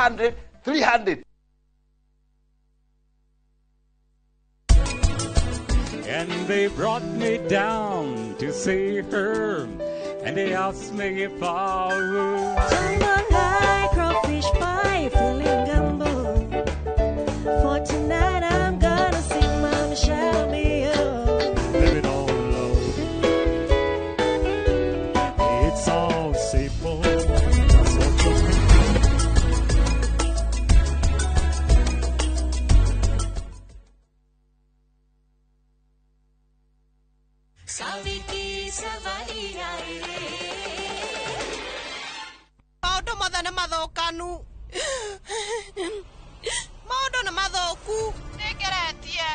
400, 300. And they brought me down to see her, and they asked me if I would. Jumbo high, crawfish pie, feeling gumbo. For tonight I'm gonna sing Mama Shout Me Up. Living all alone. It's all simple. That's what you think. Saviti Savaria. Maundu mothe nĩ mathũkanu. Maundu nĩ mathũku. Nĩngeretie.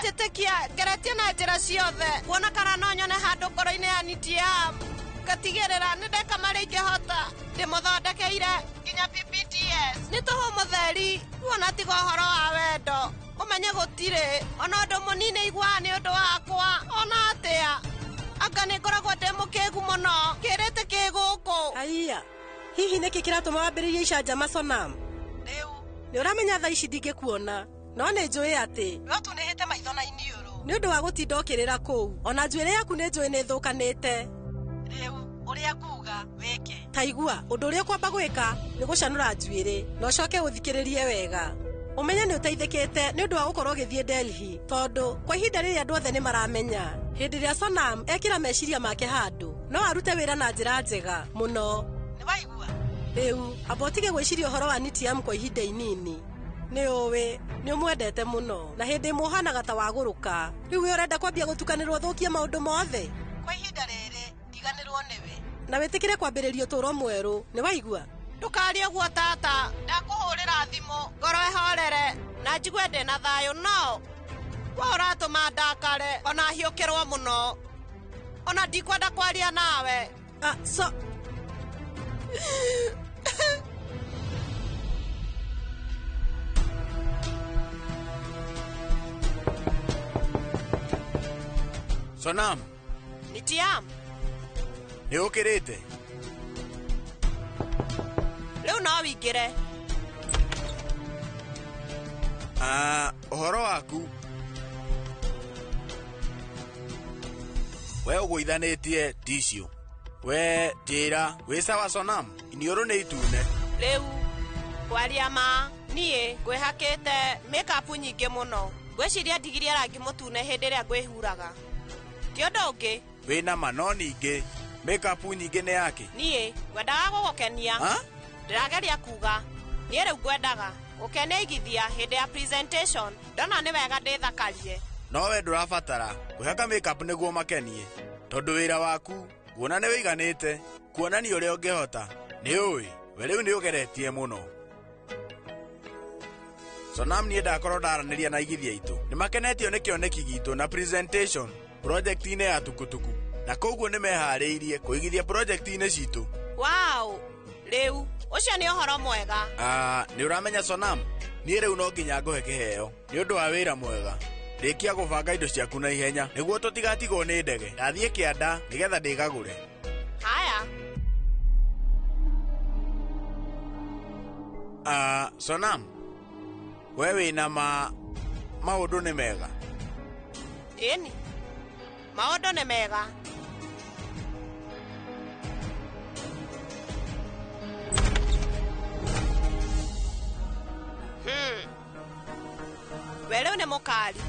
Ngeretie na njĩra ciothe. Kuona kana no nyone handũ ngoro-inĩ ya Nitiam. Ngatigĩrĩra nĩ ndeka marĩa ingĩhota. Ndĩmũthondekeire nginya PPTS. Nĩ tũhũ mũtheri. Kuona tiga ũhoro wa wendo. Ũmenye gũtirĩ. Ona ũndũ mũnini iguaga nĩ ũndũ wakwa. Ona atĩa. Anga nĩ ngoragwo ndĩ mũkĩgu mũno. Kĩrĩte kĩ gũkũ. Aiya. Hihi nĩkĩ kĩratũma wambĩrĩrie icanjama Sonam? Rĩu. Nĩ ũramenya thaa ici ndingĩkuona. No nĩ njũĩ atĩ. No tunĩhĩte maitho na iniũrũ. Nĩ ũndũ wa gũtinda ũkĩrĩra kũu. Ona njuĩrĩ yaku nĩ njũĩ nĩ thũkanĩte. Rĩu ũrĩa kuuga wĩke. Ta igua, ũndũ ũrĩa ũkwamba gwĩka nĩ gũcanũra njuĩrĩ na ũcoke ũthikĩrĩrie wega. Ũmenye nĩ ũteithĩkĩte nĩ ũndũ wa gũkorwo ũgĩthiĩ Delhi, tondũ kwa ihinda rĩrĩa andũ othe nĩ maramenya hĩndĩ ĩrĩa Sonam ekĩra meciria make handũ no arute wĩra na njĩra njega mũno. Nĩ waigua? Rĩu amba ũtige gwĩciria ũhoro wa Nitiam kwa ihinda inini. Nĩ ũĩ nĩ ũmwendete mũno na hĩndĩ ĩmwe ũhanaga ta wagũrũka. Rĩu we ũrenda kwambia gũtukanĩrwo thũkie maũndũ mothe. Kwa ihinda rĩrĩ ndiganĩrwo nĩwe. Na wĩtĩkĩre kwambĩrĩria ũtũũro mwerũ. Nĩ waigua? Ndũkarie ũguo tata. Ndakũhũrĩra thimũ ngoro ĩhorere na njigue ndĩ na thayũ no. We ũratũma ndakare ona hiũkĩrwo mũno. Ona ndikwenda kwaria nawe. Sonam. Nitiam. Nĩ ũkĩrĩte? Rĩu no wĩingĩre. Ũhoro waku. We ũgũithanĩtie tissue. We njĩra wĩ sawa Sonam? Iniũrũ nĩ itune. Rĩu kwaria ma niĩ ngwĩhakĩte makeup nyingĩ mũno. Ngwĩciria ndigirie rangi mũtune hĩndĩ ĩrĩa ngwĩhuraga. Ti ũndũ ũngĩ. Wĩna ma no ningĩ makeup nyingĩ nĩ yake. Niĩ ngwendaga gũgũkenia. Ndĩrageria kuga niĩ rĩu ngwendaga gũkenia igithia hĩndĩ ya presentation. Ndona nĩ wega ndĩthakarie. No we ndũrabatara kwĩhaka makeup nĩguo makenie. Tondũ wĩra waku kuona nĩ wĩiganĩte kuonania ũrĩa ũngĩhota. Nĩ ũĩ we rĩu nĩ ũgeretie mũno. Sonam niĩ ndakorwo ndaranĩria na igithia itũ. Nĩ makenetio nĩ kĩoneki gitũ na presentation project-inĩ ya tukutuku. Na koguo nĩ meharĩirie kũigithia project-inĩ citũ. Wow! Rĩu ũcio nĩ ũhoro mwega. Nĩ ũramenya Sonam, niĩ rĩu no nginya ngũhe kĩheo nĩ ũndũ wa wĩra mwega. Rĩkia gũbanga indo ciaku na ihenya nĩguo tũtigatigwo nĩ ndege. Ndathiĩ kĩanda nĩgetha ndĩgagũre. Haya. Sonam, we wĩna maũndũ nĩ mega. Ĩni, maũndũ nĩ mega. We rĩu nĩ mũkari.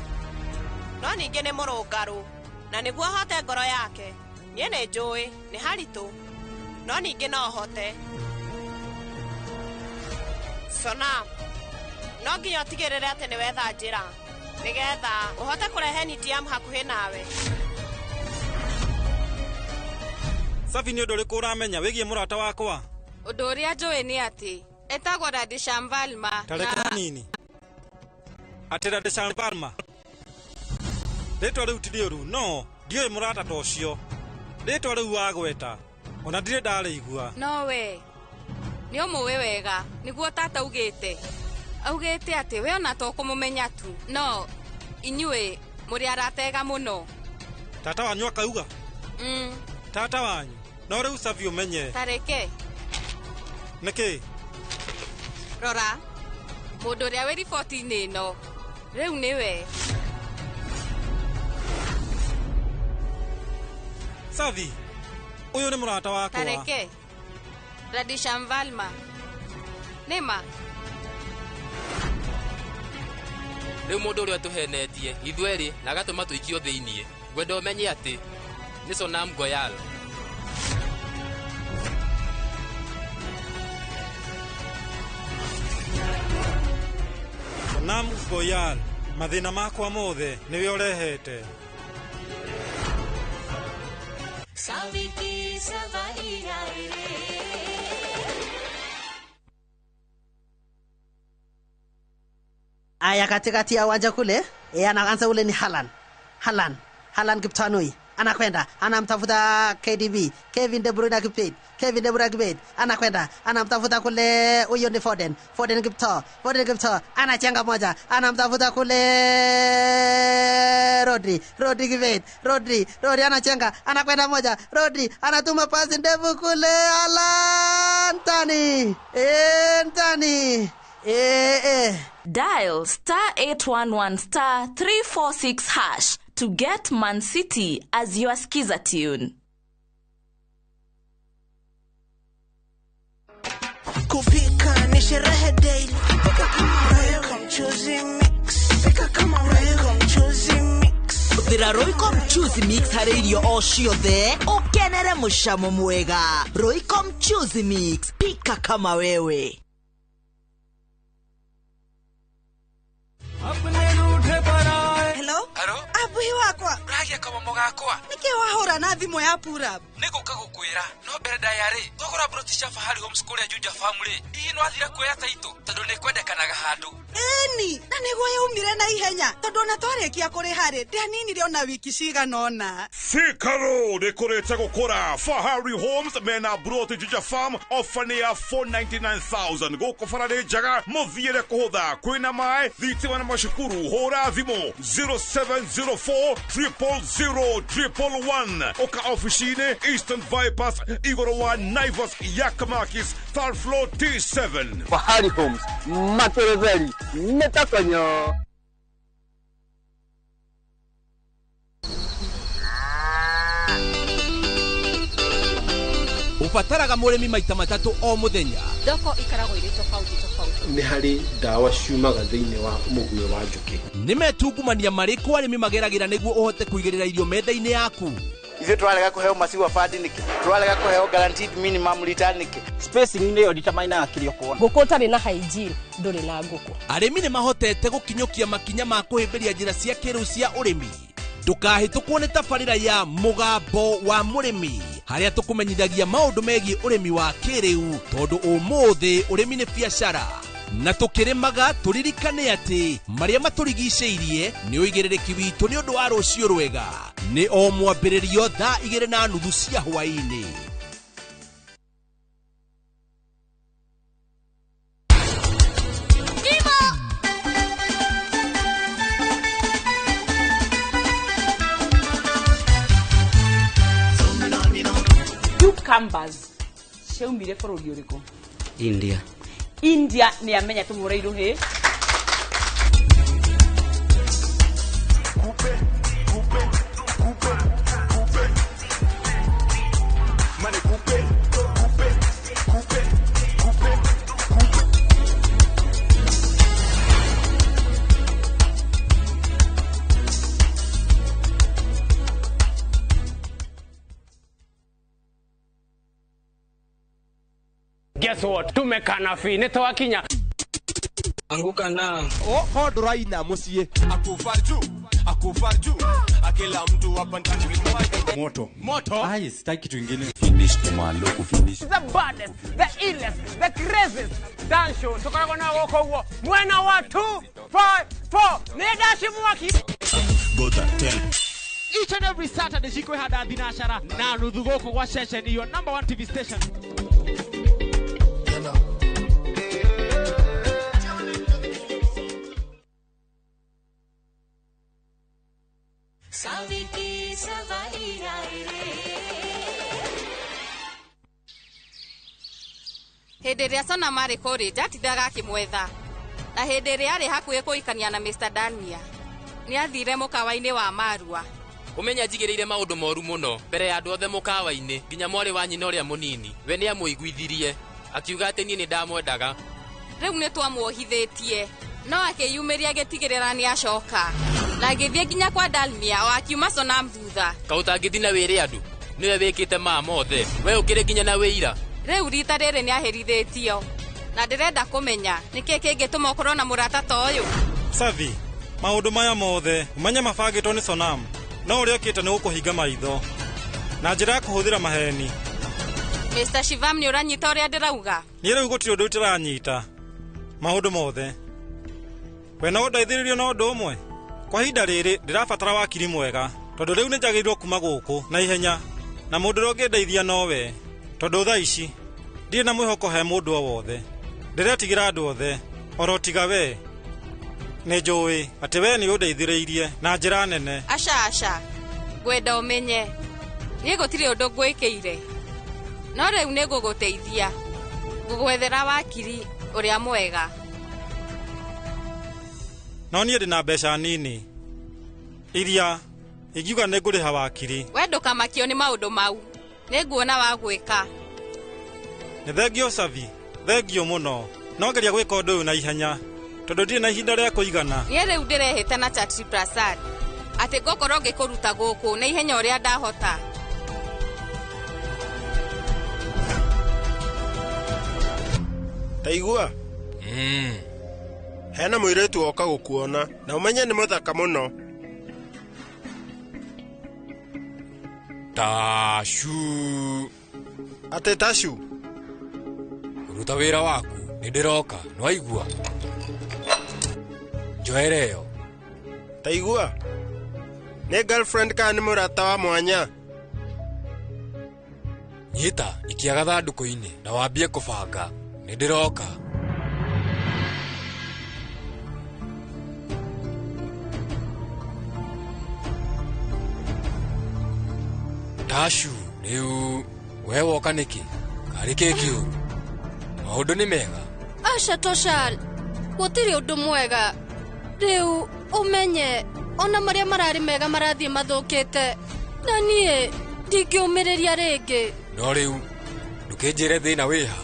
No ningĩ nĩ mũrũngarũ. Na nĩguo hote ngoro yake. Niĩ nĩ njũĩ, nĩ haritũ. No ningĩ no hote. Sonam, no nginya ũtigĩrĩre atĩ nĩ wetha njĩra. Nĩgetha ũhote kũrehe Nitiam hakuhĩ nawe. Safi nĩ ũndũ ũrĩkũ ũramenya wĩgiĩ mũrata wakwa? Ũndũ ũrĩa njũĩ nĩ atĩ etagwo Radhesham Varma. Tareka nini. Atĩ Radhesham Varma. Rĩtwa rĩu ti rĩũru, no ndiũĩ mũrata ta ũcio. Rĩtwa rĩu wagweta, ona ndirĩ ndarĩigua. No we, nĩ ũmũĩ wega, nĩguo tata augĩte. Augĩte atĩ we ona to kũmũmenya tu, no inyuĩ mũrĩ aratega mũno. Tata wanyu akauga? Tata wanyu, no rĩu Safi ũmenye. Tareke. Nĩkĩ? Rora, Mũndũ ũrĩa wĩ riboti-inĩ ĩno rĩu nĩwe. Savi, ũyũ nĩ mũrata wakwa. Tareke. Radishamvalma. Nĩma. Rĩu mũndũ ũrĩa tũhenetie ithuerĩ na agatũma tũikio thĩiniĩ. Ngwenda ũmenye atĩ nĩ Sonam Goyal. Sonam Goyal, mathĩna makwa mothe nĩwe ũrehete. Aya katikati ya uwanja kule, anaanza ule ni Haaland Kiptanui. Anakwenda, anamtafuta KDB, Kevin De Bruyne akipita, anakwenda, anamtafuta kule huyo ni Foden Kipto, anachenga moja, anamtafuta kule Rodri anachenga, anakwenda moja, Rodri anatuma pasi ndefu kule Haaland ndani. Dial *811*346# to get Man City as your skiza tune. Kupika ni sherehe daily. Pika kama Royco mchuzi mix. Thira Royco mchuzi mix hari irio o ciothe ukenere mucamo mwega. Royco mchuzi mix, pika kama wewe. Hello? Abuhi wakwa. Ragia kama mogakwa. Nike wahora na thimo ya pura. Nego kagukwira. No bere dayari. Togora British Fahari Homeschool ya Juja family. Ino athira kuya taito. Tondu ne kwendekanaga handu. Eni, na nego yaumire na ihenya. Tondu na twarekia kuri hari. Ndanini rio na wiki ciganona. Sikaro dekorete gukora. Fahari Homes mena broti Juja farm ofania 499,000. Goko farade jaga mothiere kuhotha. Kwina mai thitima na mashukuru. Hora thimo 0704000111. Oka officine Eastern Bypass Igorowa Naivas Yakamakis third floor T7. Fahari Homes Materezeli Metakanyo. Ufataraga murimi maita matatu o muthenya. Thoko ikaragwo iri tofauti. Ni hari dawa ciumaga thiini wa muguyo wa njuki. Nimetungumania mariku arimi mageragira niguo uhote kuigirira irio menda-ini yaku. Ize twalega kuheo masiwa fadi niki. Twalega kuheo guaranteed minimum return niki. Spacing ni yo determine akiri okuona. Nguku tari na hygiene nduri na nguku. Arimi ni mahotete gukinyukia makinya ma kuhimbiria njira cia kiru cia urimi. Ndukahitũkwo nĩ tabarĩra ya mũgambo wa mũrĩmi harĩa tũkũmenyithagia maũndũ megiĩ ũrĩmi wa kĩrĩu tondũ ũmũthĩ ũrĩmi nĩ biacara na tũkĩrĩmaga tũririkane atĩ marĩa matũrigicĩirie nĩ ũigĩrĩrĩki witũ nĩ ũndũ wa rũciũ rwega nĩ o mwambĩrĩrio thaa 2:30 cia hwaĩ-inĩ. Cucumbers ciaumire bũrũri ũrĩkũ? India nĩ amenya tũmũreirwo hĩ. Guess what? Tumekana fi nitawakinya. Anguka na. Hodo raina musie. Akufarju. Akila mtu hapa ndani Moto. Ai, sitaki kitu kingine. Finish kumalo kufinish. The baddest, the illest, the craziest dance show. Tukako na woko huo. Mwena wa 254. Nedashi mwaki. Bota 10. Each and every Saturday shikwe hada dinashara na nudhugoko kwa session your number 1 TV station. Hĩndĩ ĩrĩa Sonam arĩ kũrĩ ndatithaga akĩmwetha na hĩndĩ ĩrĩa arĩ hakuhĩ kũikania na Mr. Dania nĩ athire mũkawa-inĩ wa Marua. Kumenya njigĩrĩire maũndũ moru mũno mbere ya andũ othe mũkawa-inĩ, nginya mwarĩ wa nyina ũrĩa mũnini we nĩ amũiguithirie akiuga atĩ niĩ nĩ ndamwendaga. Rĩu nĩ twamuohithĩtie, no akĩyumĩria gĩtigĩrĩra nĩ acoka na agĩthiĩ nginya kwa Dalmia o akiuma Sonam thutha. Kaũtangĩthi na wĩrĩ andũ nĩwe wĩkĩte maa mothe, we ũkĩrĩ nginya na wĩira. Rĩu rita rĩrĩ nĩ aherithĩtio na ndĩrenda kũmenya nĩkĩ kĩngĩtũma ũkorwo na mũrata ta ũyũ. Savi, maũndũ maya mothe umenya mabangĩtwo nĩ Sonam, no ũrĩa ũkĩte nĩ gũkũhinga maitho na njĩra ya kũhũthĩra maheni. Mr. Shivam nĩ ũranyita ũrĩa ndĩrauga? Niĩ rĩu gũtirĩ ũndũ ũtĩranyita maũndũ mothe. We no ũndeithĩrĩrio na ũndũ ũmwe. Kwa ihinda rĩrĩ ndĩrabatara wakiri mwega, tondũ rĩu nĩ njagĩrĩirwo kuma gũkũ na ihenya, na mũndũ ũrĩa ũngĩndeithia nowe, tondũ thaa ici ndirĩ na mwĩhoko he mũndũ o wothe. Ndĩretigĩra andũ othe oro tiga we. Nĩ njũĩ atĩ we nĩ ũndeithĩrĩirie na njĩra nene. Aca ngwenda ũmenye niĩ gũtirĩ ũndũ ngwĩkĩire, no rĩu nĩ ngũgũteithia ngũgwethera wakiri ũrĩa mwega. No niĩ ndĩ na mbeca nini iria ingiuga nĩ ngũrĩha wakiri. We ndũkamakio nĩ maũndũ mau, nĩ nguona wa gwĩka. Nĩ thengio Savi, thengio mũno, no ngeria gwĩka ũndũ ũyũ na ihenya tondũ ndirĩ na ihinda rĩa kũigana. Niĩ rĩu ndĩrehĩte na Chatri Prasad atĩ ngũkorwo ngĩkũruta gũkũ na ihenya ũrĩa ndahota. Taigua? Hena mũirĩtu woka gũkuona na ũmenye nĩ mũthaka mũno. Tashu. Ate Tashu? Ruta wĩra waku, nĩ ndĩroka, nĩ waigua? Njoera ĩyo. Taigua? Nĩ girlfriend kana nĩ mũrata wa mwanya? Nyita, ikia gathandũkũ-inĩ na wambie kũbanga, nĩ ndĩroka. Tashu, rĩu we woka nĩkĩ? Karĩ kĩ kĩũru? Maũndũ nĩ mega? Aca Toshal, gũtirĩ ũndũ mwega. Rĩu ũmenye ona marĩa mararĩ mega marathiĩ mathũkĩte, na niĩ ndingĩũmĩrĩria rĩngĩ. No rĩu ndũkĩnjĩre thĩna wĩha,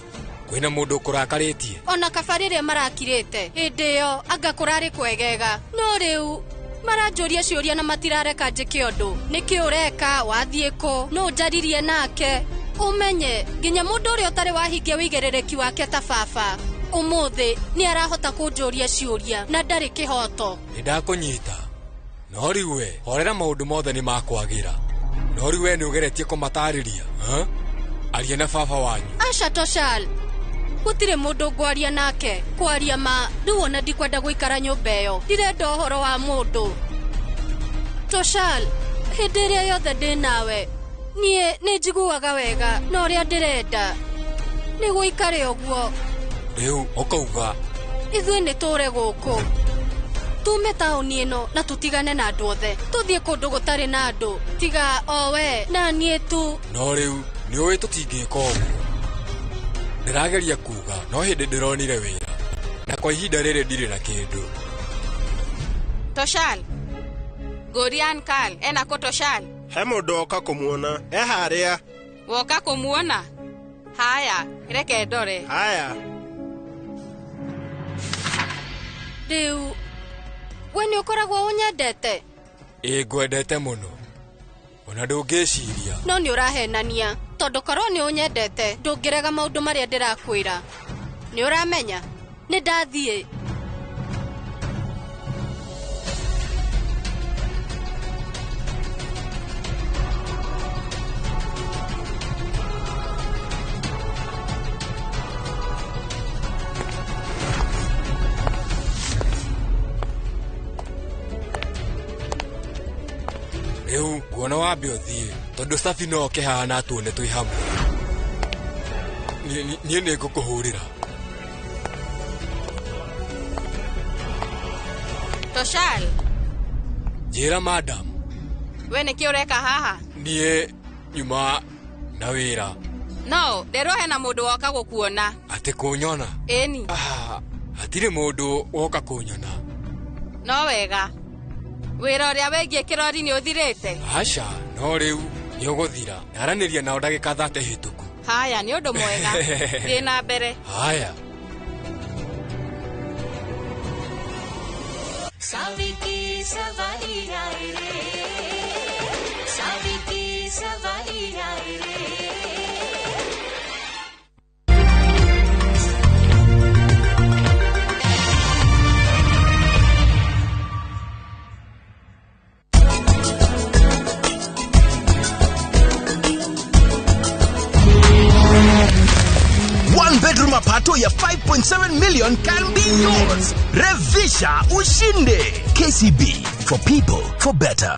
kwĩna mũndũ ũkũrakarĩtie? Ona kaba rĩrĩa marakirĩte hĩndĩ ĩyo anga kũrarĩ kwegega, no rĩu maranjũria ciũria na matirareka njĩke ũndũ. Nĩkĩ ũreka, wathiĩ kũ, no njaririe nake? Ũmenye nginya mũndũ ũrĩa ũtarĩ wahingia wĩigĩrĩrĩki wake ta baba ũmũthĩ nĩ arahota kũnjũria ciũria na ndarĩ kĩhoto. Nĩ ndakũnyita, no rĩu we horera maũndũ mothe nĩ makwagĩra. No rĩu we nĩ ũgeretie kũmatarĩria, aria na baba wanyu. Aca Toshal, gũtirĩ mũndũ ngwaria nake. Kwaria ma, rĩu ona ndikwenda gũikara nyũmba ĩyo, ndirenda ũhoro wa mũndũ. Toshal, hĩndĩ ĩrĩa yothe ndĩ nawe niĩ nĩ njiguaga wega, no ũrĩa ndĩrenda nĩ gũikare ũguo. Rĩu ũkauga ithuĩ nĩ tũre gũkũ, tume taũni ĩno na tũtigane na andũ othe, tũthiĩ kũndũ gũtarĩ na andũ tiga o we na niĩ tu. No rĩu nĩ ũĩ tũtingĩka ũguo. Ndĩrageria kuga no hĩndĩ ndĩronire wĩra, na kwa ihinda rĩrĩ ndirĩ na kĩndũ. Toshal, Gorian Kal, ena kũ Toshal? He mũndũ woka kũmuona, he harĩa. Woka kũmuona? Haya, reke ndore. Haya. Rĩu we nĩ ũkoragwo ũnyendete? Ĩ ngwendete mũno, ona ndũngĩciria. No nĩ ũrahenania, tondũ korwo nĩ ũnyendete ndũngĩrega maũndũ marĩa ndĩrakwĩra. Nĩ ũramenya nĩ ndathiĩ. Rĩu nguona wambe ũthiĩ, tondũ Safi no oke haha na tuone twĩ hamwe. Niĩ nĩ ngũkũhũrĩra. Toshal. Njĩra madam. We nĩkĩ ũreka haha? Niĩ nyuma na wĩra. No, nderwo hena mũndũ woka gũkuona. Atĩ kũnyona? Ĩni. Hatire mundu woka kunyona. No wega. Wira uria wegie kirori ni uthirite. Asha, no riu ni uguthira. Naraniria nao ndagika 30 hituku. Haya, ni undu mwega. Thie na mbere. Haya. Saviki savari raire. Saviki savari raire. One-bedroom mapato ya 5.7 million can be yours. Revisha ushinde. KCB, for people, for better.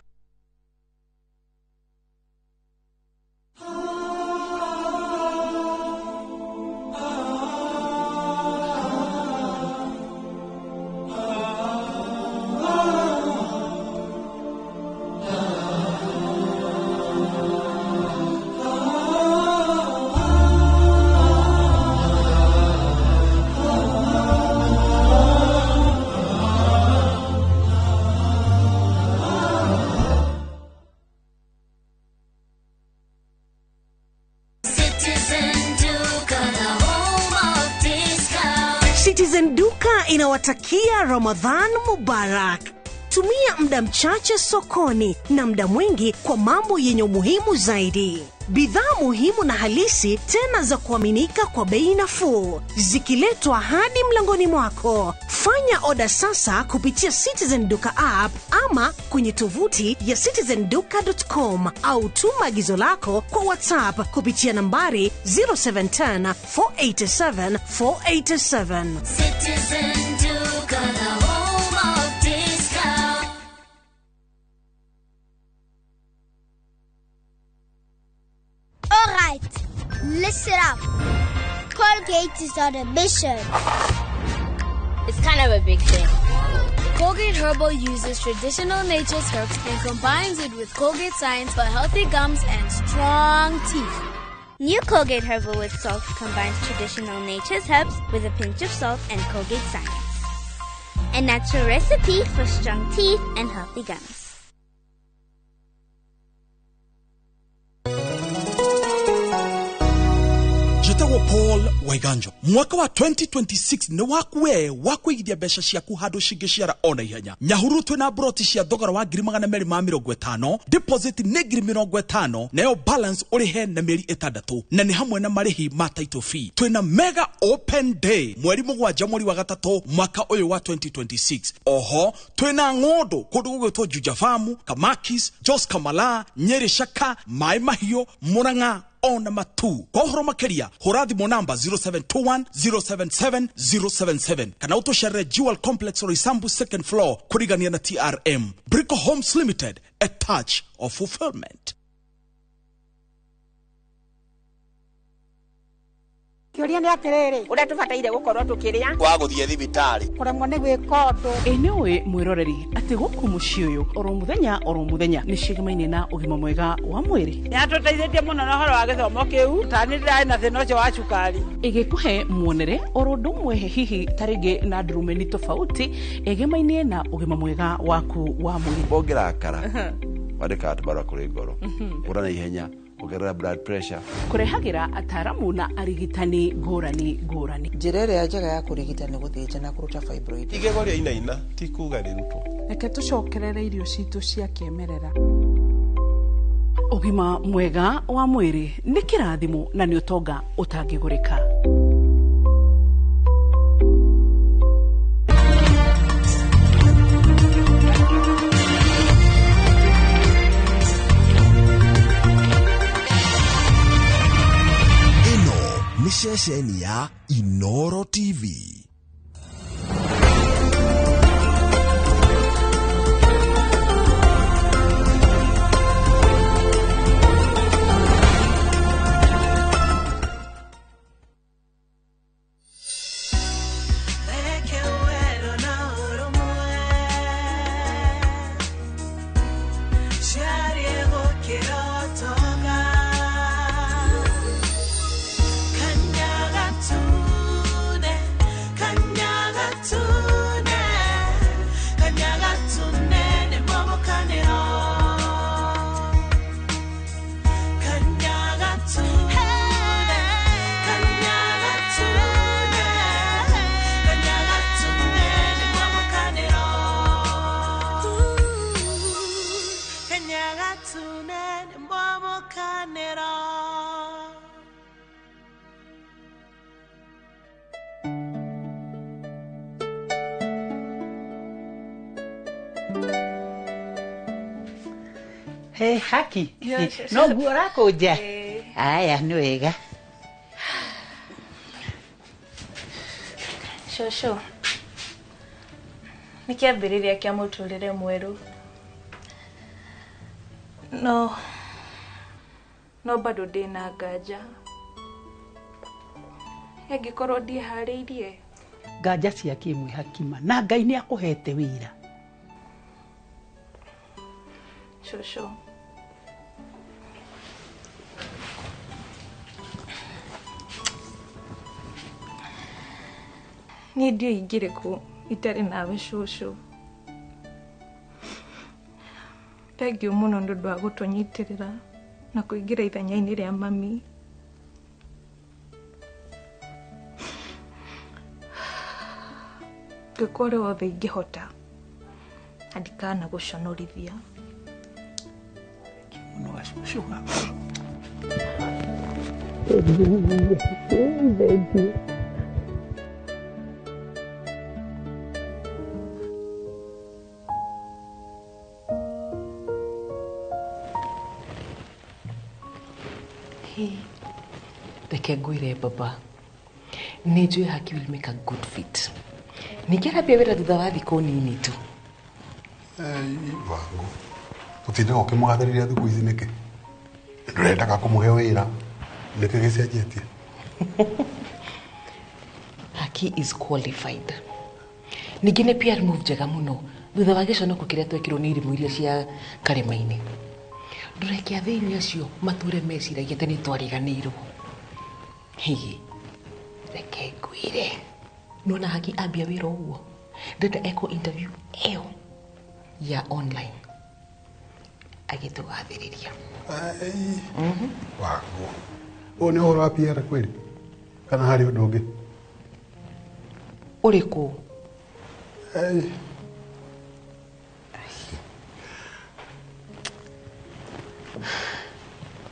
Citizen Duka inawatakia Ramadhan Mubarak. Tumia muda mchache sokoni na muda mwingi kwa mambo yenye umuhimu zaidi. Bidhaa muhimu na halisi tena za kuaminika kwa bei nafuu, zikiletwa hadi mlangoni mwako. Fanya oda sasa kupitia Citizen Duka app ama kwenye tovuti ya citizenduka.com au tuma agizo lako kwa WhatsApp kupitia nambari 0710 487 487. Citizen Duka, the home of discount. Alright, listen up. Colgate is on a mission. It's kind of a big thing. Colgate Herbal uses traditional nature's herbs and combines it with Colgate Science for healthy gums and strong teeth. New Colgate Herbal with Salt combines traditional nature's herbs with a pinch of salt and Colgate Science. A natural recipe for strong teeth and healthy gums. Jitawa Paul Waiganjo. Mwaka wa 2026 ni wakuwe wakuigithia mbeca ciaku handu cingiciara ona ihenya. Nyahuru twina broti cia thogora wa 250, deposit ni 50, nayo balance urihe na mieri 6, na ni hamwe na marihi ma title fee. Twina mega open day mweri 7 mweri wa 3 mwaka uyu wa 2026. Oho twina ngondo kundu gugwitwo Juja Farm, Kamakis, Jos Kamala, Nyeri Shaka, Mai Mahio, Muranga ona matu. Kwa uhoro makeria hura thimo namba 0721 077 077 kana utoshere Jewel Complex or Isambu second floor kurigania na TRM. Brico Homes Limited, a touch of fulfillment. Kioria ni atiriri uria tubataire gukorwo tukiria waguthie thibitari kuremwo ni gwika undu enewe mwiroreri ati guku muci uyu oro muthenya ni cigamaine na ugima mwega wa mwiri ni atuteithetie muno na horo wa githomo kiu tani ndai na thina ucio wa cukari igikuhe muonere oro ndumwe hihi taringi na ndurumeni tofauti igemaine na ugima mwega waku wa mwiri bongerakara wadeka atbara kuri ngoro urana ihenya ugerera blood pressure kurehagira ataramu na arigitani ngurani njira ĩrĩa njega ya kurigita ni guthinja na kuruta fibroid igego ria inaina ti kuga rirutwo reke tucokerere irio citu cia kiemerera. Ugima mwega wa mwiri ni kirathimo na ni utonga utangigurika. Ni ceceni ya Inoro TV. He Haki. Yes. No guo rakuja. Aya nĩ wega. Shosho. Nĩ kĩambĩrĩria kĩa mũtũrĩre mwerũ. No bado ndĩna nganja. Angĩkorwo ndiĩharĩirie. Nganja cia kĩmwe Hakima na Ngai nĩ akũhete wĩra. Shosho. Niĩ ndiũĩ ingĩrĩ kũ itarĩ nawe shosho. Thengiũ mũno nĩ ũndũ wa gũtũnyitĩrĩra na kũingĩra ithenya-inĩ rĩa mami. Ngĩkwo ũrĩa wothe ingĩhota na ndikana gũconorithia. Mũno gacũcũ Reke ngwĩre baba, nĩ njũĩ Haki will make a good fit. Ningĩ arambia wĩra thutha wa thikũ nini tu. Wangu ũtindaga ũkĩmũgathĩrĩria thikũ ici nĩkĩ? Ndũrendaga kũmũhe wĩra nĩkĩ gĩcenjetie? Haki is qualified. Ningĩ nĩ PR move njega mũno thutha wa gĩconoko kĩrĩa twekirwo nĩ irimũ iria cia karĩma-inĩ. Ndũreke athĩni acio matũre meciragia atĩ nĩ twariganĩirwo. Hihi reke ngwĩre, nona Haki ambia wĩra ũguo, ndenda eko interview ĩyo ya online agĩtũgathĩrĩria. Wangu ũyũ nĩ ũhoro wa PR kweli kana harĩ ũndũ ũngĩ? Ũrĩkũ?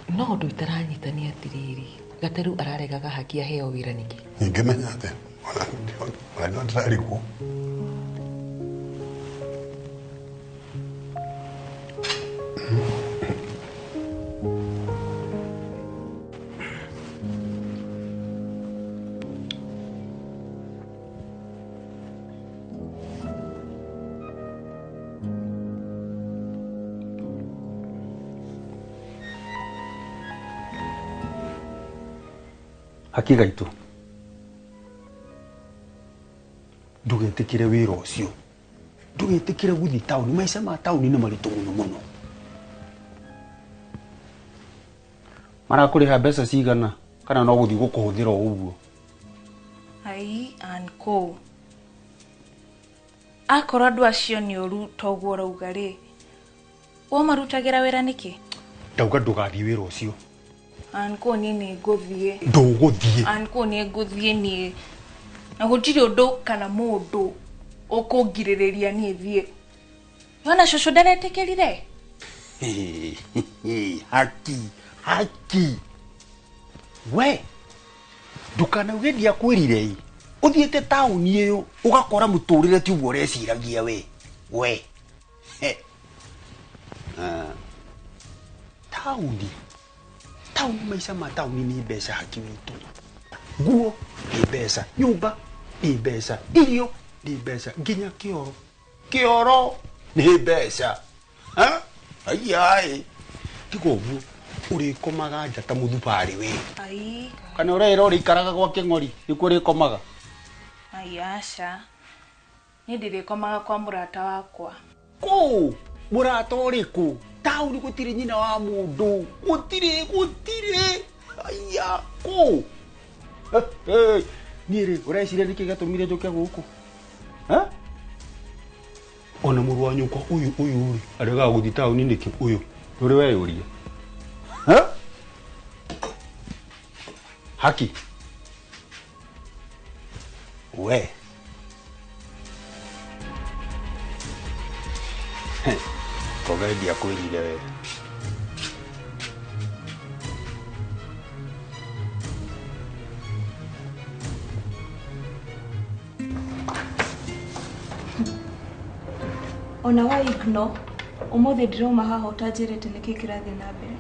No ũndũ itaranyitania atĩrĩrĩ, Gateru araregaga Haki aheo wĩra ningĩ. Ingĩmenya atĩa? Ona ndĩrarĩ kuo. Haki gaitũ, ndũgetĩkĩre wĩra ũcio, ndũgetĩkĩre gũthiĩ taũni, maica ma taũni nĩ maritũ mũno mũno. Marakũrĩha mbeca cigana kana no gũthiĩ gũkũhũthĩra o ũguo? Ai anko, akorwo andũ acio nĩ ũru toguo ũrauga rĩ, marutagĩra wĩra nĩkĩ? Ndauga ndũgathiĩ wĩra ũcio. Anko niĩ nĩ ngũthiĩ. Ndũgũthiĩ. Anko nĩ ngũthiĩ niĩ. Na gũtirĩ ũndũ kana mũndũ ũkũngirĩrĩria niĩ thiĩ. Yona cũcũ ndaretĩkĩrire? Haki. We, ndũkanauge ndiakwĩrire. Ũthiĩte taũni ĩyo ũgakora mũtũrĩre ti ũguo ũreciragia we. Taũni maica ma taũni nĩ mbeca Haki witũ. Nguo nĩ mbeca, nyũmba nĩ mbeca, irio nĩ mbeca, nginya kĩoro nĩ mbeca. Aiyaĩ, tiga ũguo ũrĩkomaga nja ta mũthubarĩ we. Kana ũrera ũrĩikaraga gwa kĩng'ori nĩkuo ũrĩkomaga? Ai aca, niĩ ndĩrĩkomaga kwa mũrata wakwa. Kũ? Mũrata ũrĩkũ? Taũni gũtirĩ nyina wa mũndũ, gũtirĩ. Aiya, kũ? Niĩ rĩ, ũreciria nĩkĩ gĩatũmire njũke gũkũ? Ona mũrũ wa nyũkwa ũyũ rĩ, aregaga gũthiĩ taũni nĩkĩ ũyũ? Ndũrĩ weyũria? Haki. We. Koga ndiakwĩrire we. Ona wa igno Umuthi ndirauma haha utanjirite niki kirathi na mbere.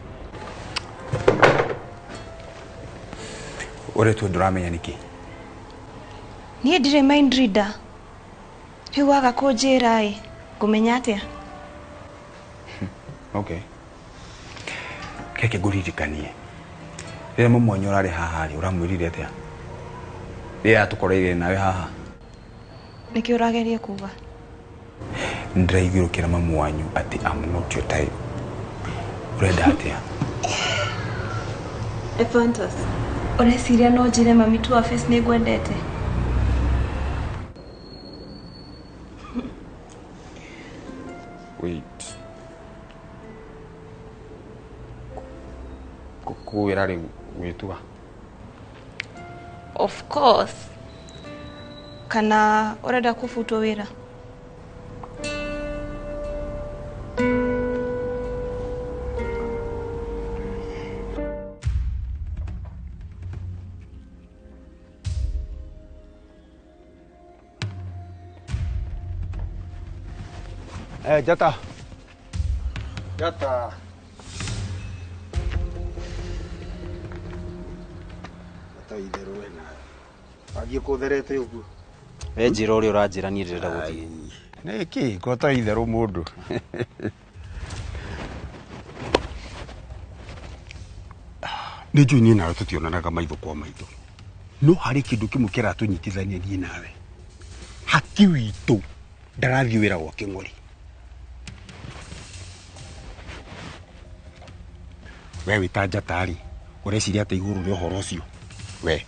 Ore tu nduramenya niki? Nie ndire mind reader. Riu waga kunjira ngumenya atia? Okay. Keke nguririkanie. Rĩrĩa mũmwenye ũrarĩ haha rĩ ũramwĩrire atia? Rĩrĩa tũkoreire nawe haha. Niki urageria kuga? Ndĩraigũrũkĩra mamu wanyu atĩ I'm not your type. Urenda atia? Efantas. Ureciria no njire mami tu face ni ngwendete? Wait. Kuwĩra rĩu gwĩtua? Of course. Kana urenda kũbutwo wĩra? Jata. Jata. Jata itherũ wena. Agiĩ kũtherete ũguo. We njĩra ũrĩa ũranjĩra niĩ ndĩrenda gũthiĩ. Nĩkĩ ngota itherũ mũndũ. Nĩnjũĩ niĩ nawe tũtionanaga maitho kwa maitho. No harĩ kĩndũ kĩmwe kĩratũnyitithania niĩ nawe. Haki witũ ndarathiĩ wĩra gwa Kĩng'ori. We wĩta Njata rĩ, ũreciria atĩ igũrũ rĩa ũhoro ũcio? We.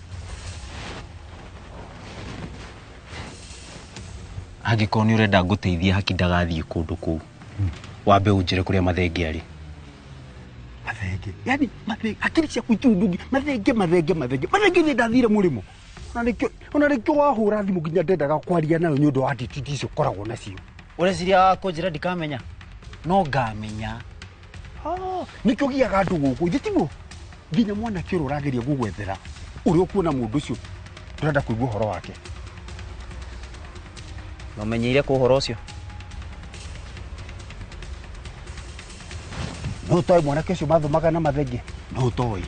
Angĩkorwo nĩ ũrenda ngũteithia Haki ndagathiĩ kũndũ kũu. Wambe ũnjĩre kũrĩa Mathenge arĩ. Mathenge? Yaani Mathenge, akiri ciaku itundugi, Mathenge. Mathenge nĩ ndathire mũrĩmo. Ona nĩkĩo wahũra thimũ nginya ndendaga kwaria nayo nĩ ũndũ wa attitude icio ũkoragwo nacio. Ũreciria kũnjĩra ndikamenya? No ngamenya. Nĩkĩo gĩaga andũ gũkũ, ithe tiguo? Nginya mwanake ũrĩa ũrageria gũgwethera ũrĩa ũkuona mũndũ ũcio ndũrenda kũigua ũhoro wake. Na ũmenyeire kũ ũhoro ũcio? No ũtoĩ mwanake ũcio mathomaga na Mathenge? No ũtoĩ?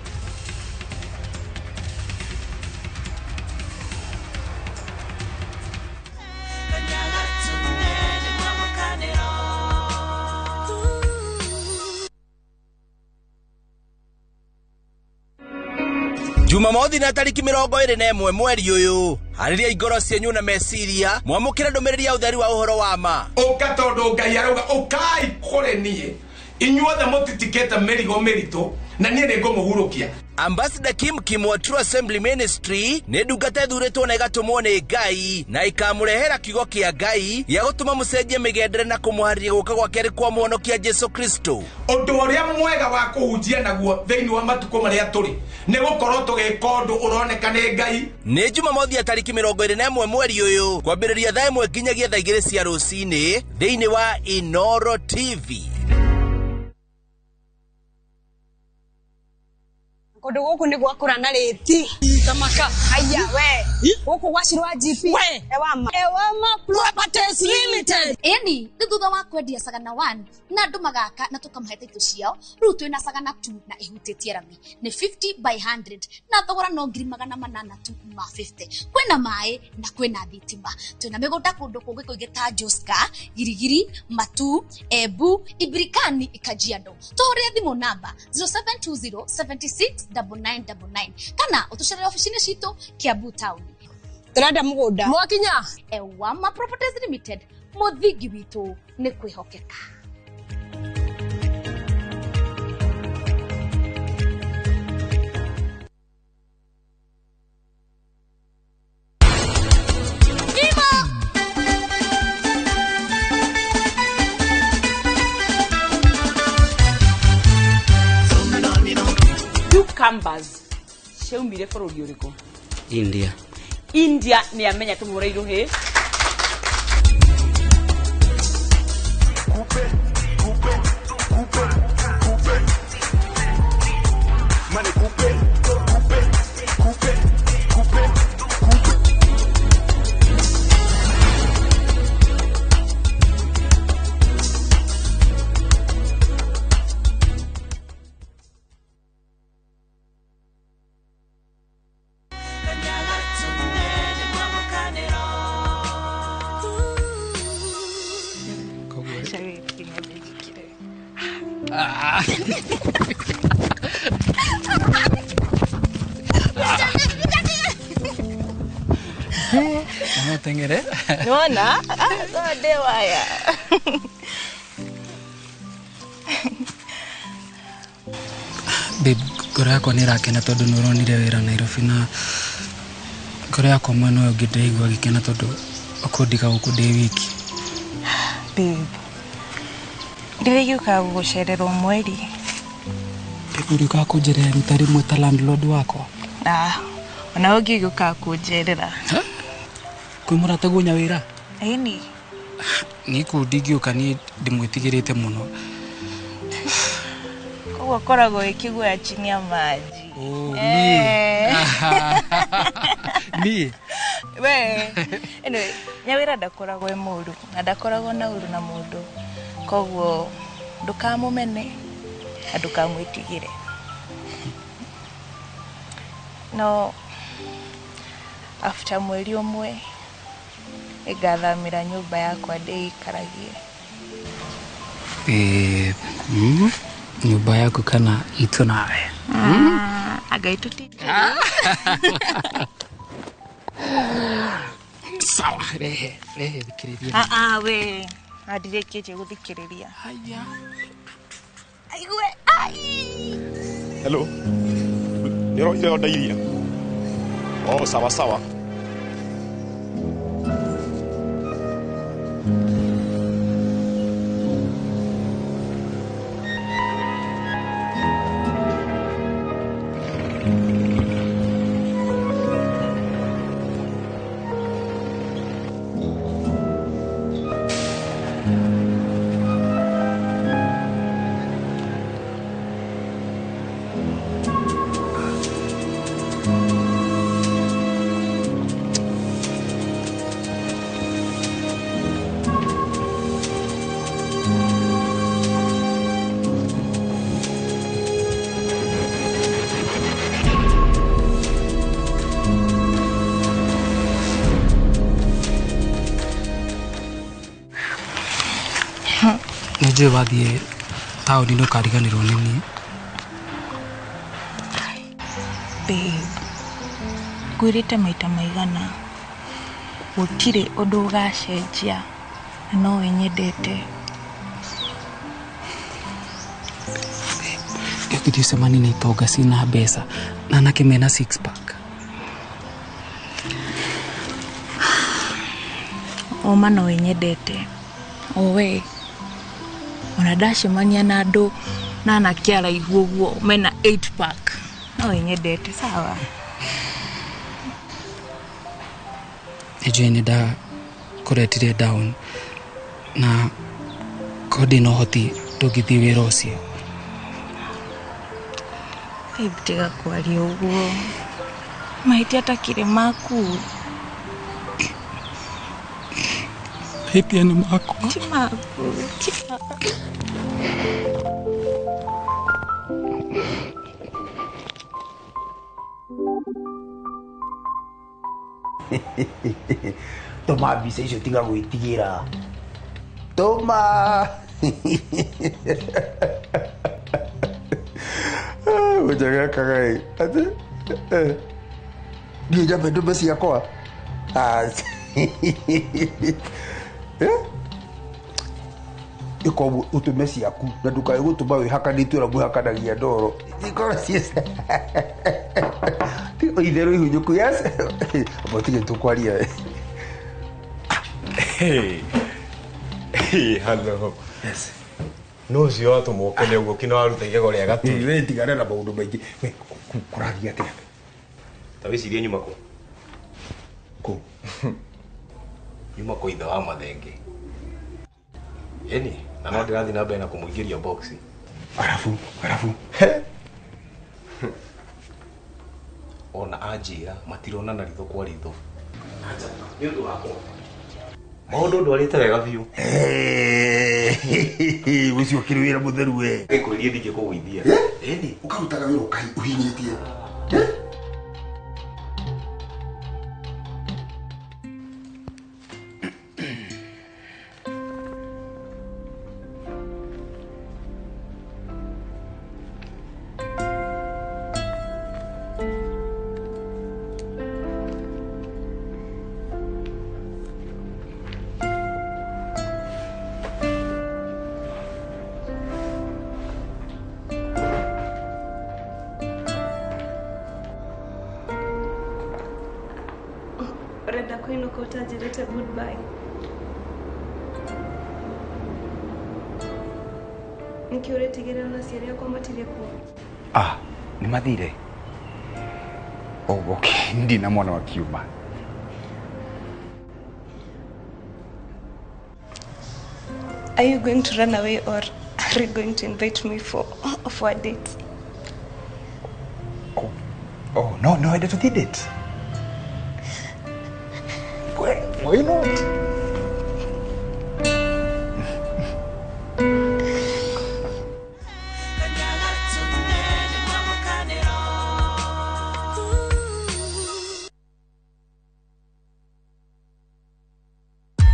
Jumamothi na tariki 21 mweri uyu hariria igoro cienyu na meciria mwamukira ndumiriri ya utheri wa uhoro wa ma uka tondu Ngai arauga ukai kure nie inyuothe mutitikete merigo meritu na nie ningumuhurukia. Ambassador Kim wa True Assembly Ministry nĩ ndungata thuritwo na igatumwo nĩ Ngai na ikamurehera kiugo kia Ngai ya gutuma mucenjie migendere na kumuhariria guka gwa keri kwa muhonokia Jesu Kristo. Undu uria mwega wa kuhunjia naguo thiini wa matuko maria turi ni gukorwo tugika undu uroneka ni Ngai. Nĩ Jumamothi ya tariki 21 mweri uyu kwambĩrĩria thaa 1 nginyagia thaa 2 cia rũcinĩ thiini wa Inoro TV. Kundu guku ni gwakura na reti tamaka aya we guku gwacirwa GP ewama Properties Limited. Eni thutha wa kwendia Sagana 1 na andu magaka na tukamahe title ciao riu twina Sagana 2 na ihutĩtie rami ni 50 by 100 na thogora no ngiri 800 tu ma 50. Kwina mai na kwina thitima. Twina mĩgũnda kũndũ kũngĩ kũingĩ ta Joska, Girigiri, Matu, Embu, Ibrikani, Kajiado. Tũũria thimũ namba 0720 76 9999 kana utucerere ofisini citũ Kiambu Town. Turenda mũgũnda mwakinya Ewama Properties Limited muthingi witũ nĩ kwĩhokeka. Cucumbers ciaumire bũrũri ũrĩkũ? India. India ni amenya tumureiru he No tengere. Nona? Gode waya. Babe, ngoro yakwa nä rakena tondå nä å ronire wä ra Nairobi na ngoro yakwa mwena å yå ngä ndäraigua gä kena tondå å ndiga gå kå ndä wiki. Babe, ndĩrĩgĩũka gũgũcererwo mweri. Babe, ũrĩũkaga kũnjerera rita rĩmwe ta landlord wakwa? Ona ũngĩgĩũka kũnjerera. Kwĩ mũrata guonya wĩra? Ĩni. Niĩ kũu ndingĩũka, niĩ ndĩmwĩtigĩrĩte mũno. Koguo koragwo ĩkĩguoya chini ya maji. Niĩ? We, anyway, Nyawĩra ndakoragwo e mũũru na ndakoragwo na ũũru na mũndũ. Koguo ndũkamũmene na ndũkamwĩtigĩre. No, after mweri ũmwe nĩngathamĩra nyũmba yakwa ndĩikaragie. Nyũmba yaku kana itũ nawe? Anga itũ sawa, rehe thikĩrĩria. We, ndirĩkĩtie gũthikĩrĩria. Aigue, Hello. Nĩũroire onda iria? Sawa sawa. Nĩnjũĩ wathiĩ taũni-inĩ ũkariganĩrwo nĩ niĩ. Babe, ngwĩrĩte maita maigana gũtirĩ ũndũ ũgacenjia na nowe nyendete. Gĩkĩthiĩ ũcemani na itonga cina mbeca na anake mena six pack. Oma nowe nyendete. Owe, ona ndacemania na andũ na anake araihu ũguo mena 8 pack. Nowe nyendete, sawa? Nĩnjũĩ nĩ ndakũretire down na korwo ndĩna ũhoti ndũngĩthiĩ wĩra ũcio. Babe, tiga kwaria ũguo. Mahĩtia atakĩrĩ maku. Mahĩtia nĩ makwa. Ti maku. Toma mbica icio tiga gwĩtigĩra. Toma. Ũnjaga kagai. Ndiĩ njambe ndũme ciakwa. Ĩka ũguo ũtũme ciaku na ndũkae gũtũma wĩhakanĩtio ũrĩa mwĩhakanagia ndoro. Ikorwo itherũ ihunyũku. Yes. Tige tũkwaria. Hello. Yes. No ũcio watũma ũkene ũguo kina waruta igego rĩa gatũ. We tigana na maũndũ maingĩ. We kũragia atĩa? Ta wĩcirie nyuma kũ? Kũ? Nyuma kũ ithe wa mathenge. Eni, na no ndĩrathiĩ na mbere na kũmũingĩria boxi. Arabu. Ona anjĩra matironana ritho kwa ritho. Nĩ ũndũ wakwa. Maũndũ ndwarĩte wega biũ. Ũcio kĩrĩ wĩra mũtheru we. Gĩkwĩrie ndingĩkũgũithia. Eni, ũkarutaga wĩra ũhinyĩtie. utajileta goodbye. Nikiuretigera unasiria kwamba tilikuwa. Ni mathire. Okay, ndina mwana wa kiuma. Are you going to run away or are you going to invite me for a date? No, I don't need it. Why not?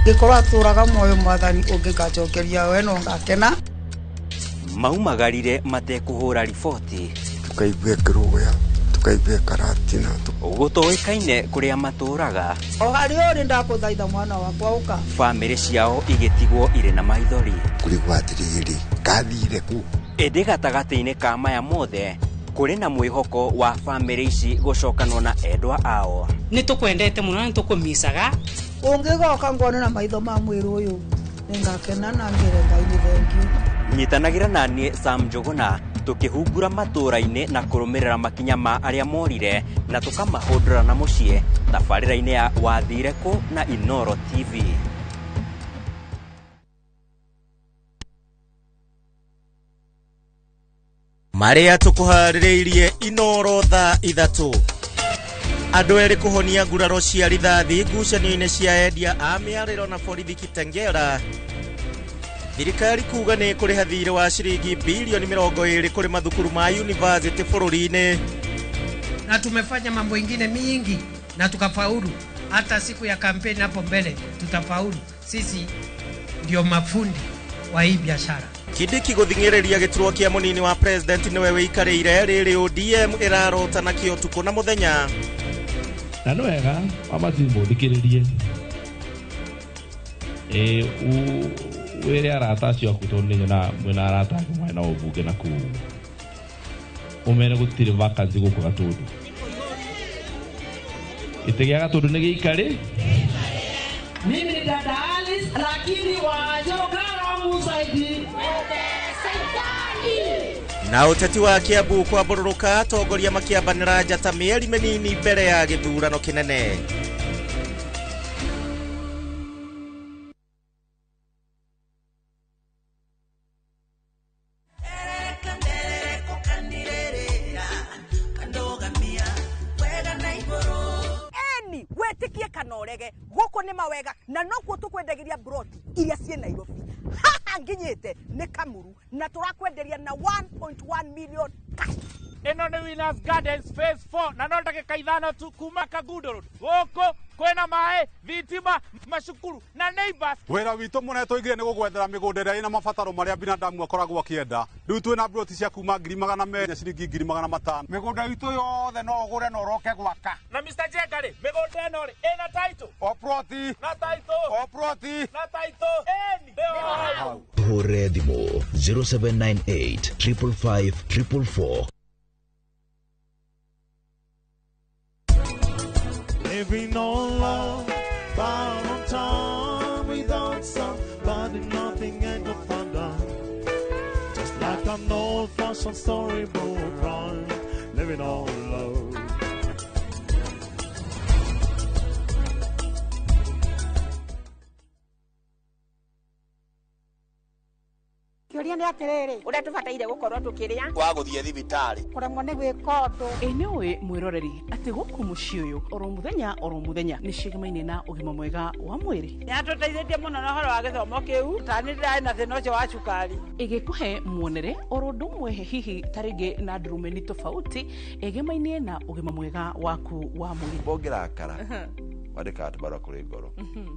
Gikora turaga moyo mwathani ungikacokeria we no ngakena maumagarire matekuhura riboti tukaigue kiruya tukaigue karatina gutoikaine kuria maturaga o hari uri ndakuthaitha mwana wakwa uka family ciao igitigwo ire na maithori kurigwa atiriri kathire ku ende gatagati-ini ka maya mothe kuri na mwihoko wa family ici gucokanwo na endwa ao ni tukwendete muno ni tukumisaga ungigoka ngone na maitho ma mwiru uyu ningakena na ngire ngai ni thengiu nyitanagira nanie Sam Njuguna tukihungura matura-ini na kurumirira makinya ma aria morire na tukamahundura na mucie thabarira-ini ya Wathire Ku na Inoro TV. Maria tukuhaririirie Inoro thaa 3 andu eri kuhonia nguraro cia rithathi ngucanio-ini cia endia a miariro na borithi Kitengela. Thirikari kuga ni kuriha thirĩ wa ciringi bilioni 20 kuri mathukuru ma university bururi-ini. Na tumefanya mambo ingine mingi na tukafaulu. Hata siku ya kampeni hapo mbele tutafaulu. Sisi ndio mafundi wa hii biashara. Kidiki guthing'iriria giturwa kia munini wa president niwe wikarire riri ODM irarota na kio tuko na muthenya. Na no wega amathimbo thikiririe were arata acio aku tondu na mwena arata aku mwena ubunge na ku umene gutire vacancy guku Gatundu itegia Gatundu ni giikari mimi ni dada Alice lakini wajogara musaidi na uteti wa Kiambu kwa bururuka atongoria makiambanira njata mieri minini mbere ya githurano kinene. Wetikie kanorege guko ni mawega na nokuo tukwendegeria broti iria cie Nairobi haha nginyite ni Kamuru na turakwenderia na 1.1 million cash. Eno ni Winners Gardens phase 4 na no ndagika ithano tu kuma Kagundo Road guko kwena mae thitima macukuru na neighbors. Wira witu mune tuigire ni gugwethera migunda ria ina mabataro maria binadamu akoragwo akienda. Riu twina broti cia kuma 200,000 ciringi 500,000. Migunda witu yothe no ugure no roke gwaka. Na Mr. Jekari migunda eno ri ina title o proti na title eni hore thimo 0798 555 444. Living on love, bound on time without somebody, nothing ain't no fun done. Just like an old-fashioned storybook rhyme, living on love. Kioria ni atiriri uria tubataire gukorwo tukiria wa guthie thibitari kuremwo ni gwika undu eniwe mwiroreri ati guku mucii uyu oro muthenya ni cigemaine na ugima mwega wa mwiri yatuteithĩtie muno na horo wa githomo kiu tani ndai na thina ucio wa cukari igikuhe muonere oro ndumwe hihi taringi na ndurumeni tofauti igemaine na ugima mwega waku wa mwiri bongerakara wadika atubara kuri ngoro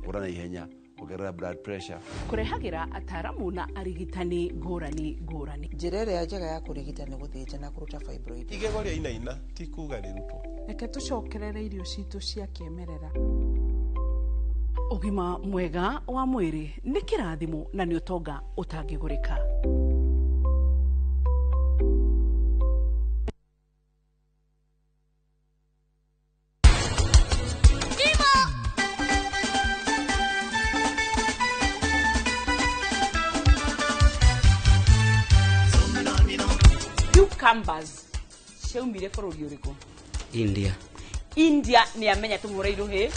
urana ihenya kugerera blood pressure kurehagira ataramu na arigitani ngurani njira ĩrĩa njega ya kurigita ni guthinja na kuruta fibroid igegoria inaina ti kuga ni ruto reke tucokerere irio citu cia kiemerera ugima mwega wa mwiri ni kirathimo na ni utonga utangigurika. cucumbers ciaumire bũrũri ũrĩkũ? India. India nĩ amenya tũmũre irũhĩ.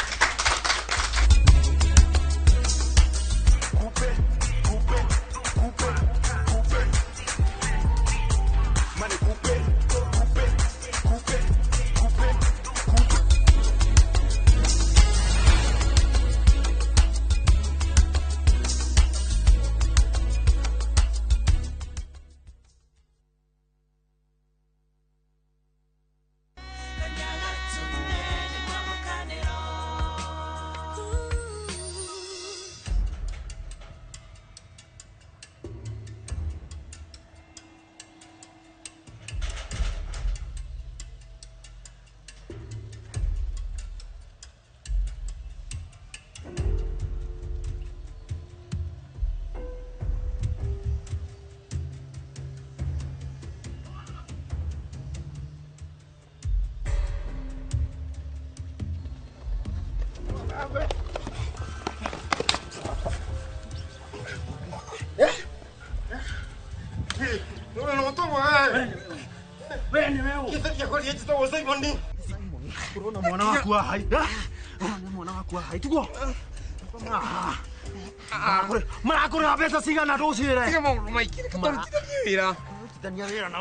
Marakũrĩha mbeca cigana ndũcĩre? Tiga maũndũ maingĩ, reke tũrutithanie wĩra. Tũrutithania wĩra na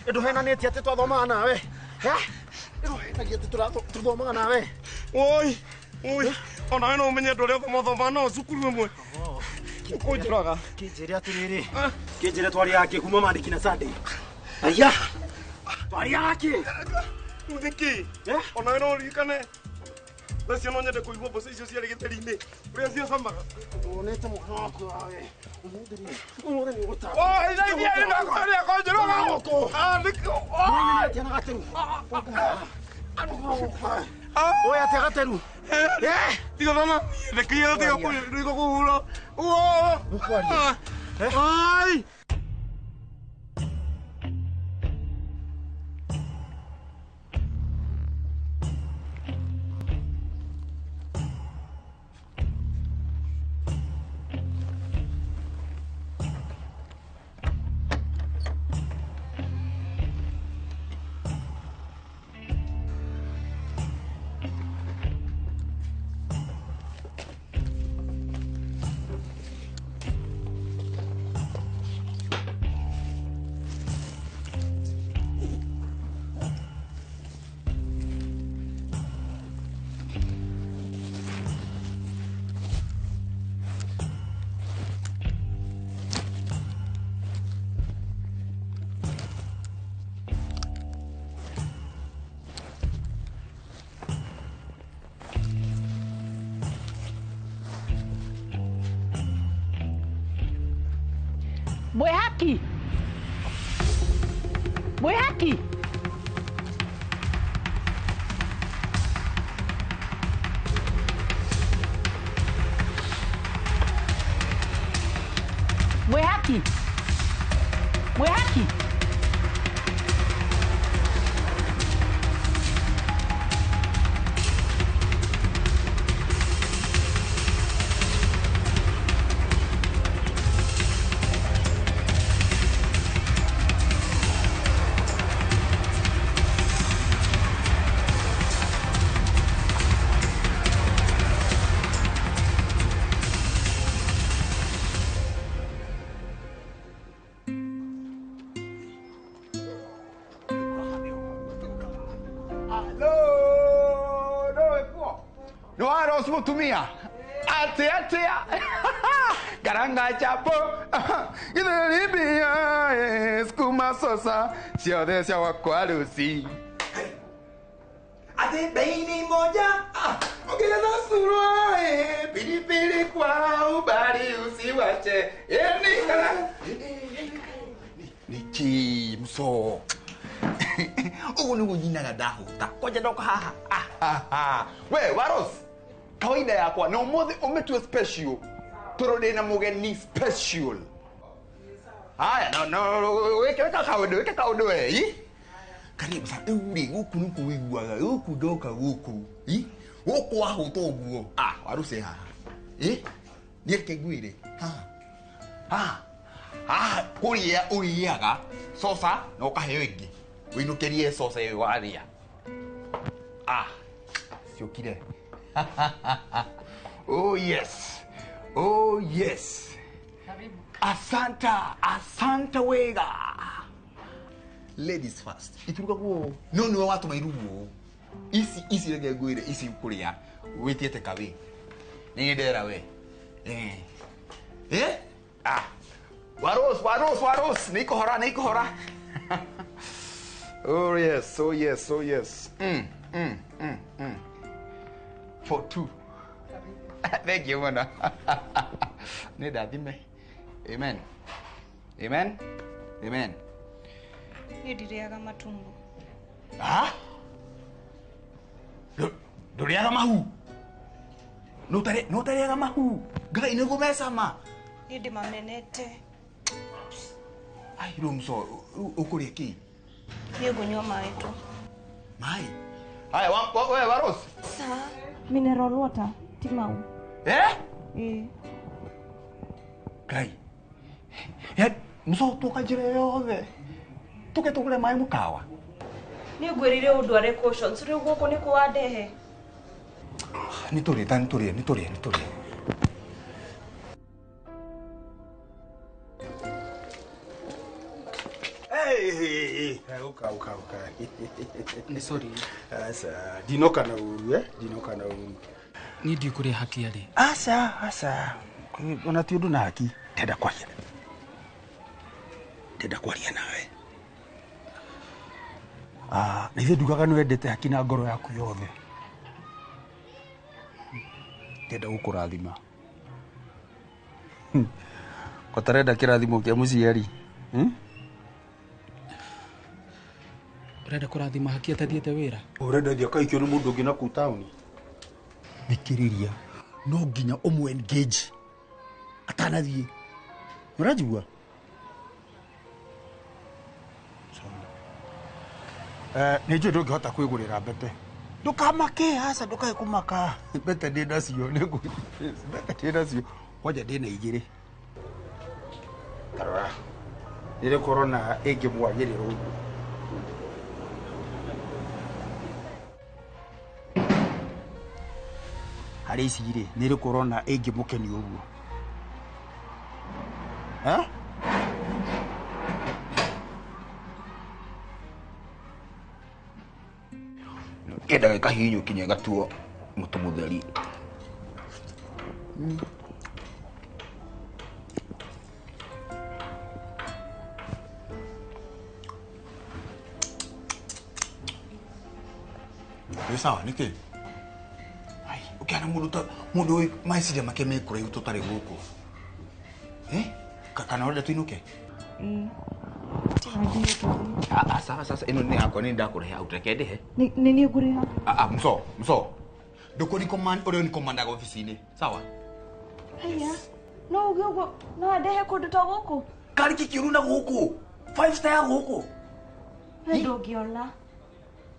ndũhenanĩtie atĩ twathomaga nawe. Ndũhenagia atĩ tũthomaga nawe. Oi, onawe no ũmenye andũ ũrĩa thoma nao cukuru ĩmwe. Ũkũnjũraga. Kĩnjĩre atĩrĩrĩ, kĩnjĩre twariaga kuma mandĩki na Sunday. Aya, twariaga kĩ? Ũthiki, onawe no ũririkane Basi no nyende kuigua mboco icio ciarĩ gĩtheri-inĩ ũrĩa ciacamaga. Wonete mwana waku wawe. Ũmũthĩ nĩ ũgũtara. Ndeithia nĩndakũrĩa konjũraga gũkũ. Nĩtia na gateru. Oya tia gateru. Tiga mama. Rekia tiga kũhura. Ai. Mwehaki! Mwehaki! Mwehaki! Mwehaki! Mutumia atia garanga chapo githiribia skuma sosa ciothe cia wakwa ruci ati beini moja ukigetha surwa pilipili kwa ubari usiwache ni chimso ugu ni gunyinaga ndahuta kwaja ndoka haha we waros kawaida yakwa na umuthi umetwe special turode na mugeni special haya no weka kaudo karibu sa uri guku nuku wiguaga guku ndoka guku guku ahuto guo waruse haha nireke gwire kuria uiaga sosa na ukaheo ingi winukerie sosa iyo waria siokire oh yes asanta wega ladies first ituruka guo no watu mairugo isi rege gwire isi kuria witiete kawe ni ndera we waros niko hora oh yes for two thank you mana neda dime amen ni ndiriaga matumbo nduriaga mahu no tariaga mahu ngai ni gumesama ni ndimamenete ai rumso ukuria ki ni gunywa mai tu mai haya wewe waros sa mineral water timau kai ya muso toka jire yothe tuke tugure mai mukawa ni ngwirire undu are caution suri guko ni kuwandehe niturie uka ni sorry asa dinoka na uru ni ndikuria haki ari asa ona ti undu na haki tenda kwaria nawe na ithe ndugaga nĩ wendete haki na ngoro yaku yothe tenda gũkũrathima kotarenda kĩrathimo kĩa mũciari urenda kũrathima haki atathiĩte wĩra urenda thia kaikio nĩ mũndũ ũngĩ na kũu taũni thikĩrĩria no nginya ũmwe engage atanathiĩ ũranjigua nĩ njũĩ ndũngĩhota kwĩgũrĩra mbete ndũkamake haca ndũkae kũmaka mbete ndĩ nacio mbete ndĩ nacio kwanja ndĩ na igĩrĩ tarora nĩrĩ korona ĩngĩmwagĩrĩra ũguo harĩ ici rĩ nĩrĩ korona ĩngĩmũkenia ũguo kenda gä kahinyå kinya gatuo må tå må theri nä sawa nä kä å kä ana må ndå maiciria make me kå raihu tå tarä gå kå kana å renda tå inå ke sasa ino ni yako ni ndakureha utekende ni nguriha mso ndoko ni command ore ni commanda office-ini sawa haya no ugo no ndehe kundu ta guku kari kikiruna guku 5 star guku ndo giona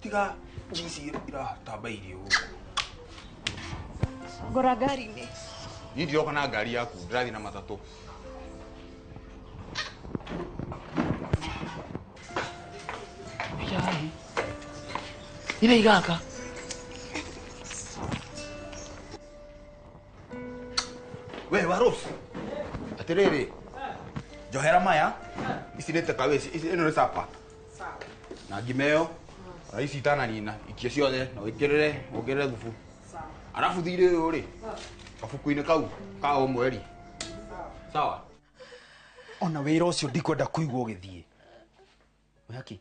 tiga jinsi ira tabairio gora gari ni ndio kana gari yaku ndirathi na matatu Yai. Ile igaka. We waros. Aterere. Johera maya. Isinete kabisa. Ino ni sapa. Sawa. Na gimeo. Raisi tana nina. Ikie ciothe na wikirire ongerere thubu. Sawa. Arafu thire uri. Kafuku-ini kau ka o mweri. Sawa. Ona wira ucio ndikwenda kuigua ũgĩthiĩ. Mwaki.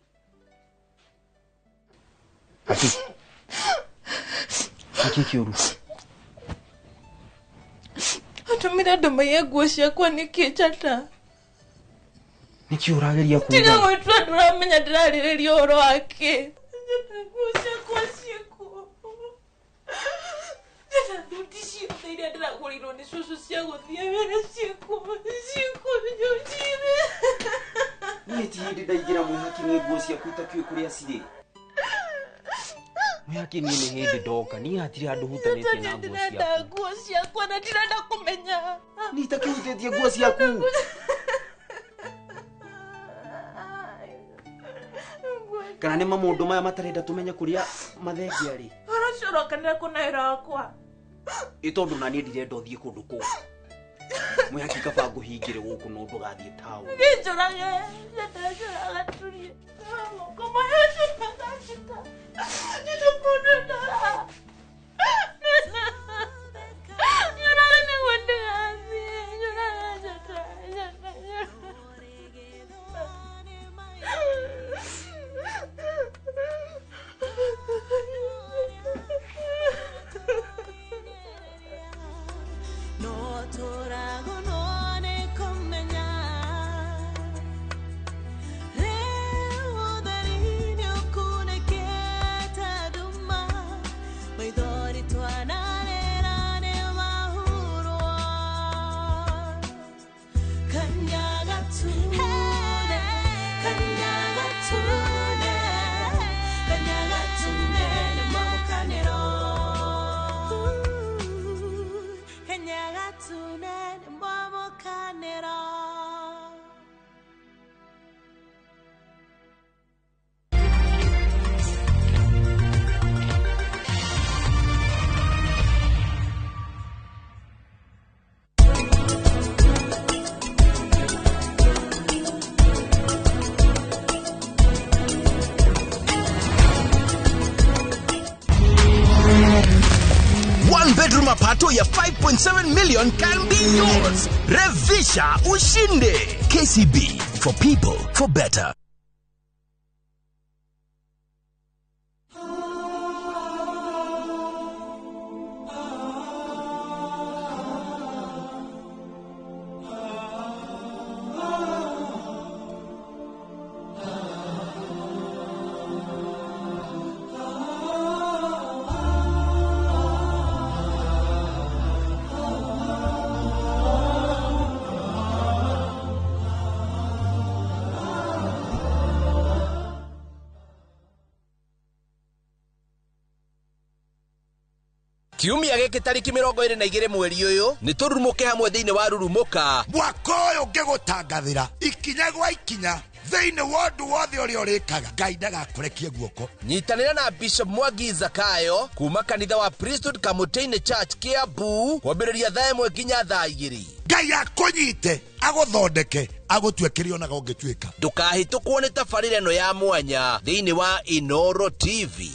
Haki kĩũru. Atumire andũ maiye nguo ciakwa nĩkĩ njata? Nĩkĩ ũrageria kuuga? Tiga gwĩtua ndũramenya ndĩrarĩrĩria ũhoro wake. Nguo ciakwa ciĩkuo. Njata nduti ciothe iria ndĩragũrĩirwo nĩ cũcũ cia gũthiĩ wĩra ciĩkuo njũjire. Niĩ ti hĩndĩ ndaingĩra Mwĩhaki nĩ nguo ciaku itakĩũĩ kũrĩa cirĩ. Mwĩhaki niĩ nĩ hĩndĩ ndoka niĩ hatirĩ handũ hutanĩtie na nguo ciaku. Ndirenda nguo ciakwa na ndirenda kũmenya. Niĩ itakĩhutĩtie nguo ciaku. kana nĩ mamundu maya matarenda tumenye kuria mathengi ari Aracorokanira kunaira wakwa. Itondu na niĩ ndirenda ũthiĩ kũndũ kũu. Mwĩhaki kaba ngũhingĩre gũkũ no ndũgathiĩ taũni. Ngĩnjũrage, ndĩracũraga turie. Koma yacũraga. Ndĩrũkũndũra. Nyũraga nĩguo ndĩrathiĩ. Nyũraga njata. No torago no ne komenya Leo darinyo kune keta duma Maidori tuanarera ne mahuro Kanyaga tune Kanyaga tune Kanyaga tune ne mamukanero Kanyaga tune ne mamukanero One-bedroom apato ya 5.7 million can be yours. Revisha ushinde. KCB, for people, for better. Kiumia gĩkĩ tarĩki 22 mweri ũyũ nĩ tũrurumũke hamwe thĩinĩ wa rurumuka mwaka ũyũ ngĩgũtangathĩra ikinya gwa ikinya thĩinĩ wa ũndũ wothe ũrĩa ũrĩkaga Ngai ndagakũrekie guoko. Nyitanĩra na Bishop Mwangi Zakayo kuma kanitha wa Priesthood Kamũtĩ-inĩ Church Kiambu kwambĩrĩria thaa 1 nginya thaa 2. Ngai akũnyite agũthondeke agũtue kĩrĩa onaga ũngĩtuĩka. Ndũkahĩtũkwo nĩ tabarĩra ĩno ya mwanya thĩinĩ wa Inoro TV.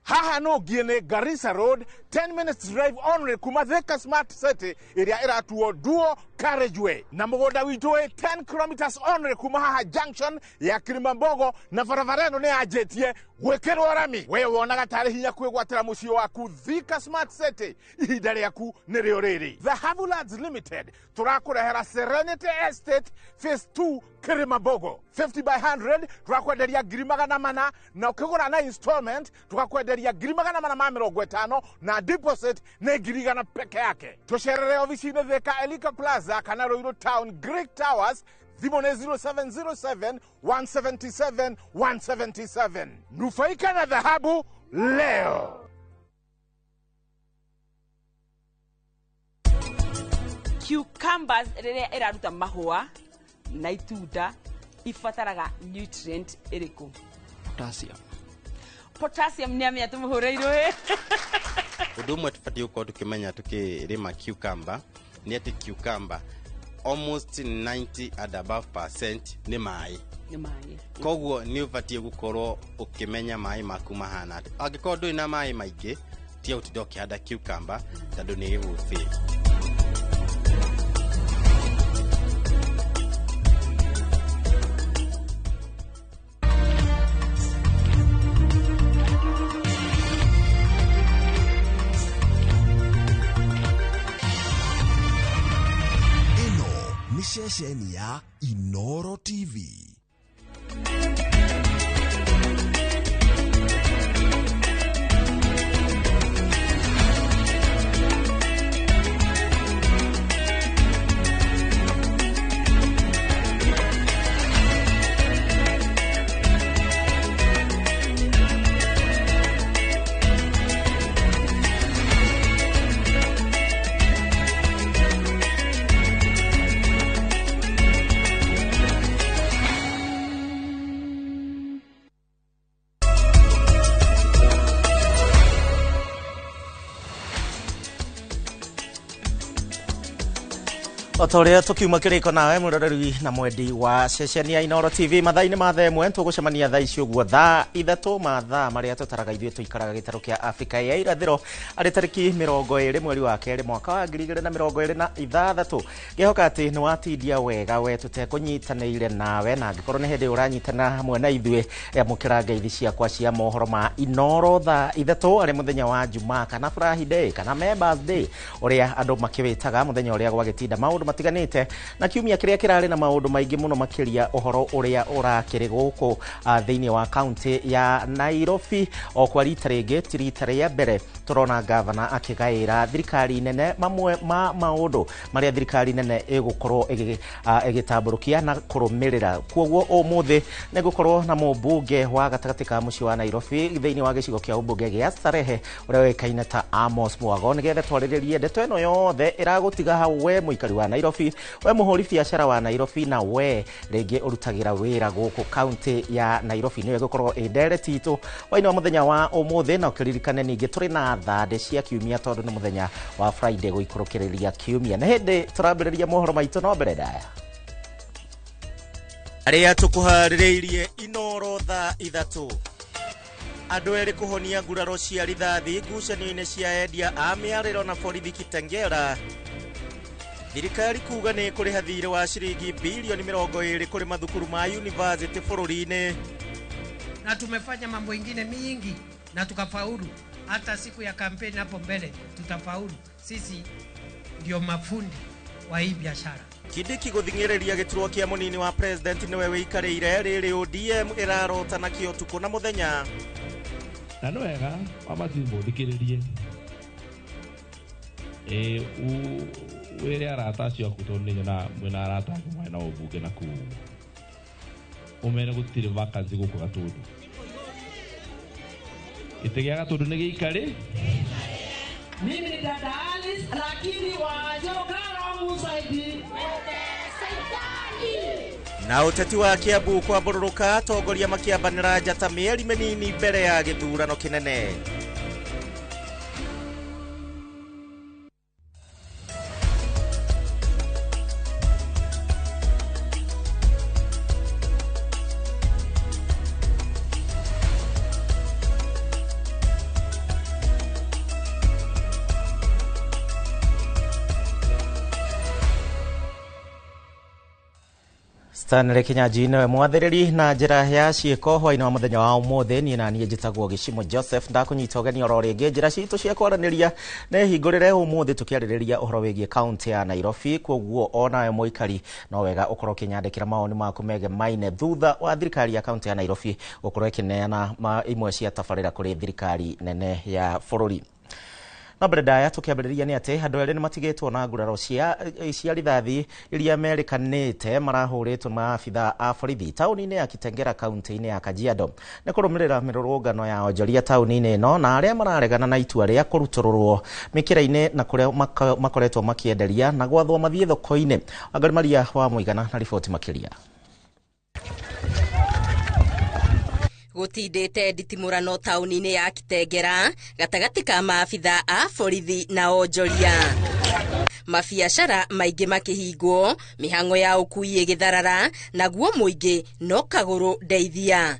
Haha no giene Garissa Road 10 minutes drive only kuma Thika Smart City area iratuo duo carriageway na mũgũnda witũ 10 kilometers only kuma haha junction ya Kilimambogo na barabara ĩno nĩ yanjĩtie gwĩkĩrwo rami. We wonaga tarĩ hinya kwĩgwatĩra mũciĩ waku Thika Smart City ihinda rĩaku nĩrĩo rĩrĩ. The Havilands Limited tũrakũrehera Serenity Estate Phase 2 Kilimambogo 50 by 100 tũrakwenderia 400,000 na ũkĩgũra na installment tũgakwenderia 450 na deposit nĩ 100,000 peke yake. Tũcerere ofici-inĩ Thika Elika Plaza kana Ruiru Town Greek Towers thimũ nĩ 0707 177 177. Nufaika na dhahabu leo. Cucumbers rĩrĩa ĩraruta mahũa na itunda ibataraga nutrient ĩrĩkũ? Potassium. Potassium nĩ amenya tũmũhũrĩirwo. Ũndũ ũmwe tũbatiĩ gũkorwo tũkĩmenya tũkĩrĩma cucumber nĩ atĩ cucumber almost 90 and above % nĩ maĩ. Nĩ maĩ. Koguo nĩ ũbatiĩ gũkorwo ũkĩmenya maĩ maku mahana atĩa. Angĩkorwo ndũrĩ na maĩ maingĩ tia ũtinda ũkĩhanda cucumber tondũ nĩ ĩgũthĩ. Ni ceceni ya Inoro TV. Otoria tukiuma kiriko nawe muroreri na mwendi wa ceceni ya Inoro TV mathaini mathe mwe tugucemania thaa icio guo thaa ithatu mathaa maria tutaraga ithuĩ tuikaraga gĩtarũ kĩa Afrika ya irathĩro arĩ tarĩki 20 mweri wa kerĩ mwaka wa 2026 ngehoka atĩ nĩ watindia wega we tutekũnyitanĩire nawe na angĩkorwo nĩ hĩndĩ ũranyitana hamwe na ithuĩ amũkĩra ngeithi ciakwa cia mohoro ma Inoro thaa ithatu arĩ mũthenya wa Jumaa kana Friday kana Members Day ũrĩa andũ makĩwĩtaga mũthenya ũrĩa gwagĩtinda maũndũ matiganĩte na kiumia kĩrĩa kĩrarĩ na maũndũ maingĩ mũno makĩria ũhoro ũrĩa ũrakĩrĩ gũkũ thĩinĩ wa kaunti ya Nairobi o kwa rita rĩngĩ ti rita rĩa mbere tũrona gavana akĩgaĩra thirikari nene mamwe ma maũndũ marĩa thirikari nene ĩgũkorwo ĩgĩtambũrũkia na kũrũmĩrĩra kwoguo ũmũthĩ nĩ gũkorwo na mũmbunge wa gatagatĩ ka mũciĩ wa Nairobi thĩinĩ wa gĩcigo kĩa ũmbunge gĩa Starehe ũrĩa wĩkaine ta Amos Mwago nĩgetha twarĩrĩrie ndeto ĩno yothe ĩragũtiga hau we mũikari wa Nairobi we mũhũri biacara wa Nairobi na we rĩngĩ ũrutagĩra wĩra gũkũ kaunti ya Nairobi nĩwe gũkorwo ndereti itũ waini wa mũthenya wa ũmũthĩ na ũkĩririkane ningĩ tũrĩ na thande cia kiumia tondũ nĩ mũthenya wa Friday gũikũrũkĩrĩria kiumia nĩ hĩndĩ tũrambĩrĩria mohoro maitũ no mbere ndaya arĩa tũkũharĩrĩirie Inoro thaa ithatũ andũ erĩ kũhonia nguraro cia rithathi ngucanio-inĩ cia endia a mĩarĩro na borithi Kitengela. Thirikari kuga nĩ kũrĩha thirĩ wa ciringi bilioni 20 kũrĩ mathukuru ma university bũrũri-inĩ. Na tumefanya mambo ingine mingi na tukafaulu. Hata siku ya kampeni hapo mbele tutafaulu. Sisi ndio mafundi wa hii biashara. Kidiki gũthing'ĩrĩria gĩturwa kĩa mũnini wa president nĩwe wĩikarĩire rĩrĩ ODM ĩrarota na kĩo tuko na mũthenya. Na nĩ wega wamathimũthikĩrĩrie wĩrĩ arata acio aku tondũ nĩ nyona mwĩna arata aku mwena ũmbunge na kũu ũmene gũtirĩ vacancy gũkũ Gatũndũ gĩtĩ gĩa Gatũndũ nĩ gĩikari. Mimi ni dada Alice lakini wajokara musaidi na ũteti wa Kiambu kwambũrũrũka atongoria makĩambanĩra njata mĩeri mĩnini mbere ya gĩthurano kĩnene. Stanley Kinyanjui nĩwe mwathĩrĩri na njĩra ya ciĩko hwainĩ wa mũthenya wa ũmũthĩ niĩ na niĩ njĩtagwo Gĩcimo Joseph ndakũnyita ũgeni oro rĩngĩ njĩra citũ cia kwaranĩria nĩ hingũrĩre ũmũthĩ tũkĩarĩrĩria ũhoro wĩgiĩ kaunti ya Nairobi kwoguo onawe mũikari no wega ũkorwo ũkĩnyandĩkĩra maoni maku megemaine thutha wa thirikari ya kaunti ya Nairobi gũkorwo ĩkĩneana imwe cia tabarĩra kũrĩ thirikari nene ya bũrũri. Na mbere ndaya tũkĩambĩrĩria nĩ atĩ andũ erĩ nĩ matigĩtwo na nguraro cia rithathi iria merĩkanĩte marahũrĩtwo maabitha a borithi taũni-inĩ ya Kitengela kaunti-inĩ ya Kajiado nĩ kũrũmĩrĩra mĩrũrũngano ya onjoria taũni-inĩ ĩno na arĩa mararegana na itua rĩa kũrutũrũrwo mĩkĩra-inĩ na kũrĩa makoretwo makĩenderia na gwathwo mathiĩ thoko-inĩ. Wangari Maria wa Mũigana na riboti makĩria. Gũtindĩte nditimũrano taũni-inĩ ya Kitengela gatagatĩ ka maabitha a borithi na onjoria. Mabiacara maingĩ makĩhingwo, mĩhang'o ya ũkui ĩgĩtharara, naguo mũingĩ no kagũrũ ndeithia.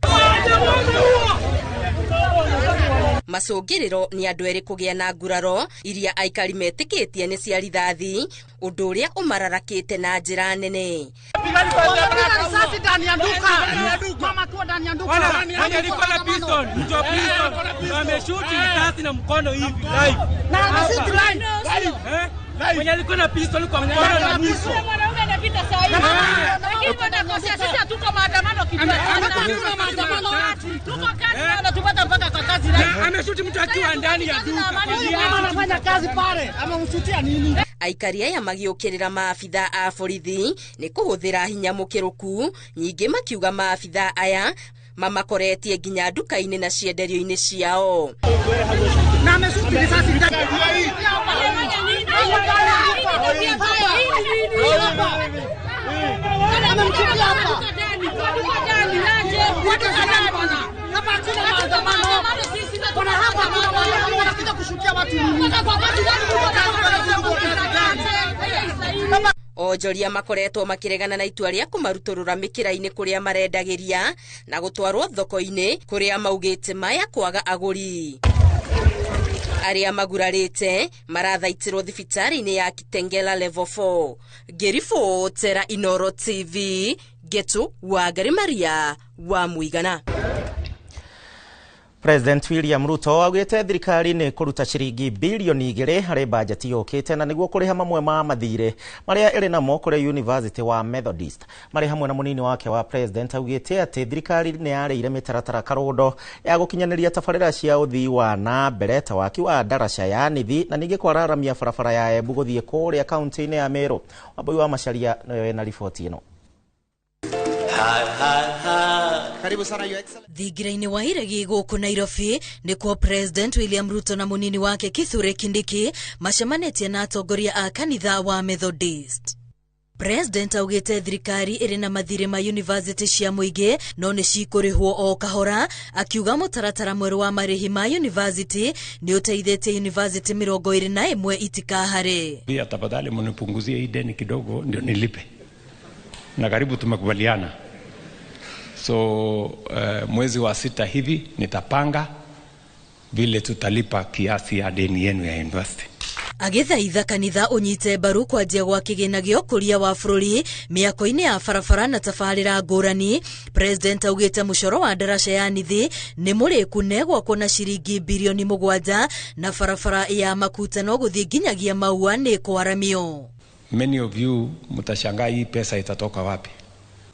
Macũngĩrĩro nĩ andũ erĩ kũgĩa na nguraro iria aikari metĩkĩtie nĩ cia rithathi, ũndũ ũrĩa ũmararakĩte na njĩra nene. Mwenye alikuwa na pistol kwa mkono na mwisho. Mwanaume anapita saa hii. Lakini tunakosea sisi hatuko maandamano kitu. Hatuko maandamano. Tuko kazi na tupata mpaka kwa kazi. Ameshuti mtu akiwa ndani ya duka. Kama anafanya kazi pale, amemshutia nini? Aikari aya magĩũkĩrĩra maabitha a borithi nĩ kũhũthĩra hinya mũkĩrũku, nyingĩ makiuga maabitha aya mamakoretie nginya nduka-inĩ na cienderio-inĩ ciao. Na ameshuti risasi ndani. onjoria makoretwo makiregana na itua rĩa kũmaruturura mikira-ini kuria marendagiria na gutwarwo thoko-ini kuria maugite maya kwaga aguri. Aria magurarite marathaitĩrwo thibitarĩ-inĩ ya Kitengela level 4. Gerifo Tera Inoro TV, Getu wa Garimaria wa Muigana. President William Ruto augite thirikari ni kuruta ciringi bilioni 2 harĩ bajeti yokite na niguo kuriha mamwe ma mathire maria iri namo kuri University wa Methodist. Mari hamwe na munini wake wa president augite ati thirikari ni yareire mitaratara karondo ya gukinyaniria tabarĩra cia uthii wa na mbere ta waki wa daraca ya nithi na ningi kwararamia barabara ya Embu guthie kuria kaunti-ini ya Meru. Wambui wa Macharia niwe na riboti ino. Karibu sana Your Excellency. Thigiraini wa iregi guku Nairobi nikuo President William Ruto na munini wake Kithure Kindiki macemanĩtie na atongoria a kanitha wa Methodist. President augite thirikari iri na mathire ma university cia muingi no ni cikurihwo o kahora, akiuga mutaratara mweru wa marihi ma university ni uteithĩtie university 21 itikahare. Pia tafadhali mnipunguzie hii deni kidogo ndio nilipe. Na karibu tumekubaliana. So mwezi wa 6 hivi nitapanga vile tutalipa kiasi ya deni yenu ya university. Agithaitha kanitha unyite mbaru kwanjia gwa kigina gyo kuria wa bururi miako-ini ya barabara na tabarĩra ngũrani. President augite mucoro wa daraca ya nithi ni mũrĩku negwakwo na ciringi bilioni 7 na barabara ya makutano guthii nginyagia Maua ni kwaramio. Many of you mtashangaa hii pesa itatoka wapi?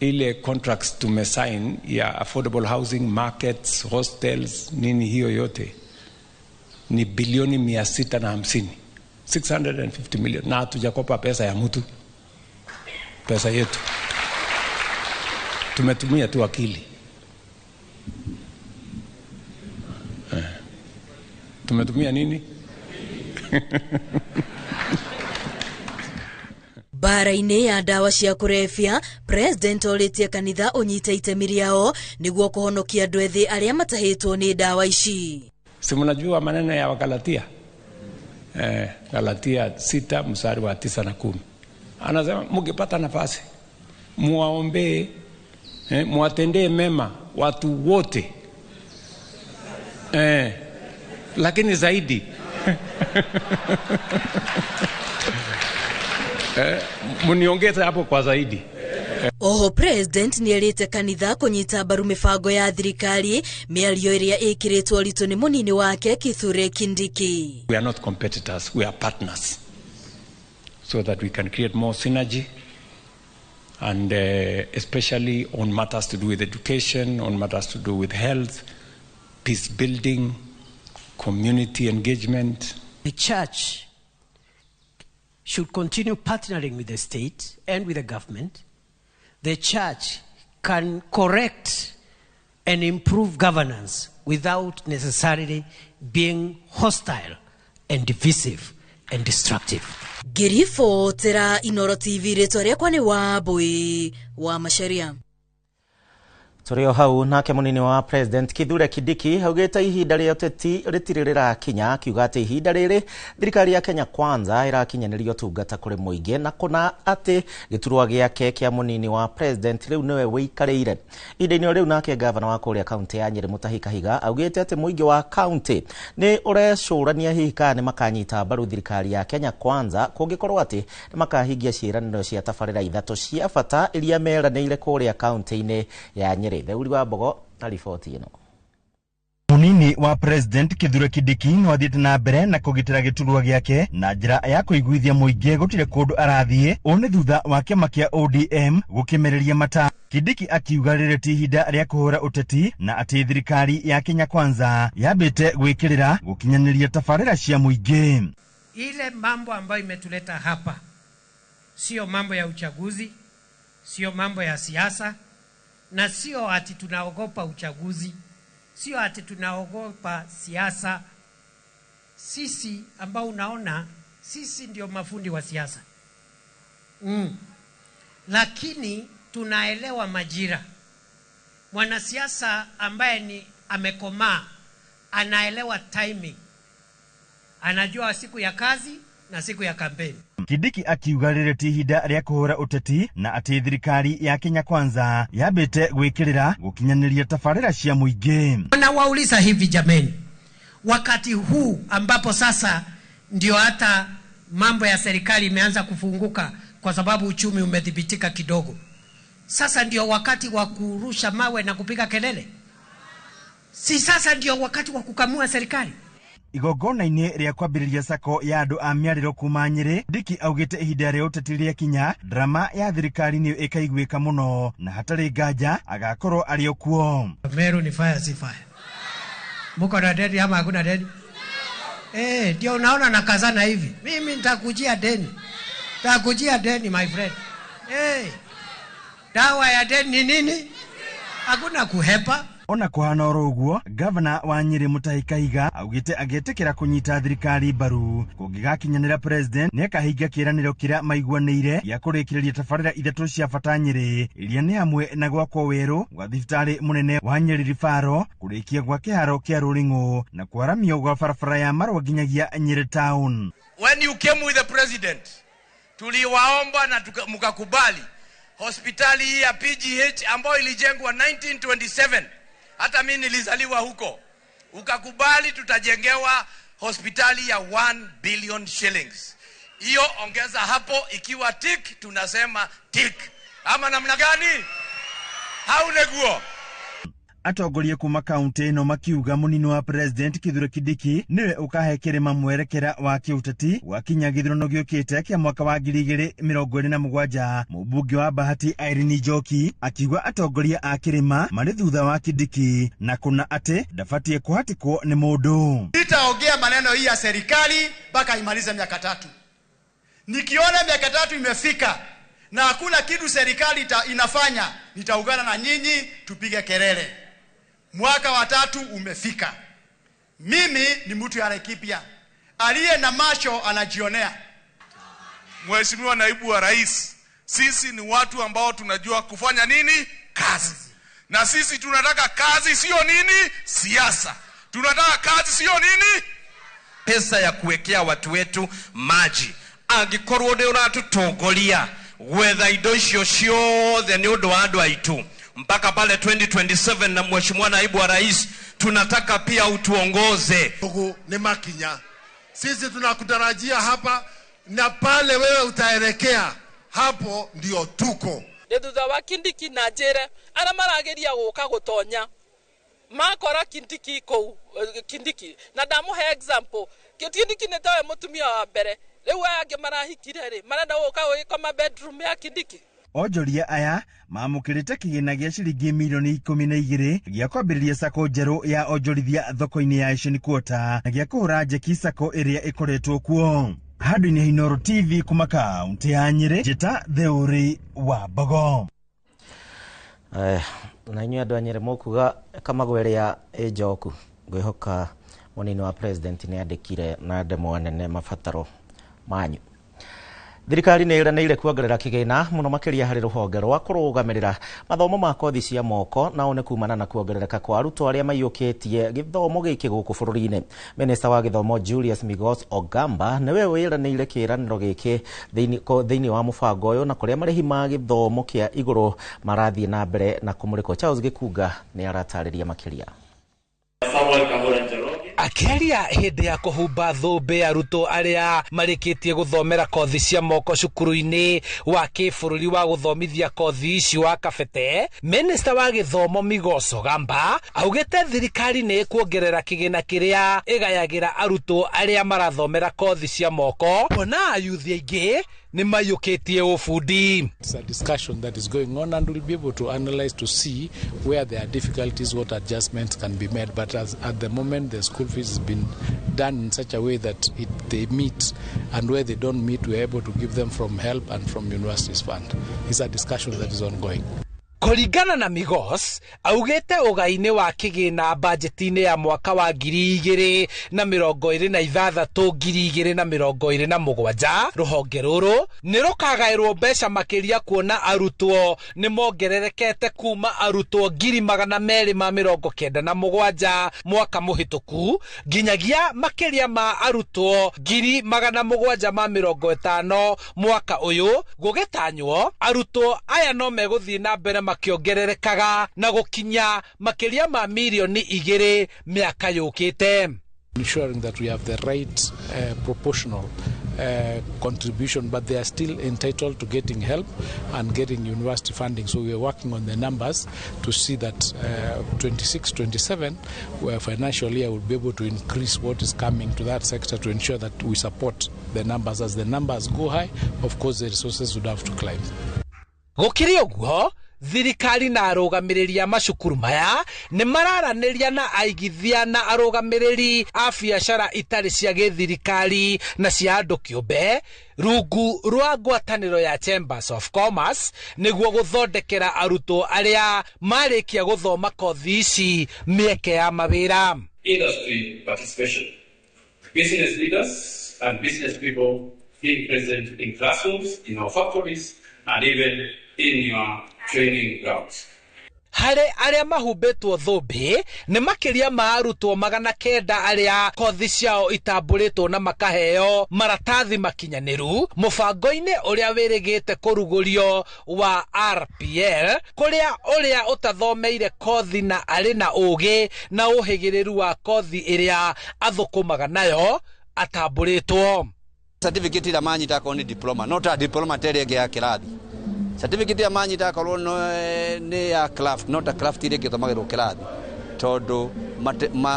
Ile contracts tumesign ya affordable housing, markets, hostels, nini hiyo yote ni bilioni 650. 650 million. Na hatujakopa pesa ya mtu. Pesa yetu. Tumetumia tu akili. Tumetumia nini? Bara-ini ya dawa cia kurefia, President olitie kanitha unyite itemi riao niguo kuhonokia andu ethi aria matahitwo ni dawa ici. Si mnajua maneno ya Wagalatia? Galatia 6 mstari wa 9 na 10. Anasema mkipata nafasi muwaombee, muwatendee mema watu wote. Lakini zaidi muniongeze hapo kwa zaidi. Oho President ni erite kanitha kunyita mbaru mibango ya thirikari miario iria ikiritwo ritu ni munini wake Kithure Kindiki. We are not competitors, we are partners, so that we can create more synergy and especially on matters to do with education, on matters to do with health, peace building, community engagement. The church should continue partnering with the state and with the government. The church can correct and improve governance without necessarily being hostile and divisive and destructive. Gerifo Tera Inoro TV ritwa riakwa ni Wambui wa Macharia. Turio hau nake munini wa President Kithure Kindiki augite ihinda ria uteti ritiririra kinya, akiuga ati ihinda riri thirikari ya Kenya Kwanza irakinyaniria utungata kuri muingi na kuna ati giturwa giake kia munini wa President riu niwe wikarire. Ihinda-ini riu nake governor wa kuria county ya Nyeri Mutahi Kahiga augite ati muingi wa county ni urecurania hika ni makanyita mbaru thirikari ya Kenya Kwanza kungikorwo ati ni makahingia ciiraniro cia tabarĩra ithatu cia bata iria meranĩire kuria county-ini ya Nyeri. Theuri wa Bogo na riboti ino. Munini wa President Kithure Kindiki no athiĩte na mbere na kũgitĩra gĩturwa gĩake na njĩra ya kũiguithia mũingĩ gũtirĩ kũndũ arathiĩ. Ũũ nĩ thutha wa kĩama kĩa ODM gũkĩmereria mata. Kindiki akiuga rĩrĩ ti ihinda rĩa kũhũra ũteti na atĩ thirikari ya Kenya Kwanza yambĩte gwĩkĩrĩra gũkinyanĩria tabarĩra cia mũingĩ. Ile mambo ambayo imetuleta hapa sio mambo ya uchaguzi, sio mambo ya siasa, na sio ati tunaogopa uchaguzi, sio ati tunaogopa siasa. Sisi ambao unaona sisi ndio mafundi wa siasa. Lakini tunaelewa majira. Mwanasiasa ambaye ni amekomaa anaelewa timing. Anajua siku ya kazi na siku ya kampeni. Kindiki akiuga rĩrĩ ti ihinda rĩa kũhũra ũteti na atĩ thirikari ya Kenya Kwanza yambĩte gwĩkĩrĩra gũkinyanĩria tabarĩra cia mũingĩ. Na wauliza hivi jameni, wakati huu ambapo sasa ndio hata mambo ya serikali imeanza kufunguka kwa sababu uchumi umedhibitika kidogo, sasa ndio wakati wa kurusha mawe na kupiga kelele? Si sasa ndio wakati wa kukamua serikali? Igongona-inĩ rĩa kwambĩrĩria sako ya andũ a mĩarĩro kuma Nyĩrĩ, Kindiki augĩte ihinda rĩa ũteti rĩakinya, drama ya thirikari nĩyo ĩkaiguĩka mũno na hatarĩ nganja agakorwo arĩ o kuo. Meru ni fire si fire. Muko na deni ama hakuna deni? Ndio unaona nakazana hivi. Mimi nitakujia deni. Nitakujia deni my friend. Dawa ya deni ni nini? Hakuna kuhepa. Ona kuhana uguo, Governor wa Nyĩrĩ Mutahi Kahiga augĩte agĩtĩkĩra kũnyita thirikari mbaru kũngĩgakinyanĩra president nĩakahingia kĩĩranĩro kĩrĩa maiguanĩire gĩa kũrĩkĩrĩria tabarĩra ithatũ cia bata Nyĩrĩ, iria nĩ hamwe na gwakwo werũ gwa thibitarĩ mũnene wa Nyĩrĩ Rifaro, kũrĩkia gwa kĩharo kĩa Rũring'ũ na kwaramio gwa barabara ya Marwa nginyagia Nyĩrĩ town. When you came with the president, tuliwaomba na mkakubali hospitali hii ya PGH ambayo ilijengwa 1927. Hata mimi nilizaliwa huko. Ukakubali tutajengewa hospitali ya 1 billion shillings. Hiyo ongeza hapo, ikiwa tik tunasema tik. Ama namna gani? Hauneguo. Atongoria kuma kaunti ĩno makiuga mũnini wa president Kithure Kindiki niwe ũkahe kĩrĩma mwerekera wa kĩũteti wakinya gĩthurano gĩũkĩte kĩa mwaka wa 2027. Mũmbunge wa Bahati Irene Njoki akiuga atongoria a kĩrĩma marĩ thutha wa Kindiki na kuna atĩ ndabatie kũhatĩkwo nĩ mũndũ. Nitaongea maneno hii ya serikali mpaka imalize miaka 3. Nikiona miaka 3 imefika na hakuna kitu serikali inafanya, nitaungana na nyinyi tupige kelele. Mwaka wa 3 umefika. Mimi ni mtu ya Laikipia. Aliye na macho anajionea. Mheshimiwa Naibu wa Rais, sisi ni watu ambao tunajua kufanya nini? Kazi. Na sisi tunataka kazi, sio nini? Siasa. Tunataka kazi, sio nini? Pesa ya kuwekea watu wetu maji. Angikorwo ndio unatutongolia whether indo icio ciothe ni undu wa andu aitu mpaka pale 2027. Na Mheshimiwa Naibu wa Rais, tunataka pia utuongoze. Ni makinya. Sisi tunakutarajia hapa na pale wewe utaelekea hapo ndio tuko. Ni thutha wa Kindiki na Njĩra ara marageria gũka gũtonya makora Kindiki kou Kindiki na ndamuhe example. Kindiki nĩ tawe mũtumia wa mbere rĩu aya angĩ marahikire rĩ marenda gũka gũgĩkoma bedroom ya Kindiki. Onjoria aya mamũkĩrĩte kĩgĩna gĩa ciringi milioni 12 gĩa kwambĩrĩria sako njerũ ya onjorithia thoko-inĩ ya Asian Quarter na gĩa kũhũra njeki sako ĩrĩa ĩkoretwo kuo. Handũ-inĩ Inooro TV kuma kaunti ya Nyĩrĩ, Njĩta Theũrĩ wa Mbogo. Na inyuĩ andũ a Nyĩrĩ mũkuga Kamagũ ĩrĩa ĩ njoku, ngwĩhoka mũnini wa president nĩ andĩkire na ndemwa nene mabataro manyu. Thirikari nĩ ĩranĩire kuongerera kĩgĩna mũno makĩria harĩ rũhonge rwa kũrũgamĩrĩra mathomo ma kothi cia moko na one kumana na kuongerereka kwa arutwo arĩa maiyũkĩtie gĩthomo gĩkĩ gũkũ bũrũri-inĩ. Minista wa gĩthomo Julius Migos Ogamba nĩwe wĩranĩire kĩĩranĩro gĩkĩ thĩinĩ wa mũbango ũyũ na kũrĩa marĩhi ma gĩthomo kĩa igũrũ marathiĩ na mbere na kũmũrĩkwo. Charles Gĩkunga nĩ aratarĩria makĩria. Akĩaria hĩndĩ ya kũhumba thũmbĩ arutwo arĩa marĩkĩtie gũthomera kothi cia moko cukuru-inĩ wa kĩbũrũri wa gũthomithia kothi ici wa Kabete, minista wa gĩthomo Migos Ogamba augĩte thirikari nĩ kuongerera kĩgĩna kĩrĩa ĩgayagĩra arutwo arĩa marathomera kothi cia moko, kuona ayuthi aingĩ nĩ maiyũkĩtie ũbundi. It's a discussion that is going on and we'll be able to analyze to see where there are difficulties, what adjustments can be made. But at the moment, the school fees has been done in such a way that they meet, and where they don't meet, we're able to give them from HELP and from Universities Fund. It's a discussion that is ongoing. Kũringana na Migos, augĩte ũgai-inĩ wa kĩgĩna bajeti-inĩ ya mwaka wa 2026-2027 rũhonge rũrũ nĩ rũkagaĩrwo mbeca makĩria kuona arutwo nĩ mongererekete kuma arutwo 297 mwaka mũhĩtũku nginyagia makĩria ma arutwo 750 mwaka ũyũ, gũgĩtanywo arutwo aya no megũthiĩ na mbere makiongererekaga na gũkinya makĩria ma milioni 2 mĩaka yũkĩte. Ensuring that we have the right proportional contribution, but they are still entitled to getting help and getting university funding. So we are working on the numbers to see that 26-27, where financial year will be able to increase what is coming to that sector to ensure that we support the numbers. As the numbers go high, of course the resources would have to climb. Gũkĩrĩ ũguo, thirikari na arũgamĩrĩri a macukuru maya nĩ mararanĩria na aigithia na arũgamĩrĩri a biacara itarĩ cia gĩthirikari na cia andũ kĩũmbe rungu rwa ngwatanĩro ya Chambers of Commerce nĩguo gũthondekera arutwo arĩa marĩkia gũthoma kothi ici mĩeke ya mawĩra. Industry participation. Business leaders and business people being present in classrooms, in our factories, and even in your training grounds. Harĩ arĩa mahumbĩtwo thũmbĩ nĩ makĩria ma arutwo 900 arĩa kothi ciao itambũrĩtwo na makaheo maratathi makinyanĩru mũbango-inĩ ũrĩa wĩrĩgĩte kũrugũrio wa RPL, ũrĩa ũtathomeire kothi na arĩ na ũgĩ na ũhĩgĩrĩru wa kothi ĩrĩa athũkũmaga nayo atambũrĩtwo. Certificate ĩrĩa manyita akorwo nĩ diploma, no ta diploma tĩrĩ ĩngĩ ya kĩrathi. Certificate ya manyita akorwo nĩ ya craft, no ta craft ĩrĩa ĩngĩtũmagĩrwo kĩrathi, tondũ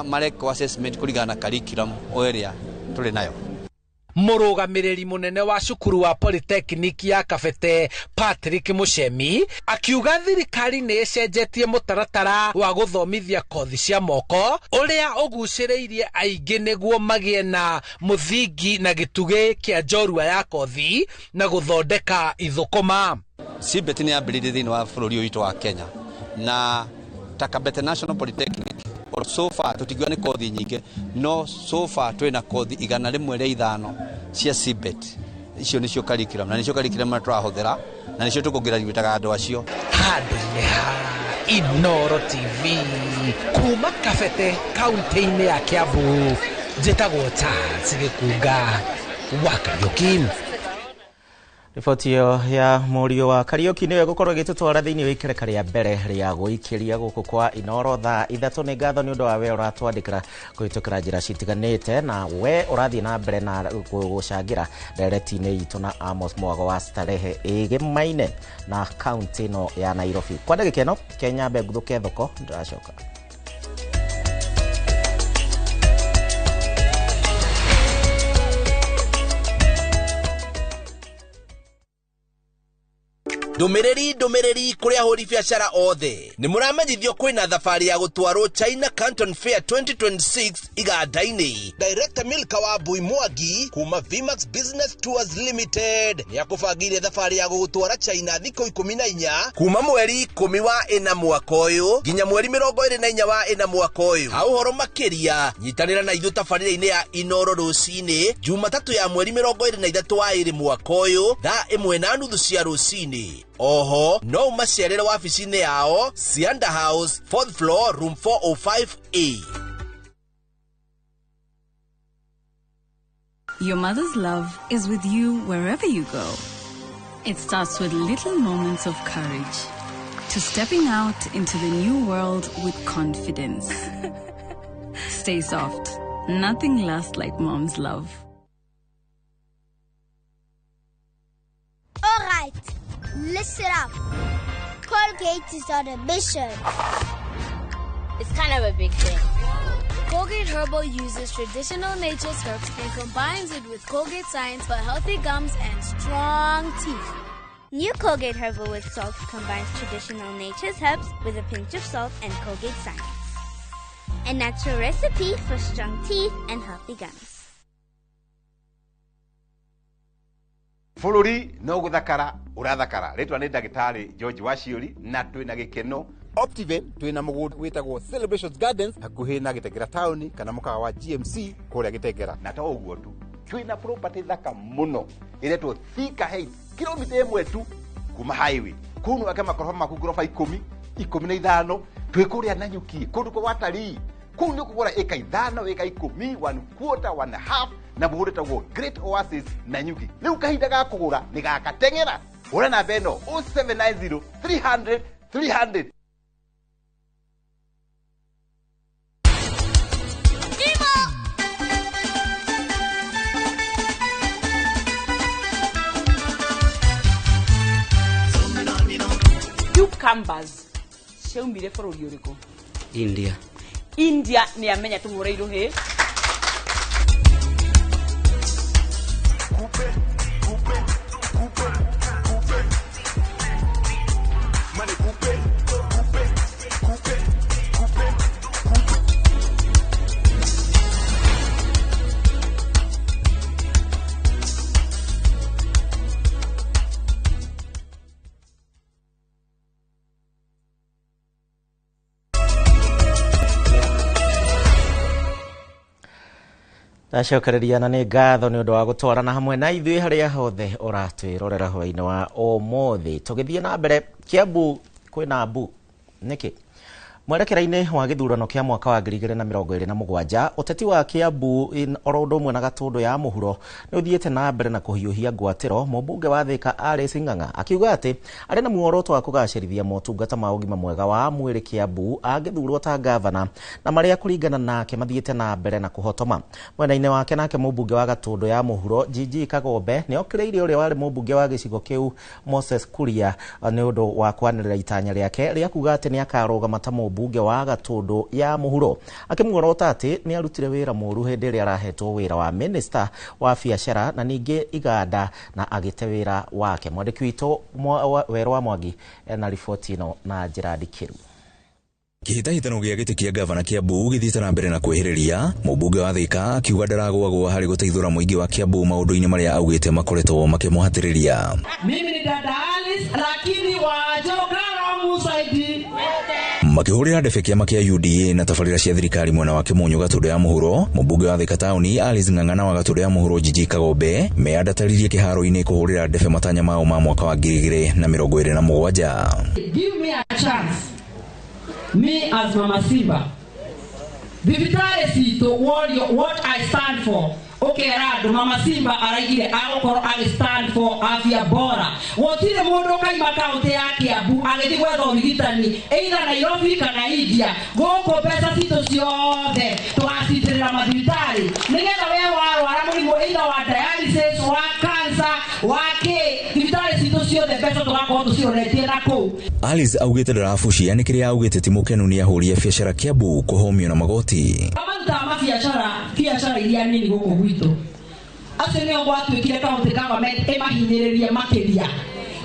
mareko assessment kũringana na curriculum ĩrĩa tũrĩ nayo. Mũrũgamĩrĩri mũnene wa cukuru wa Polytechnic ya Kabete Patrick Muchemi akiuga thirikari nĩ ĩcenjetie mũtaratara wa gũthomithia kothi cia moko ũrĩa ũgucĩrĩirie aingĩ nĩguo magĩe na mũthingi na gĩtugĩ kĩa njorua ya kothi na gũthondeka ithũkũma. CBET nĩ yambĩrĩirie thĩinĩ wa bũrũri ũyũ witũ wa Kenya na ta Kabete National Polytechnic so far tutigiwa ni kothi nyingĩ, no so far twina kothi 105 cia CBET. Icio nicio curriculum na nicio curriculum tũrahũthĩra na nicio tũkũgĩrĩrĩtaga andũ acio. Handũ-inĩ ha Inoro TV kuma Kabete kaunti-inĩ ya Kiambu, njĩtagwo Charles Gĩkunga wa Kariũki. Riboti iyo ya mũriũ wa Kariũki nĩwe gũkorwo gĩtũtwara thĩinĩ wa ikereka rĩa mbere rĩa gũikĩria gũkũ kwa Inoro thaa 3. Nĩ ngatho nĩ ũndũ wa we ũratwandĩkĩra kũhĩtũkĩra njĩra citiganĩte na we ũrathiĩ na mbere na gũcangĩra ndereti-inĩ itũ na Amos Mwago wa Starehe ĩgĩmaine na kaunti ĩno ya Nairobi. Kwa ndagĩka ĩno Kenya mbe nguthũke thoko ndĩracoka. Ndũmĩrĩri kũrĩ ahũri biacara othe nĩ mũramenyithio kwĩna thabarĩ ya gũtwarwo China Canton Fair 2026 iganda-inĩ. Director Milka wa Bui Mwangi kuma Vimax Business Tours Limited nĩ akũbangĩire thabarĩ ya gũgũtwara China thikũ 14 kuma mweri 10 wa 4 mwaka ũyũ nginya mweri 24 wa 4 mwaka ũyũ. Ha ũhoro makĩria nyitanĩra na ithuĩ tabarĩra-inĩ ya Inoro rũcinĩ Jumatatũ ya mweri 23 wa 2 mwaka ũyũ thaa 1:30 cia rũcinĩ. Oho no umacerere wabici-inĩ yao Sianda House 4th floor room 405A. Your mother's love is with you wherever you go. It starts with little moments of courage to stepping out into the new world with confidence. Stay soft. Nothing lasts like mom's love. All right. Listen up. Colgate is on a mission. It's kind of a big thing. Colgate Herbal uses traditional nature's herbs and combines it with Colgate Science for healthy gums and strong teeth. New Colgate Herbal with Salt combines traditional nature's herbs with a pinch of salt and Colgate Science. A natural recipe for strong teeth and healthy gums. Bururi no guthakara urathakara. Ritwa ni Ndagitari George Waciuri na twina gikeno Optiven twina mugundu witagwo Celebrations Gardens hakuhi na Gitegera town kana mukawa wa GMC kuria Gitegera. Na to uguo tu twina property thaka muno iretwo Thika Heights kilomita 1 tu kuma highway kunu akama korofa maku gorofa 15 twikuria Nanyuki kundu kwa watalii kunu kugura eka 5 eka 10 1/4 1/2 na muhuri tagwo Great Oasis Nanyuki. Riu kahinda ga kugura ni gakatengera. Ura na beno 0790 300 300. Cucumbers ciaumire bũrũri ũrĩkũ? India. India nĩ amenya tũmũreirwo hĩ. Ndacokereria na nĩ ngatho nĩ ũndũ wa gũtwarana hamwe na ithuĩ harĩa hothe ũratwĩrorera hwaĩ-inĩ wa ũmũthĩ. Tũgĩthiĩ na mbere, Kiambu kwĩna mbu nĩkĩ? Mwerekera-inĩ wa gĩthurano kĩa mwaka wa 2027 ũteti wa Kiambu oro ũndũ ũmwe na Gatũndũ ya mũhuro nĩ ũthiĩte na mbere na kũhiũhia ngwatĩro. Mũmbunge wa Thika Alice Ng'ang'a akiuga atĩ arĩ na muoroto wa kũgacĩrithia motungata ma ũgima mwega wa mwĩrĩ Kiambu angĩthurwo ta gavana, na marĩa kũringana nake mathiĩte na mbere na kũhotoma. Mwena-inĩ wake nake mũmbunge wa Gatũndũ ya mũhuro Gigi Kagombe nĩ okĩrĩire ũrĩa warĩ mũmbunge wa gĩcigo kĩu Moses Kuria nĩ ũndũ wa kwanĩrĩra itanya rĩake rĩa kuga atĩ nĩ akarũgama ta mũmbunge wa Gatũndũ ya mũhuro, akĩmuorota atĩ nĩ arutire wĩra mũru hĩndĩ ĩrĩa arahetwo wĩra wa minister wa biacara na ningĩ iganda na agĩte wĩra wake. Mwandĩki witũ Werũ wa Mwangi na riboti ĩno na Gerard Kĩru. Kĩhĩtahĩtano gĩa gĩtĩ kĩa gavana Kiambu gĩthiĩte na mbere na kwĩhĩrĩria. Mũmbunge wa Thika akiuga ndaragwagwo harĩ gũteithũra mũingĩ wa Kiambu maũndũ-inĩ marĩa augĩte makoretwo makĩmũhatĩrĩria. Mimi ni dada Alice lakini wajokara musaidi. Makĩhũrĩra ndebe kĩama kĩa UDA na tabarĩra cia thirikari mwena wa Kĩmũnyũ Gatũndũ ya mũhuro, mũmbunge wa Thika taũni Alice Ng'ang'a na wa Gatũndũ ya mũhuro Gigi Kagombe meandataririe kĩharo-inĩ kũhũrĩra ndebe matanya mao ma mwaka wa 2027. Give me a chance. Me as Mama Simba. Thibitari citũ what I stand for. Okay, rado Mama Simba araigire agũkorwo agi stand for afya bora. Gũtirĩ mũndũ kaima kaunti ya Kiambu agĩthiĩ gwetha ũrigitani either Nairobi kana India. Gũkũ mbeca citũ ciothe tũgacitĩrĩra mathibitarĩ nĩgetha we warwara mũrimũ either wa dialysis, wa cancer, wa thibitarĩ citũ ciothe mbeca tũgakorwo tũciroretie na kũu. Alice augĩte ndarabucia nĩ kĩrĩa augĩte ti mũkenu nĩ ahũri a biacara Kiambu kũhomio na magoti. Amantaga biacara iria nini gũkũ gwitũ. Acio nĩo gwatuĩkire county government ĩmahinyĩrĩrie makĩria.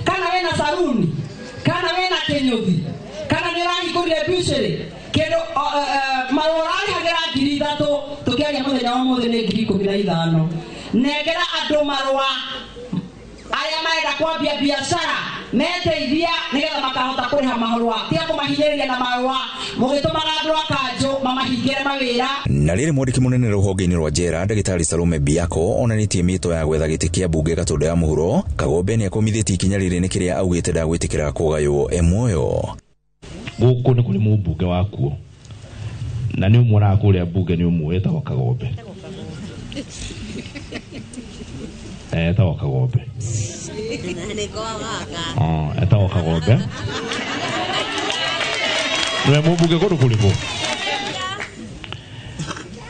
Kana wena saruni, kana wena kĩnyũthi, kana nĩ ũrahingũrire bucĩrĩ kĩndũ marũa ũrarĩhagĩra 3,000 tũkĩaria mũthenya wa ũmũthĩ nĩ 15,000. Nengera andũ marũa arĩa marenda kwambia biacara meteithia nĩgetha makahota kũrĩha marũa, tia kũmahinyĩrĩria na marũa mũgĩtũmaga andũ a kanjũ mamahingĩre mawĩra. Na rĩrĩ mwandĩki mũnene rũhonge-inĩ rwa njera Ndagĩtarĩ Salome Biako onanĩtie mĩto ya gwetha gĩtĩ kĩa mbunge Gatũndũ ya mũhuro. Kagombe nĩ akomithĩtie ikinya rĩrĩ nĩ kĩrĩa augĩte ndagwĩtĩkĩra kũgaywo muoyo. Gũkũ nĩ kũrĩ mũmbunge wakuo na nĩ ũmũraga kũrĩa mbunge nĩ ũmwe etagwo Kagombe. Etagwo Kagombe. Etagwo Kagombe. Nĩwe mũmbunge kũndũ kũrĩkũ?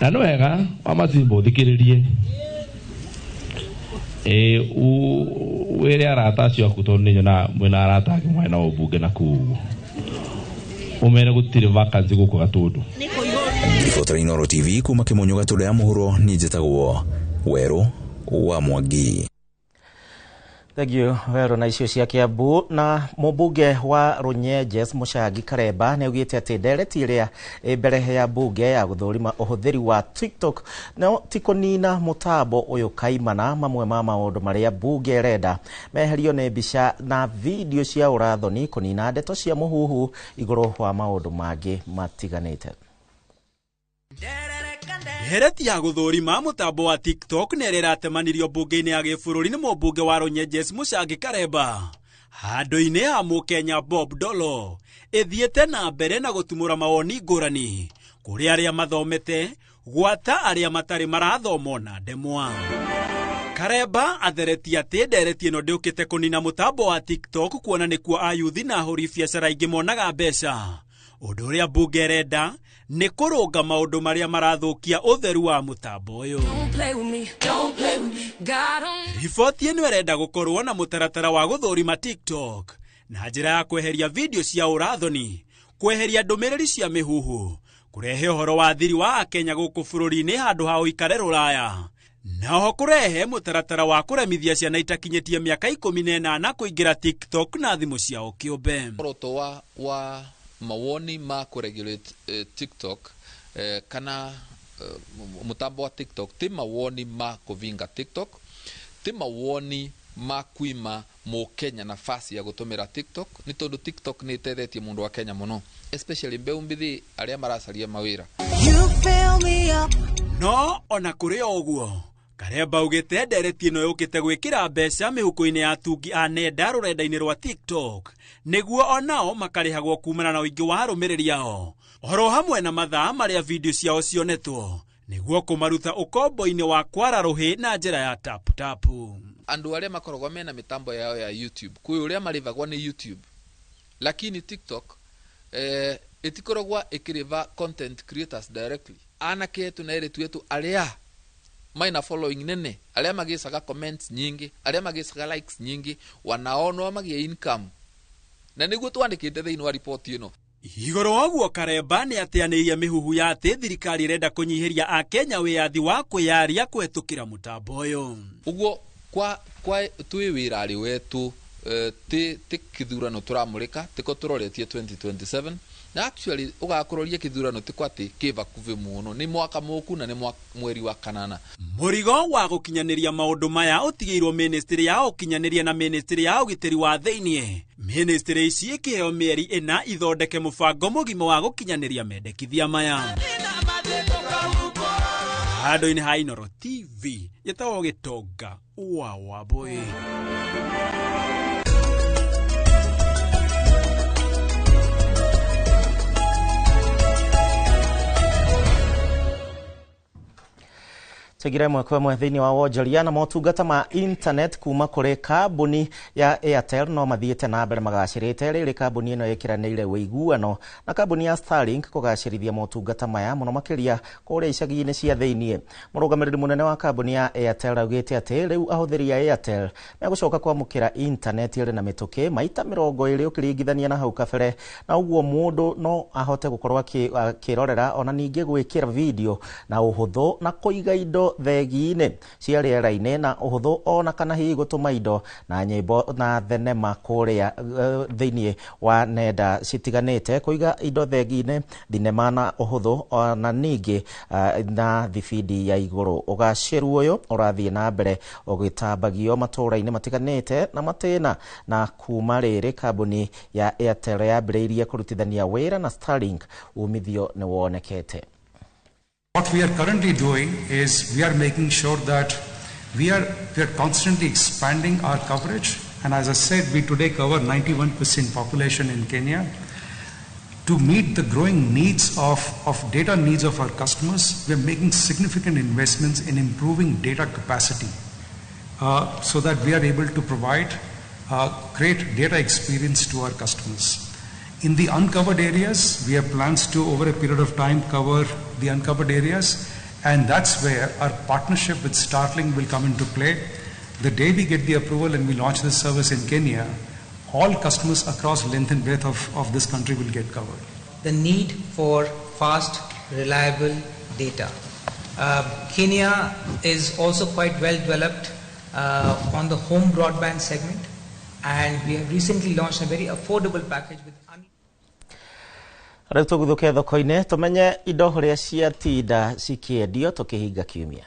Na nĩ wega Mama Simba ũthikĩrĩrie wĩre arata acio aku tondũ nĩ nyona mwĩna arata ake mwena wa ũmbunge na kũu ũmere gũtirĩ vacancy gũkũ Gatũndũ. Ribotera Inooro TV kuma Kĩmũnyũ Gatũndũ ya mũhuro, niĩ njĩtagwo Werũ wa Mwangi. Thank you wero na icio cia Kiambu. Na mũmbunge wa Runyenjes Mũcangi Karemba nĩ augĩte atĩ ndereti ĩrĩa mbere ya mbunge ya gũthũrima ũhũthĩri wa TikTok no ti kũnina mũtambo ũyũ kaimana. Mamwe ma maũndũ marĩa mbunge renda meherio nĩ mbica na video cia ũrathoni kũnina ndeto cia mũhuhu igũrũ wa maũndũ mangĩ matiganĩte. Hereti ya gũthũrima mũtambo wa TikTok nĩ ĩratemanirio mbunge-inĩ ya gĩbũrũri nĩ mũmbunge wa Runyenjes Mũcangi Karemba. Handũ-inĩ ha Mũkenya Bob Dolo ĩthiĩte na mbere na gũtumũra mawoni ngũrani kũrĩ arĩa mathomete gwata arĩa matarĩ marathoma na ndemwa. Karemba atheretie atĩ ndereti ĩno ndĩũkĩte kũnina mũtambo wa TikTok kuona nĩkuo ayuthi na ahũri biacara aingĩ monaga mbeca. Ũndũ ũrĩa mbunge renda nĩ kũrũnga maũndũ marĩa marathũkia ũtheru wa mũtambo ũyũ. Riboti ĩno ĩrenda gũkorwo na mũtaratara wa gũthũrima TikTok na njĩra ya kweheria video cia ũrathoni, kweheria ndũmĩrĩri cia mĩhuhu, kũrehe ũhoro wa thiri wa Akenya gũkũ bũrũri-inĩ handũ ha ũikare rũraya, na oho kũrehe mũtaratara wa kũremithia ciana itakinyĩtie mĩaka 18 kũingĩra TikTok na thimũ ciao kĩũmbe. Muoroto wa mawoni ma kuregulate TikTok kana mutambo wa TikTok ti mawoni ma kuvinga TikTok, ti mawoni ma kuima Mũkenya nafasi ya gutumira TikTok ni tondu TikTok ni itethetie mundu wa Kenya muno, especially mbeu mbithi aria maracaria mawira. No ona kũrĩ ũguo Karemba augĩte ndereti ĩno yũkĩte gwĩkĩra mbeca mĩhuko-inĩ ya atungi a nenda rũrenda-inĩ rwa TikTok nĩguo onao makarĩhagwo kumana na ũingĩ wa arũmĩrĩri ao, oro hamwe na mathaa marĩa video ciao cionetwo nĩguo kũmaruta ũkombo-inĩ wa kwara rũhĩ na njĩra ya tapu. Andu aria makoragwo mena mitambo yao ya YouTube kwĩ ũrĩa marĩvagwo ni YouTube, lakini TikTok itikoragwo ikiriva content creators directly. Anake tu na eretu yetu aria maina following nene, aria magicaga comments nyingi, aria magicaga likes nyingi, wanaonwo magia income, na nĩguo twandĩkĩte thĩinĩ wa report ĩno. Igũrũ ũguo Karemba nĩ ateanĩirie mĩhuhu ya atĩ thirikari ĩrenda kũnyihiria Akenya wĩyathi wa kwĩyaria kũhetũkĩra mũtambo ũyũ. Ũguo kwa twĩ wĩrarĩ wetu ti kithurano turamũrĩka tiko turoretie 2027 na actually ugakuroria kithurano tiko ati kivakuve muno ni mwaka mũku na ni mweri wa kanana. Mũrigo wa gũkinyanĩria maũndũ maya ũtigĩirwo ministry ya ũkinyanĩria na ministry ya ũgitĩri wa thĩinĩ. Ministry ici ikĩheo mĩeri 4 ithondeke mũbango mũgima wa gũkinyanĩria mendekithia maya. Handũ-inĩ ha Inooro TV yetagwo Gĩtonga wa Wambũi. Tegire mwekwe thĩinĩ wa wonjoria na motungata ma internet kuma kũrĩ kambuni ya Airtel no mathiĩte na mbere magacĩrĩte. Rĩrĩ kambuni ĩno ĩkĩranĩire wĩiguano na kambuni ya Starlink kũgacĩrithia motungata maya mũno makĩria kũrĩa icagi-inĩ cia thĩinĩ. Mũrũgamĩrĩri mũnene wa kambuni ya Airtel augĩte atĩ rĩu ahũthĩri a Airtel megũcoka kwamũkĩra internet ĩrĩ na mĩtũkĩ maita 20 ũkĩringithania na hau kabere, na ũguo mũndũ no ahote gũkorwo akĩrorera ona ningĩ gwĩkĩra video na ũhũthũ na kũiga indo thegi-inĩ cia rĩera-inĩ na ũhũthũ ona kana hihi gũtũma indo na nyĩmbo na thenema kũrĩa thĩinĩ wa nenda citiganĩte, kũiga indo thegi-inĩ, thinema na ũhũthũ ona ningĩ na thibindi ya igũrũ. Ũgacĩru ũyũ ũrathiĩ na mbere ũgĩtambagio matũũra-inĩ matiganĩte na matĩna, na kuma rĩrĩ kambuni ya Airtel yambĩrĩirie kũrutithania wĩra na Starlink umithio nĩ wonekete. What we are currently doing is we are making sure that we are constantly expanding our coverage, and as I said, we today cover 91% population in Kenya. To meet the growing needs of data needs of our customers, we are making significant investments in improving data capacity so that we are able to provide great data experience to our customers. In the uncovered areas, we have plans to, over a period of time, cover the uncovered areas, and that's where our partnership with Starlink will come into play. The day we get the approval and we launch this service in Kenya, all customers across length and breadth of this country will get covered. The need for fast, reliable data. Kenya is also quite well developed on on the home broadband segment, and we have recently launched a very affordable package with Rĩu tũguthũke thoko-inĩ tũmenye indo ũrĩa ciatinda cikĩendio tũkĩhinga kiumia.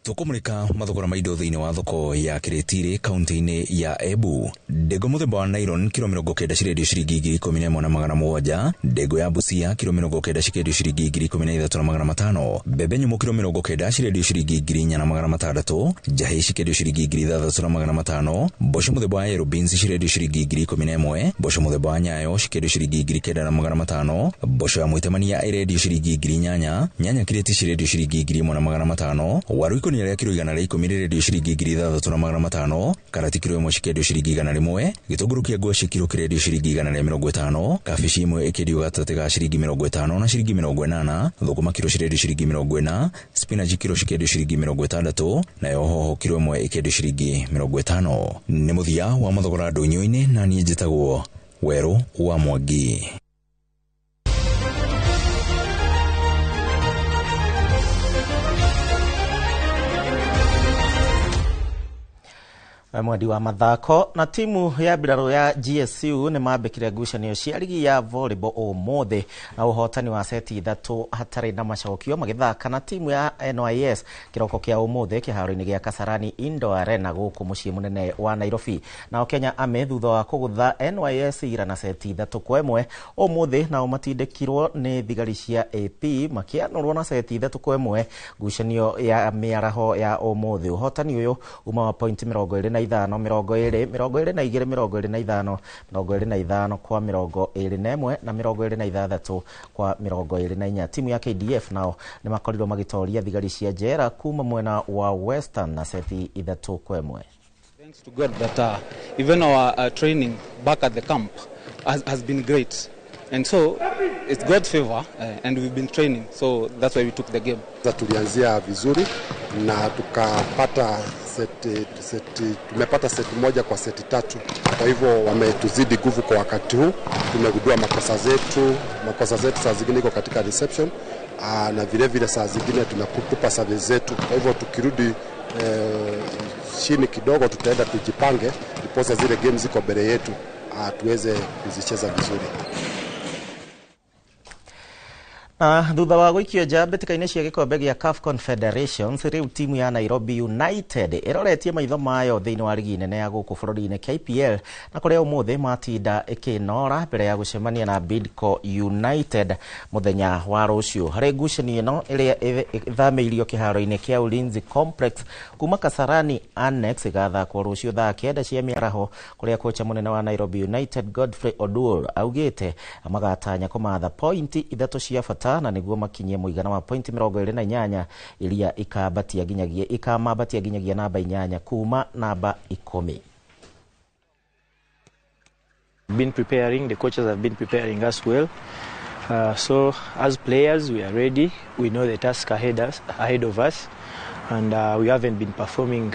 Tukumulika mathogora ma indo thĩinĩ wa thoko ya Kiritiri kaunti-inĩ ya Embu. Ndego muthemba wa nylon kilo 90 cirendio ciringi 11,700. Ndego ya Busia kilo 90 cirendio ciringi 13,500. Mbembe nyũmũ kilo 90 cirendio ciringi 4,600. Njahĩ cirendio ciringi 3,500. Mboco muthemba wa yellow beans cirendio ciringi 11,000. Mboco muthemba wa nyayo cirendio ciringi 9,500. Mboco ya mwitemania irendio ciringi 8,000. Nyanya kireti cirendio ciringi 1,500. Waru ni ya kilo 110 redio shiringi 3,500. Karati kilo 1 shirendio shiringi 100. Gitunguru kia ngwaci kilo kirendio shiringi 150. Kabici imwe ikendio gatete ga shiringi 50 na shiringi 80. Thũkũma kilo shirendio shiringi 40. Spinach kilo shirendio shiringi 60. Nayo hoho kilo 1 ikendio shiringi 50. Nĩ mũthia wa mathogora ndũnyũ-inĩ na niĩ njĩtagwo Werũ wa Mwangi. Mwedi wa mathako na timu ya Biraro ya GSU nĩ mambĩkire ngucanio cia ligi ya volleyball ũmũthĩ na ũhotani wa seti 3 hatarĩ na macokio magĩthaka na timu ya NYS kĩroko kĩa ũmũthĩ kĩharo-inĩ gĩa Kasarani Indoor Arena gũkũ mũciĩ mũnene wa Nairobi. Nao Kenya Army thutha wa kũgũtha NYS ira na seti 3-1 ũmũthĩ nao matindĩkirwo nĩ thigari cia AP makĩanũrwo na seti 3-1 ngucanio ya mĩaraho ya ũmũthĩ. Ũhotani ũyũ uma wa point 25 20 25 25 kwa 21 na 26 kwa 24. Timu ya KDF nao nĩ makorirwo magĩtoria thigari cia njera kuma mwena wa Western na seti 3-1. Thanks to God that even our training back at the camp has been great. And so it's God's favor and we've been training, so that's why we took the game. Tulianzia vizuri na tukapata tumepata seti moja kwa seti 3. Kwa hivyo wametuzidi nguvu kwa wakati huu. Tumegundua makosa zetu saa zingine iko katika reception na vile vile saa zingine tunakutupa service zetu. Kwa hivyo tukirudi chini kidogo tutaenda tujipange ndiposa zile games ziko mbele yetu tuweze kuzicheza vizuri. Thutha wa gũikio nja mbĩtĩka-inĩ cia gĩkombe gĩa CAF Confederations, rĩu timu ya Nairobi United ĩroretie maitho mayo thĩinĩ wa ligi nene ya gũkũ bũrũri-inĩ KPL na kũrĩa ũmũthĩ matinda ĩkĩnora mbere ya gũcemania na Bidco United mũthenya wa rũciũ. Harĩ ngucanio ĩno ĩrĩa ĩthamĩirio kĩharo-inĩ kĩa Ulinzi Complex kuma Kasarani Annex ĩgathakwo rũciũ thaa 9 cia mĩaraho, kũrĩa kocha mũnene wa Nairobi United Godfrey Oduor augĩte magatanya kũmatha pointi 3 cia bata na niguo makinyie muigana wa point 28 iria ikambatia ginyagia namba 8 kuma namba 10. Been preparing, the coaches have been preparing us well. So as players we are ready. We know the task ahead of us and we haven't been performing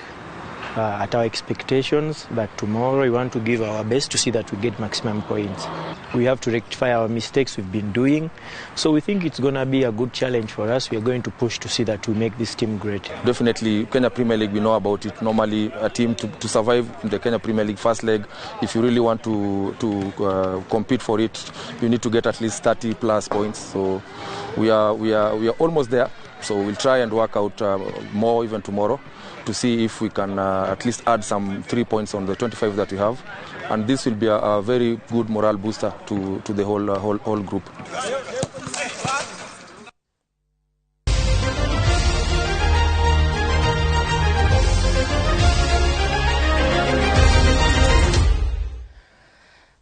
at our expectations, but tomorrow we want to give our best to see that we get maximum points. We have to rectify our mistakes we've been doing, so we think it's going to be a good challenge for us. We are going to push to see that we make this team great. Definitely Kenya Premier League, we know about it. Normally a team to survive in the Kenya Premier League first leg, if you really want to compete for it, you need to get at least 30 plus points. So we are almost there, so we'll try and work out more even tomorrow to see if we can at least add some 3 points on the 25 that we have, and this will be a very good morale booster to the whole group.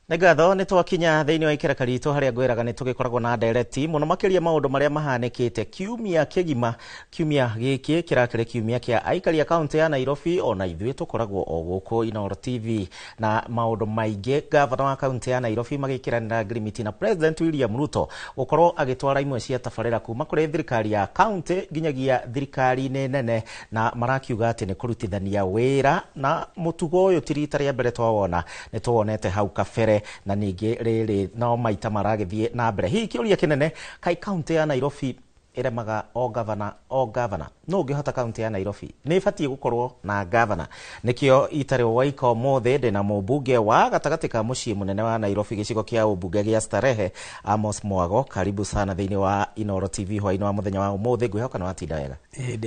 Nĩngatho nĩ twakinya thĩinĩ wa ikereka ritũ harĩa ngwĩraga nĩ tũgĩkoragwo na ndereti mũno makĩria maũndũ marĩa mahanĩkĩte kiumia kĩgima. Kiumia gĩkĩ kĩrakĩrĩ kiumia kĩa aikari a kaunti ya Nairobi, ona ithuĩ tũkoragwo o gũkũ Inooro TV na maũndũ maingĩ. Gavana wa kaunti ya Nairobi magĩkĩranĩra ngirimiti na President William Ruto gũkorwo agĩtwara imwe cia tabarĩra kuma kũrĩ thirikari ya kaunti nginyagia thirikari-inĩ nene, na marakiuga atĩ nĩ kũrutithania wĩra, na mũtugo ũyũ ti rita rĩa mbere twawona, nĩ tuwonete hau kabere na ningĩ rĩrĩ no maita maragĩthiĩ na mbere. Hihi kĩũria kĩnene, kai kaunti ya Nairobi iremaga o governor no ngihota county ya Nairobi ni ibatie gukorwo na governor nikio itare waiko mothe ndina mubunge wa gatagati ka mucii munene wa Nairobi gicigo kia ubunge gia Starehe Amos Mwago. Karibu sana thiini wa Inooro TV hwaini wa muthenya wa umuthe ngwihoka na watinda wega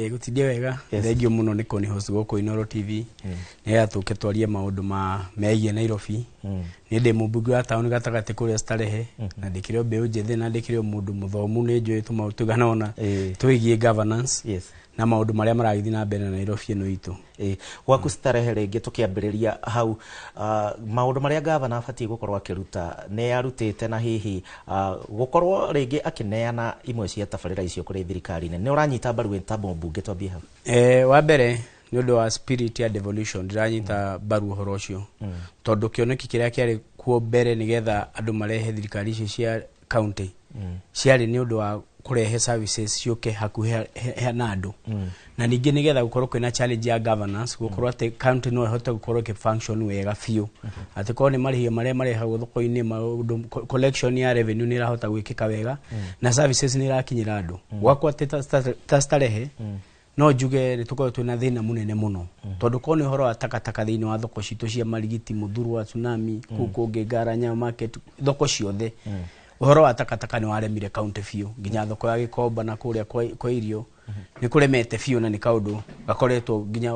gutindia wega thengio muno ni kuni host goko Inooro TV ni yatuke twarie maundu ma megie Nairobi ni ndi mubunge wa town gatagati kuria Starehe na ndikire mbeu njethi na ndikire mundu muthomu ni njui tumautugana ona twigie governance na maundu maria maragithi na mbere na Nairobi no itu gwaku Starehe ringi tukiambiriria hau maundu maria governor abatie gukorwo akiruta ne arutite na hihi gukorwo ringi akineana imwe cia tabarira icio kuri thirikari ne uranyita mbaru wetabo mbunge twambie hau wa mbere ni undu wa spirit ya devolution ndiranyita mbaru horo ucio tondu kioneki kiria kiari kuo mbere nigetha andu marehe thirikari icio cia county ciari ni undu wa kurehe services ciuke hakuhe na andu na ningi nigetha gukorwo kwina challenge ya governance gukorwo ati county no ihote gukorwo ke function wega fiu ati ko ni marihia mare hago thoko-ini collection ya revenue ni rahota gwikika wega na services ni rakinyira andu gwakwa ati Starehe no njuge ni tuko twina thina munene muno tondu ko ni horo wa takataka thiini wa thoko citu cia marigiti muthuru wa tsunami kuko ngegaranya market thoko ciothe uhoro wa takataka ni waremire county fiu nginya thoko ya Gikomba na kuria kwa irio ni kuremete fiu na ni kaundu gakoretwo nginya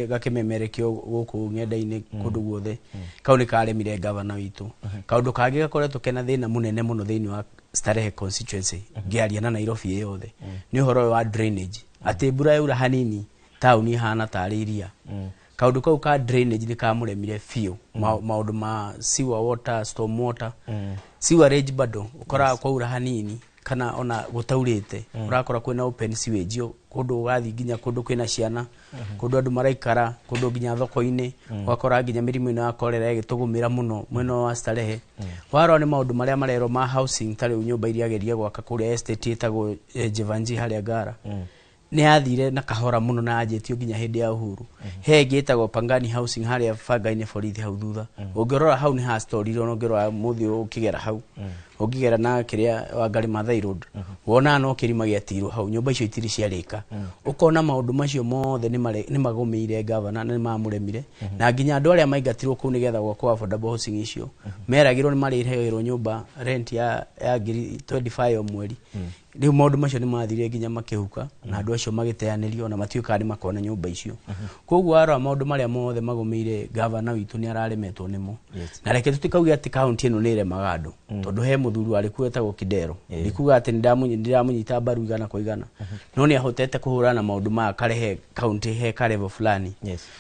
gakimemerekio guku ngenda-ini kundu guothe kauni karemire governor witu kaundu kagi gakoretwo kena thina munene muno thiini wa Starehe constituency ngiaria na Nairobi yothe ni uhoro wa drainage ati mbura yaura hanini tauni hana tariria kaundu kau ka drainage ni kamuremire fiu maundu ma sewer water storm water sewerage bado ukora kwaura hanini kana ona gutaurite urakora kwina open sewage kundu gathi nginya kundu kwina ciana kundu andu maraikara kundu nginya thoko-ini wakora nginya mirimu ino ya kolera igitugumira muno mweno wa Starehe waro ni maundu maria marero ma housing tari nyumba iria geria gwaka kuria estate itago Jivanji haria Ngara ni athire na kahora muno na ajetio nginya hindi ya uhuru henge itagwo Pangani housing haria Fagaine borithi hau thutha ungirora hau ni ha story ro ngirora muthi ukigera hau ungigera na kiria wa Ngari Mathai Road wona no kirima giatirwo hau nyumba icio itiri ciarika ukona maundu macio mothe ni magomeire governor na ni mamuremire na nginya andu aria maingatirwo kuu nigetha gwakwa affordable housing icio meragirwo ni marihegirwo nyumba rent ya 25 o mweri riu maundu macio ni mathire nginya makihuka na andu acio magiteanirio na matuika ni makona nyumba icio koguo aro maundu maria mothe magomeire governor witu ni araremetwo nimo na reke tutikauge ati county ino ni remaga andu tondu he muthuru ari kuetagwo Kidero ndikuga ati ndiramunyita mbaru igana kwa igana no ni ahotete kuhura na maundu ma karehe county he karevo fulani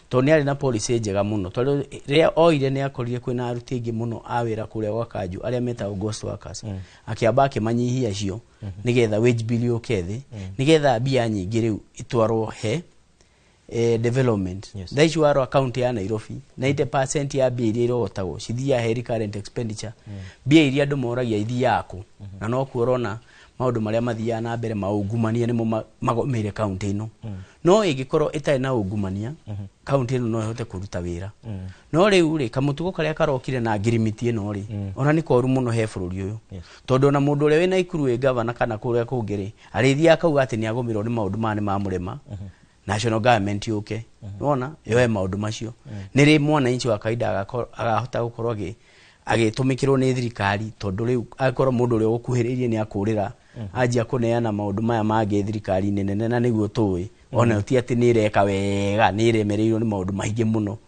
to ni ari na policy njega muno tondu ria oire ni akorire kwina aruti ingi muno awira kuria gwa Kanju aria metagwo ghost workers akiamba akimanyihia cio nigetha wage bill yokethi nigetha bia nyingi riu itwarwo he development thaici waro account ya Nairobi 90% ya bia iria irotagwo cithia he current expenditure bia iria andu moragia ithiaku na no kuorona maundu maria mathia na mbere maungumania nimo magomeire county ino no igikorwo itari na ungumania county ino no ihote kuruta wira no riu ri kamutugo karia karokire na ngirimiti ino ri ona ni koru muno he bururi uyu tondu na mundu ule wina ikuru we governor kana kuria kungiri arithia akauga ati ni agomirwo ni maundu mane ma murema national government yuke unaona yoe maundu macio niri mwana inchi wa kaida agahota gukorwo agitumikirwo ni thirikari tondu riu akorwo mundu ule ukuhiririe ni akurira ajia kuneana maundu maya mage thirikari nene na niguo tuwi ona uti ati ni reka wega ni remereirwo ni maundu maingi muno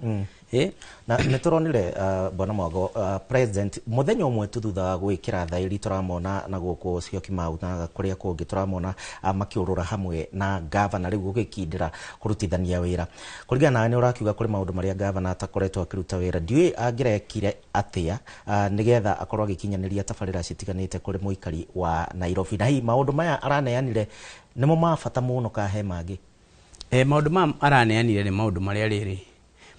na nituronire bwana Mwago president muthenya umwe thutha gwikira thairi turamona na guku cio Kimau na kuria kungi turamona makiurura hamwe na governor riu gukindira kurutithania wira kurigana nawe ni urakiuga kuri maundu maria governor atakoretwo akiruta wira ndiwe angirekire atia nigetha akorwo agikinyaniria tabarira citiganite kuri muikari wa Nairobi na hi maundu maya araneanire nimo mabata muno ka he mangi maundu ma araneanire ni maundu maria riri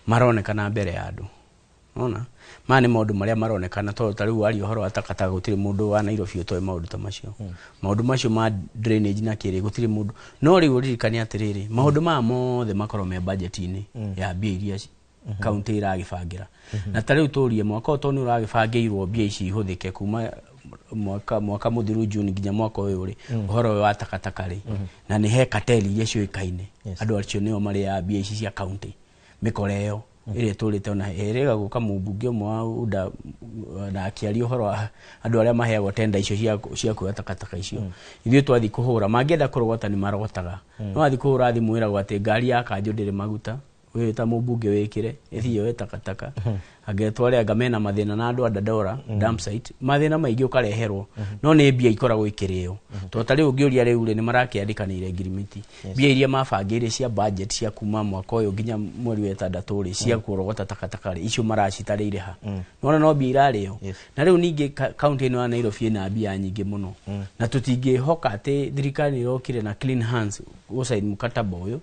maronekana mbere ya andu ona mane maundu maria maronekana to tariu ari uhoro atakata gutiri mundu wa Nairobi utoe maundu ta macio maundu macio ma drainage na kiri gutiri mundu no riu ririkani atiriri maundu ma mothe makoro me budget-ini ya bia iria county iragibangira na tariu turie mwaka to ni uragibangiirwo bia ici ihuthike kuma mwaka muthiru June nginya mwaka uyu ri uhoro wa takataka ri na ni he kateli iria ciuikaine andu acio nio mari ya mbia ici cia county mikoreo ire turite ona erega guka mubunge mwa uda na akiaria uhoro andu aria maheagwo tenda icio cia kuoya takataka icio ithuĩ twathi kuhura mangienda kurogota ni marogotaga no athi kuhura thimu ira gwate ngari ya kanjo ndire maguta we ta mubunge wekire ithio we takataka agetware agamena mathina na andu adadora dump site mathina maingi ukareherwo no ni mbia ikoragwo ikireo to tari ungiuria riu ni marakiandikanire agreement mbia iria mabangire cia budget cia kuma mwaka uyu nginya mweri wa 6 ri cia kurogota takataka ri icio maracitarire ha no mbia irareo na riu ningi county ino ya Nairobi ina mbia nyingi muno na tutingi hoka ati thirikari irokire na clean hands usaid mkataba uyu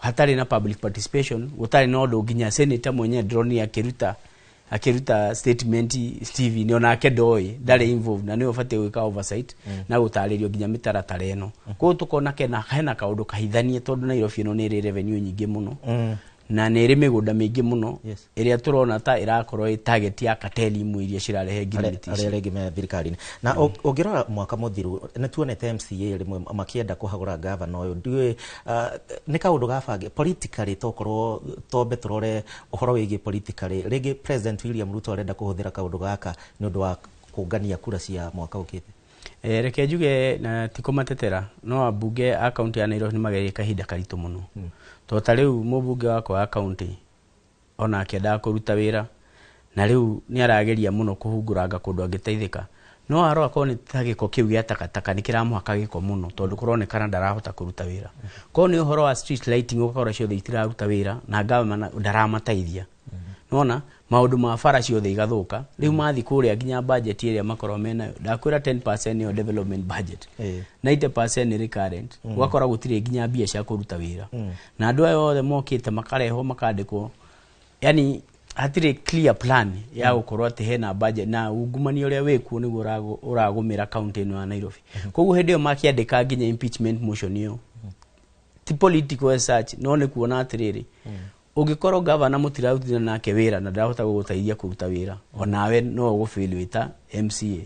hatari na public participation utari no ndo nginya senator mwenye drone akiruta statement Steve ni ona akedoi ndari involved na ni ofate wika oversight na gutaririo nginya mitaratara eno ko tukona hena kaundu kahithanie tondu Nairobi no ni revenue nyingi muno na ni ri migunda mingi muno iria turona ta irakorwo i target ya kateli imwe iria cirarehe ngiriti aria regi me thirikari na ungirora mwaka muthiru ni tuonete MCA rimwe makienda kuhagura governor uyu ndiwe ni kaundu gabange politically tokorwo tombe turore uhoro wigi politically regi President William Ruto arenda kuhuthira kaundu gaka ni undu wa kungania kura cia mwaka ukite reke njuge na tikumatetera no abunge a county ya Nairobi ni magerie kahinda karitu muno to riu mubunge wako wa county ona akenda kuruta wira na riu ni arageria muno kuhunguranga kundu angiteithika no aro akoni tagiko kiu gya takataka nikiramuhaka giko muno tondu kuronekana ndarahota kuruta wira ko ni uhoro wa street lighting ukora cio theitira ruta wira na government ndaramateithia nona maundu ma fara cio the igathuka riu mathi kuria nginya budget iria makoro mena ndakwira 10% yo development budget 90% ni recurrent wakora gutire nginya mbia cia kuruta wira na andu ayo othe mokite makareho makandikwo yani hatire clear plan ya gukorwo ati hena budget na ungumani uria wikuo niguo uragumira county ino ya Nairobi koguo hindi yo makiandika nginya impeachment motion yo ti political research no ni kuona atiriri ugikorwo governor mutirautira nake wira na ndahota gugutaithia kuruta wira onawe no ugufeel wita MCA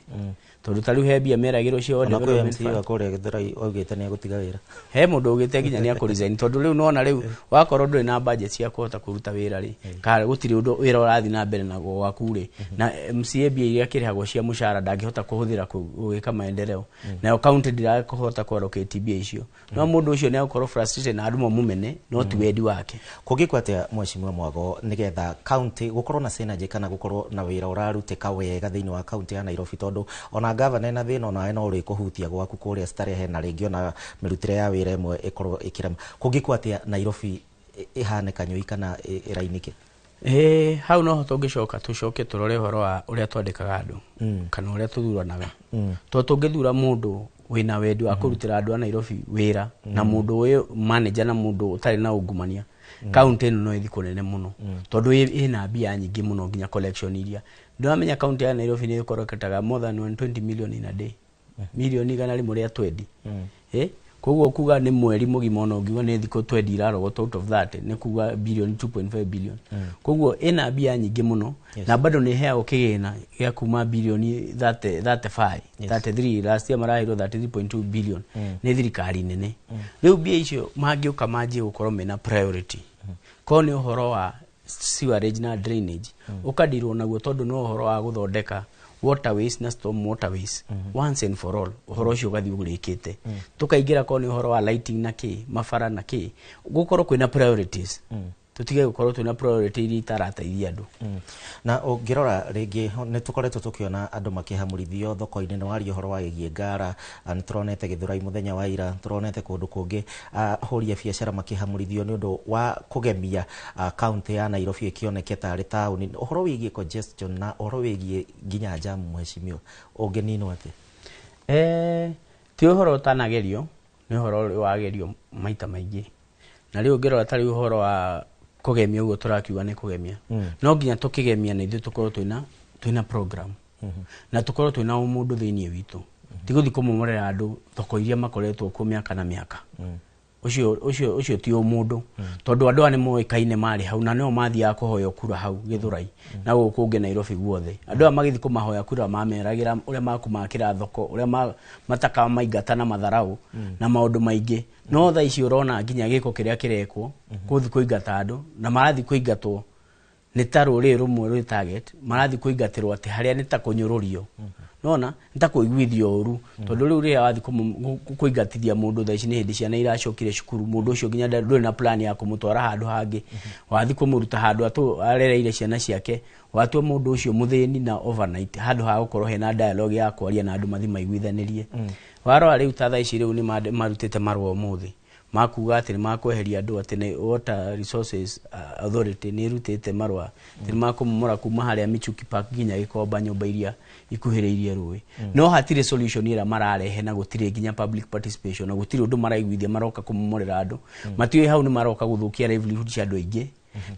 tondu tariu he mbia meragiro cio development MCA akore githira ogite ni gutiga wira he mundu ugite nginya ni akurizaini tondu riu nona riu wakorwo nduri na budget cia kuhota kuruta wira ri kare gutire undu wira urathi na mbere na gwakure na MCA mbia iria kirihagwo cia mushara ndangihota kuhuthira gwika maendeleo na county ndira kuhota kuallocate mbia icio no mundu ucio ni akorwo frustrated na andu mumene no ti wendi wake kugikwatia mweshimwa mwago nigetha county gukorwo na synergy kana gukorwo na wira uraruteka wega thiini wa county ya Nairobi tondu ona governor na thina ona no uri kuhutia gwaku kuria starehe na ringio na mirutire ya wira imwe ikorwo ikirema kugikwatia Nairobi ihane kanyoi kana irainike hau no tungicoka tucoke turore horo wa uria twandikaga andu kana uria tuthuranaga to tungithura mundu wina wendi wa kurutira andu a Nairobi wira na mundu uyu manager na mundu utari na ungumania county no ithi kunene muno tondu ina mbia nyingi muno nginya collection iria ndamenya county ya Nairobi ni ikoroketaga more than 120 million in a day million igana rimwe ria 20 koguo kuga ni mweri mugima ono ngiwa ni thiko 20 irarogota out of that ni kuga billion 2.5 billion koguo ina mbia nyingi muno na bado ni hea ukigina ya kuma billion 33 last year marahiro 33.2 billion ni thirikari nene riu mbia icio mangiuka manjie gukorwo mena priority ko ni uhoro wa sewerage na drainage ukadirwo naguo tondu no uhoro wa guthondeka waterways na storm waterways once and for all uhoro ucio gathi ugurikite tukaingira ko ni uhoro wa lighting na ki mafara na ki gukorwo kwina priorities tutige gukorwo twina priority iria itarateithia andu na ungirora ringi ni tukoretwo tukiona andu makihamurithio thoko-ini no ari uhoro wa gigie ngara ni turonete Githurai muthenya wa ira turonete kundu kungi horia biashara makihamurithio ni undu wa kugemia county ya Nairobi ikioneketa ari town uhoro wigie congestion na uhoro wigie nginya jam mweshimio ungenino ati ti uhoro tanagerio ni uhoro wagerio maita maingi na riu ngirora tari uhoro wa kugemia ugo turakiuga ni kugemia no nginya tukigemia na ithu tukorwo twina program na tukorwo twina umundu thiini witu tiguthi kumumorera andu thoko iria makoretwo ku miaka na miaka ucio ti mundu tondu andu ani moikaine mari hau na no mathia kuhoya kura hau Githurai na gukunge Nairobi guothe andu magithi kumahoya kura mameragira uria makumakira thoko uria mataka maingata na matharau na maundu maingi no tha ici urona nginya giko kiria kirekwo kuthi kuingata andu na marathi kuingatwo ni ta ruri rumwe ruri target marathi kuingatirwo ati haria ni ta kunyururio nona nta kuiguithio uru tondu riu ria wathi kuingatithia mundu tha ici ni hindi ciana iracokire cukuru mundu ucio nginya nduri na plan ya kumutwara handu hangi wathi kumuruta handu arereire ciana ciake watua mundu ucio muthini na overnight handu ha gukorwo hena dialogue ya kwaria na andu mathi maiguithanirie waro riu ta tha ici riu ni marutite marwa umuthi makuga ati ni makweheria andu ati ni Water Resources Authority ni rutite marwa ati ni makumumura kuma haria Michuki Park nginya Gikomba nyumba iria ikuhiriirie ruwi no hatire solution ira mararehe na gutire nginya public participation na gutire undu maraiguithia maroka kumumurira andu matiwe hau ni maroka guthukia livelihood cia andu aingi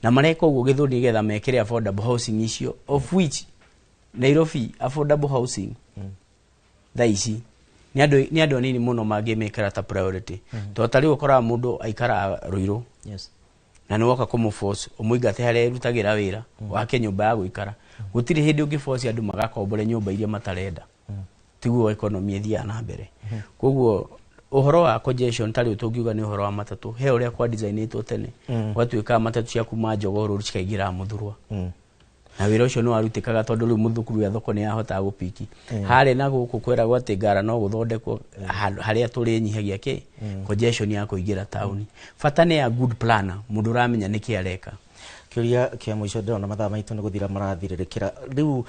na mareka uguo Githuri nigetha mekire affordable housing icio of which Nairobi affordable housing thaici ni andu anini muno mangimekira ta priority to tari ukora mundu aikara Ruiru na no waka kumuforce umuingate haria irutagira wira wake nyumba ya guikara gutire hindi ungiforce andu magakombore nyumba iria matarenda tiguo economy ithia na mbere koguo uhoro wa congestion tari utungiuga ni uhoro wa matatu he uria kwa designitwo tene watuika matatu cia kuma Njogoo cikaingira Muthurwa na wira ucio no arutikaga tondu riu muthukuru ya thoko ni yahota gupiki hare na guku kwera gwate ngara no guthondekwo haria turi nyihagia ki congestion ya kuingira town fatane ya good planner mundu ramenya niki areka kiuria kia mwisho ndona mathaa maitu ni guthira marathiririkira riu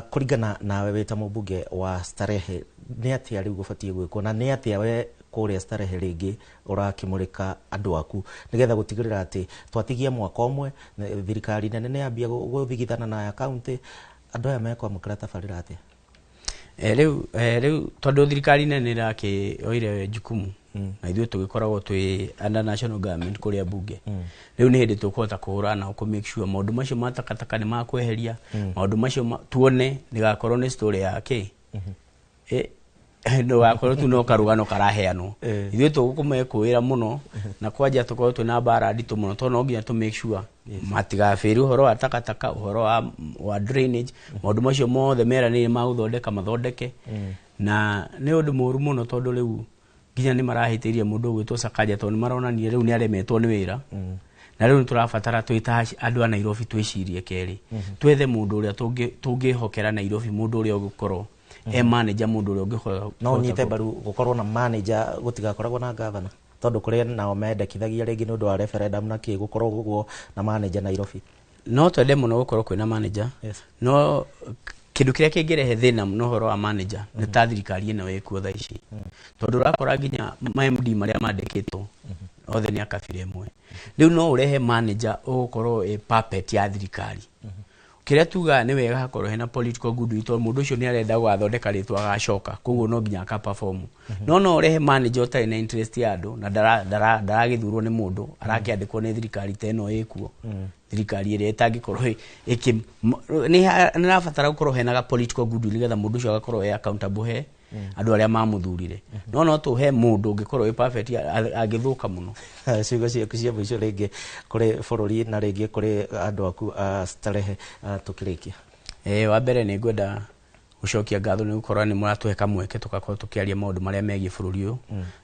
kuringana nawe wita mubunge wa Starehe ni atia riu gubatie gwikwo na ni atia we kuria Starehe ringi urakimurika andu aku nigetha gutigirira ati twatigia mwaka omwe thirikari nene yambia guthigithana na county andu aya mekwa mukira tabarira ati riu tondu thirikari nene rake oire jukumu na ithuĩ tugikoragwo twi under national government kuria bunge riu ni hindi tukuhota kuhura na ku make sure maundu macio matakataka ni makweheria maundu macio tuone nigakorwo ni story yake no gakorwo tu no karugano karaheanwo ithuĩ tugukumekuira muno na kwanja tukorwo twina bara nditu muno to no nginya tu make sure matigabĩri uhoro wa takataka uhoro wa drainage maundu macio mothe meranĩire ma guthondeka mathondeke na ni undu mũru muno tondu riu nginya ni marahitĩria mundu gwitwo Sakaja tondu maronania riu ni aremetwo ni wira na riu turabatara twita andu a Nairobi twicirie keri twethe mundu uria tungihokera Nairobi mundu uria ugukorwo manager mundu uria ungikorwo no nyite baru gukorwo na manager gutigakoragwo na governor tondu kuri nao mendekithagia ringi nundu wa referendum na ki gukorwo guo na manager Nairobi no twende muno gukorwo kwina manager no kindu kiria kingirehe thina no horo wa manager ni ta thirikari ino ikuo tha ici tondu rakora nginya MD maria mandikitwo othe ni akabira imwe riu no urehe manager ugukorwo puppet ya thirikari kiria tuga ni wega hakorwo hena political goodwill to mundu ucio ni arenda gwathondeka ritwa agacoka koguo no nginya aka perform no urehe manager utari na interest ya andu na daragithurwo ni mundu arakiandikwo ni thirikari teno ikuo thirikari iria itangikorwo ni rabatara gukorwo hena political goodwill nigetha mundu ucio agakorwo accountable he andu aria mamuthurire no tuhe mundu ungikorwo perfect agithuka muno ciugo ciaku cia mwisho ringi kuri bururi na ringi kuri andu aku Starehe tukirikia wa mbere ni ngwenda gucokia ngatho ni gukorwo ni muratuhe kamweke tugakorwo tukiaria maundu maria megie bururi uyu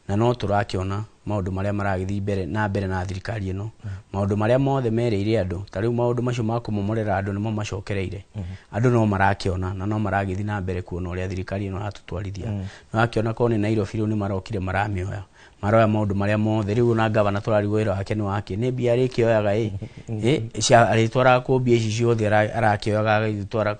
na no turakiona maundu maria maragithii mbere na thirikari ino maundu maria mothe mereire andu tariu maundu macio makumumurira andu nimo macokereire andu no marakiona na no maragithii na mbere kuona uria thirikari ino hatutwarithia no akiona ko ni Nairobi riu ni marokire maramioya maroya maundu maria mothe riu na governor turarigo wira wake ni wake ni bia rikioyaga cia aritwara ku bia ici ciothe arakioyaga agitwara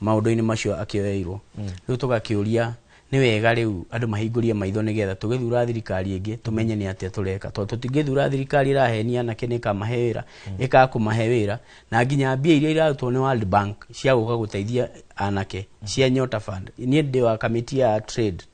maundu-ini macio akioyairwo riu tugakiuria ni wega riu andu mahingurie maitho nigetha tugithura thirikari ingi tumenye ni atia tureka to tutingithura thirikari irahenia na kinika mahewira ikakumahe wira na nginya mbia iria irarutwo ni World Bank cia guka guteithia anake cia Nyota Fund ni ndi wa committee ya trade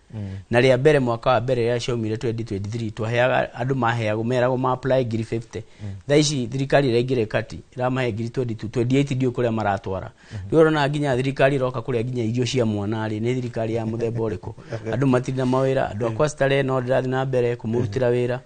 na ria mbere mwaka wa mbere ya ciaumire 2023 twaheaga andu maheago meragwo ma apply ngiri 50 tha ici thirikari iraingire kati iramahe ngiri 22 28 ndio kuria maratwara rĩu na nginya thirikari roka kuria nginya irio cia mwana ri ni thirikari ya muthemba ũrĩkũ andu matiri na mawĩra andu akwa stare no ndirathi na mbere kumurutira wĩra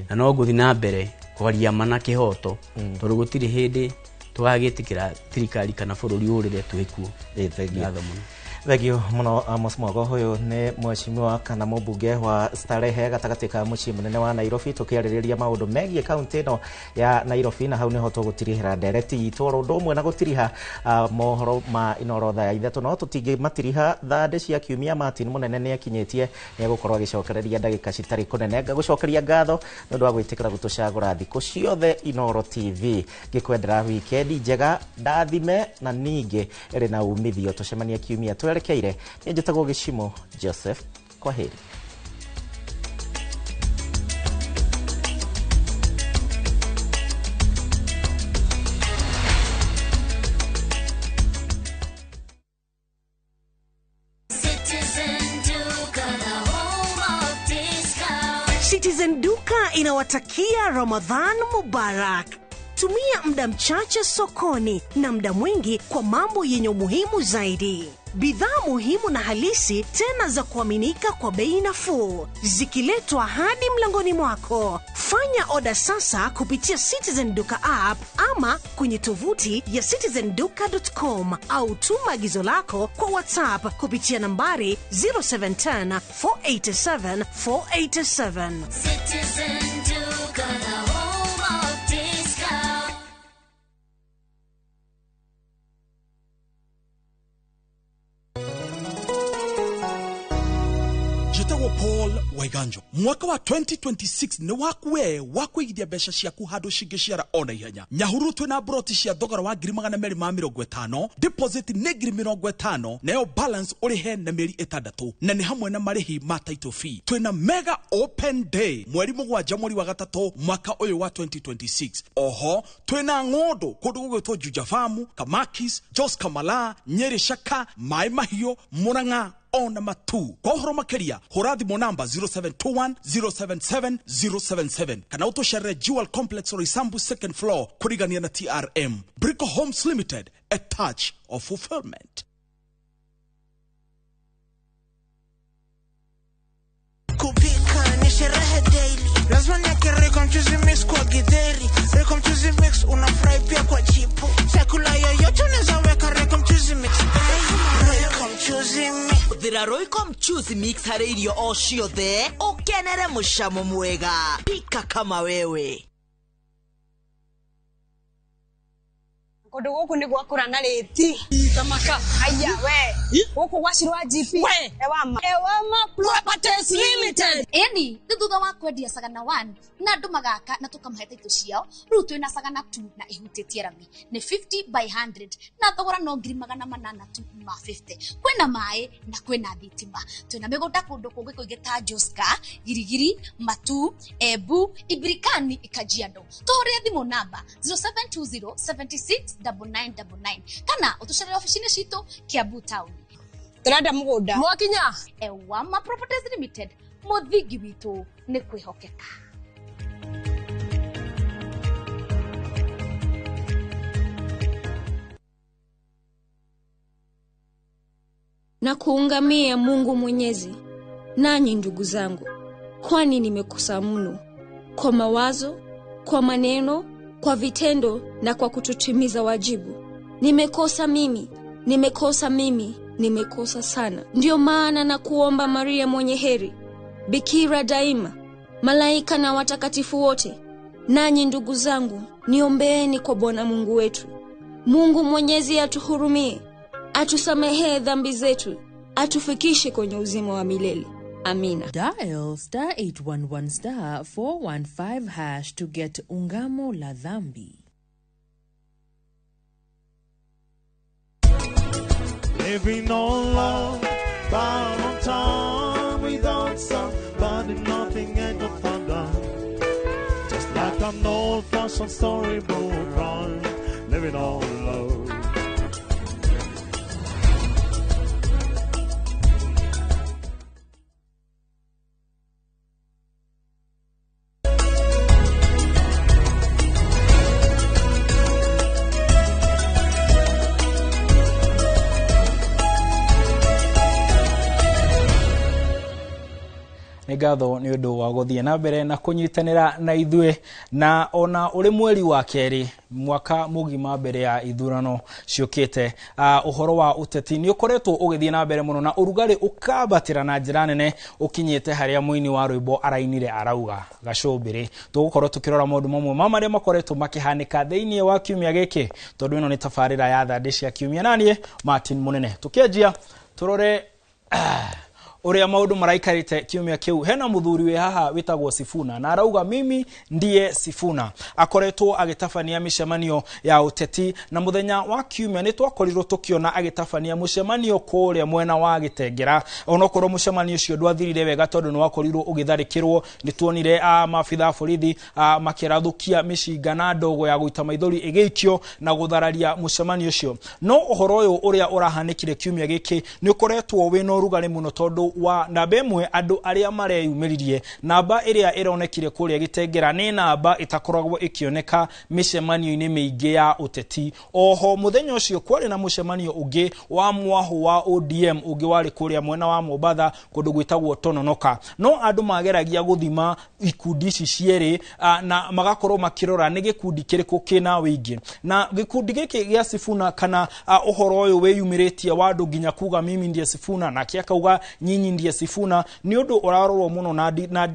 na no nguthi na mbere kwaria mana kihoto tondu gutiri hindi twagitikira thirikari kana bũrũri ũrĩre twĩkuo ngatho mũno. Thegio muno Amos Mwago huyu ni mheshimiwa kana mũmbunge wa Starehe gatagatĩ ka mũciĩ mũnene wa Nairobi tukĩarĩrĩria maũndũ megiĩ kaunti ĩno ya Nairobi na hau niho tũgũtirihĩra ndereti itũ ũndũ ũmwe na gũtiriha mohoro ma Inooro thaa ithatũ no tũtingĩmatiriha thaa cia kiumia. Martin Mũnene nĩ akinyĩtie nĩ agũkorwo agĩcokereria ndagĩka citarĩ kũnene gũcokeria ngatho nĩ ũndũ wa gwĩtĩkĩra gũtũcagũra thikũ ciothe Inooro TV. Ngĩkwendera wikendi njega ndathime na ningĩ ĩrĩ na umithio tũcemania kiumia twerekeire. Nĩ njĩtagwo Gĩcimo Joseph. Kwaheri. Citizen Duka inawatakia Ramadhan Mubarak. Tumia muda mchache sokoni na muda mwingi kwa mambo yenye umuhimu zaidi. Bidhaa muhimu na halisi tena za kuaminika kwa bei nafuu zikiletwa hadi mlangoni mwako. Fanya oda sasa kupitia Citizen Duka app ama kwenye tovuti ya citizenduka.com au tuma agizo lako kwa WhatsApp kupitia nambari 0710 487 487. Citizen Duka, the home of discount. Jitawa Paul Waiganjo. Mwaka wa 2026 ni wakuwe wakuigithia mbeca ciaku handu cingĩciara ona ihenya. Nyahuru twina broti cia thogora wa 250, deposit ni 50, nayo balance urihe na mĩeri 6 na ni hamwe na marihi ma title fee. Twina mega open day mweri 7 mweri wa gatatu mwaka uyu wa 2026. Oho twina ng'ondo kundu gugwitwo Juja Farm, Kamakis, Jos Kamala, Nyeri Shaka, Mai Mahiũ, Murang'a ona matu. Kwa uhoro makeria hura thimo namba 0721 077 077 kana utoshere Jewel Complex Roysambu second floor kurigania na TRM. Brico Homes Limited, a touch of fulfillment. Kupika ni sherehe daily, lazima niweke Raycom Chuzi Mix kwa githeri. Raycom Chuzi Mix unafurahi pia kwa chipo. Chakula yoyote unaweza weka Raycom Chuzi Mix. Raycom Chuzi Mix. Thira Raycom Chuzi Mix harĩ irio o ciothe ukenere mucamo mwega. Pika kama wewe. Kundu guku ni gwakura na reti tamaka aya we guku gwacirwa GP ewama Properties Limited. Eni thutha wa kwendia Sagana 1 na andu magaka na tukamhe title ciao riu twina Sagana 2 na ihutitie rami ni 50 by 100 na thogora no 800 tu ma 50. Kwina mai na kwina thitima. Twina migunda kundu kungi kuingi ta Joska, Girigiri, Matu, Ebu, Ibrikani, Ikajiado. Tuhurie thimu namba 0720 76 9999 kana utucharira ofisini citu Kiambu Town. Turenda mugunda mwakinya Ewama Properties Limited, muthingi witu ni kwihokeka. Na kuungamia Mungu Mwenyezi, nanyi ndugu zangu, kwani nimekosa mno kwa mawazo, kwa maneno, kwa vitendo na kwa kutotimiza wajibu. Nimekosa mimi, nimekosa sana. Ndio maana na kuomba Maria mwenye heri, Bikira daima, malaika na watakatifu wote, nanyi ndugu zangu, niombeeni kwa Bwana Mungu wetu. Mungu Mwenyezi atuhurumie, atusamehe dhambi zetu, atufikishe kwenye uzima wa milele. Amina. Dial *811 415# to get ungamo la dhambi. Living on love, bound on time without somebody, nothing ain't no thunder. Just like an old-fashioned storybook rhyme, living on love. ngatho ni undu wa guthie na mbere na kunyitanira na ithue na ona uri mweri wa keri mwaka mugima mbere ya ithurano ciukite. Uhoro wa uteti ni ukoretwo ugithie na mbere muno na urugari ukabatira na njira nene ukinyite haria muini wa rwimbo arainire arauga gacumbiri. Tugukorwo tukirora maundu mamwe mamaria makoretwo makihanika thiini wa kiumia giki tondu ino ni tafarira ya thande cia kiumia nanie Martin Munene. Tukianjia turore uria maundu maraikarite kiumia kiu. Hena muthuri we haha witagwo Sifuna na arauga mimi ndiye Sifuna. Akoretwo agitabania micemanio ya uteti na muthenya wa kiumia ni twakorirwo tukiona agitabania mucemanio kuria mwena wa Gitengera. Onokorwo mucemanio ucio ndwathirire wega tondu ni wakorirwo ugitharikirwo. Ni tuonire maabitha borithi makirathukia micinga na ndogo ya guita maithori igeikio na guthararia mucemanio ucio. No uhoro uyu uria urahanikire kiumia giki ni ukoretwo wina urugari muno tondu wa namba imwe andu aria mareyumiririe. Namba iria ironekire kuria Gitengera ni namba itakoragwo ikioneka micemanio-ini mingi ya uteti. Oho muthenya ucio kwari na mucemanio ungi wa mwahu wa ODM ungi wari kuria mwena wa Mombatha kundu gwitagwo Tononoka. No andu mageragia guthima ikundi ici cieri na magakorwo makirora ni gikundi kiriku kina wingi. Na gikundi giki gia Sifuna kana uhoro uyu weyumiritie wa andu nginya kuga mimi ndiye Sifuna na kiakauga nyinyi ndiye Sifuna ni undu urarorwo muno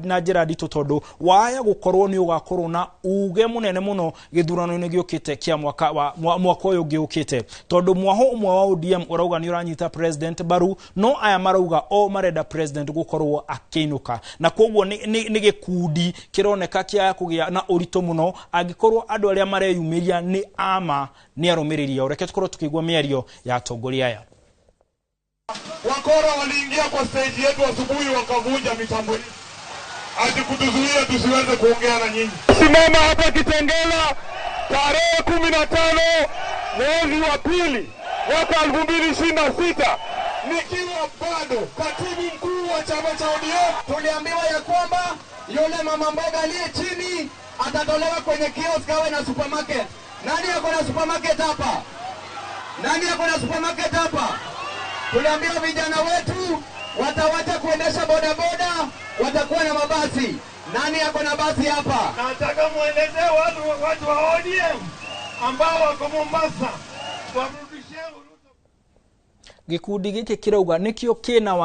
na njira nditu tondu waya gukorwo ni ugakorwo na uge munene muno githurano-ini giukite kia mwaka uyu giukite tondu mwaho umwe wa ODM urauga ni uranyita president baru no aya marauga o marenda president gukorwo akiinuka na koguo ni gikundi kironeka kia kugia na urito muno agikorwo andu aria mareyumiria ni ama ni arumiriria. Ureke tukorwo tukigwa miario ya atongoria aya. Wakora waliingia kwa stage yetu asubuhi wakavunja mitambo hii ati kutuzuia tusiweze kuongea na nyinyi. Simama hapa Kitengela tarehe 15 mwezi wa pili mwaka 2026 nikiwa bado katibu mkuu wa chama cha ODM. Tuliambiwa ya kwamba yule mama mboga aliye chini atatolewa kwenye kiosk awe na supermarket. Nani yako na supermarket hapa? Nani yako na supermarket hapa? Tuliambiwa vijana wetu watawacha kuendesha bodaboda, watakuwa na mabasi. Nani yako na basi hapa? Nataka mueleze watu wa ODM ambao wako Mombasa warudishie gikundi giki kirauga nikio kina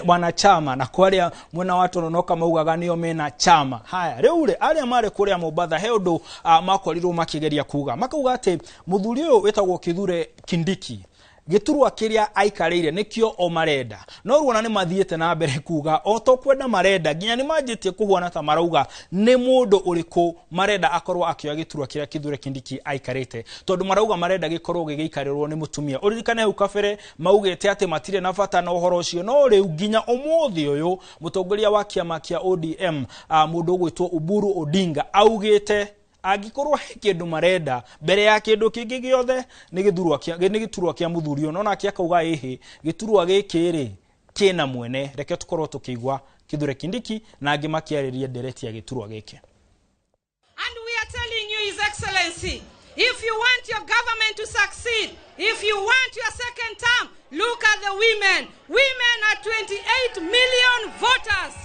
wanachama na kwaria mwena wa Tononoka maugaga nio mena chama. Haya riu ri aria mari kuria Mombatha he undu makorirwo makigeria kuga makauga ati muthuri uyu wetagwo Kithure Kindiki giturwa kiria aikarire nikio o marenda no ruona ni mathiete na mbere kuga o to kwenda marenda ginya ni manjitie kuhuana ta marauga ni mundu uriku marenda akorwo akioya giturwa kiria Kithure Kindiki aikarite tondu marauga marenda gikorwo gigiikarirwo ni mutumia. Uririkane hu kabere maugete ati matire na bata na uhoro ucio no riu ginya umuthi uyu mutongoria wa kiama kia ODM mundu gwitwo Uburu Odinga augite agikorwo kindu marenda mbere ya kindu kingi giothe ni giturwa kia muthuri ono na kiakauga ehe giturwa gikiri kina mwene. Reke tukorwo tukigwa Kithure Kindiki na angi makiaririe ndereti ya giturwa giki. And we are telling you, His Excellency, if you want your government to succeed, if you want your second term, look at the women. Women are 28 million voters.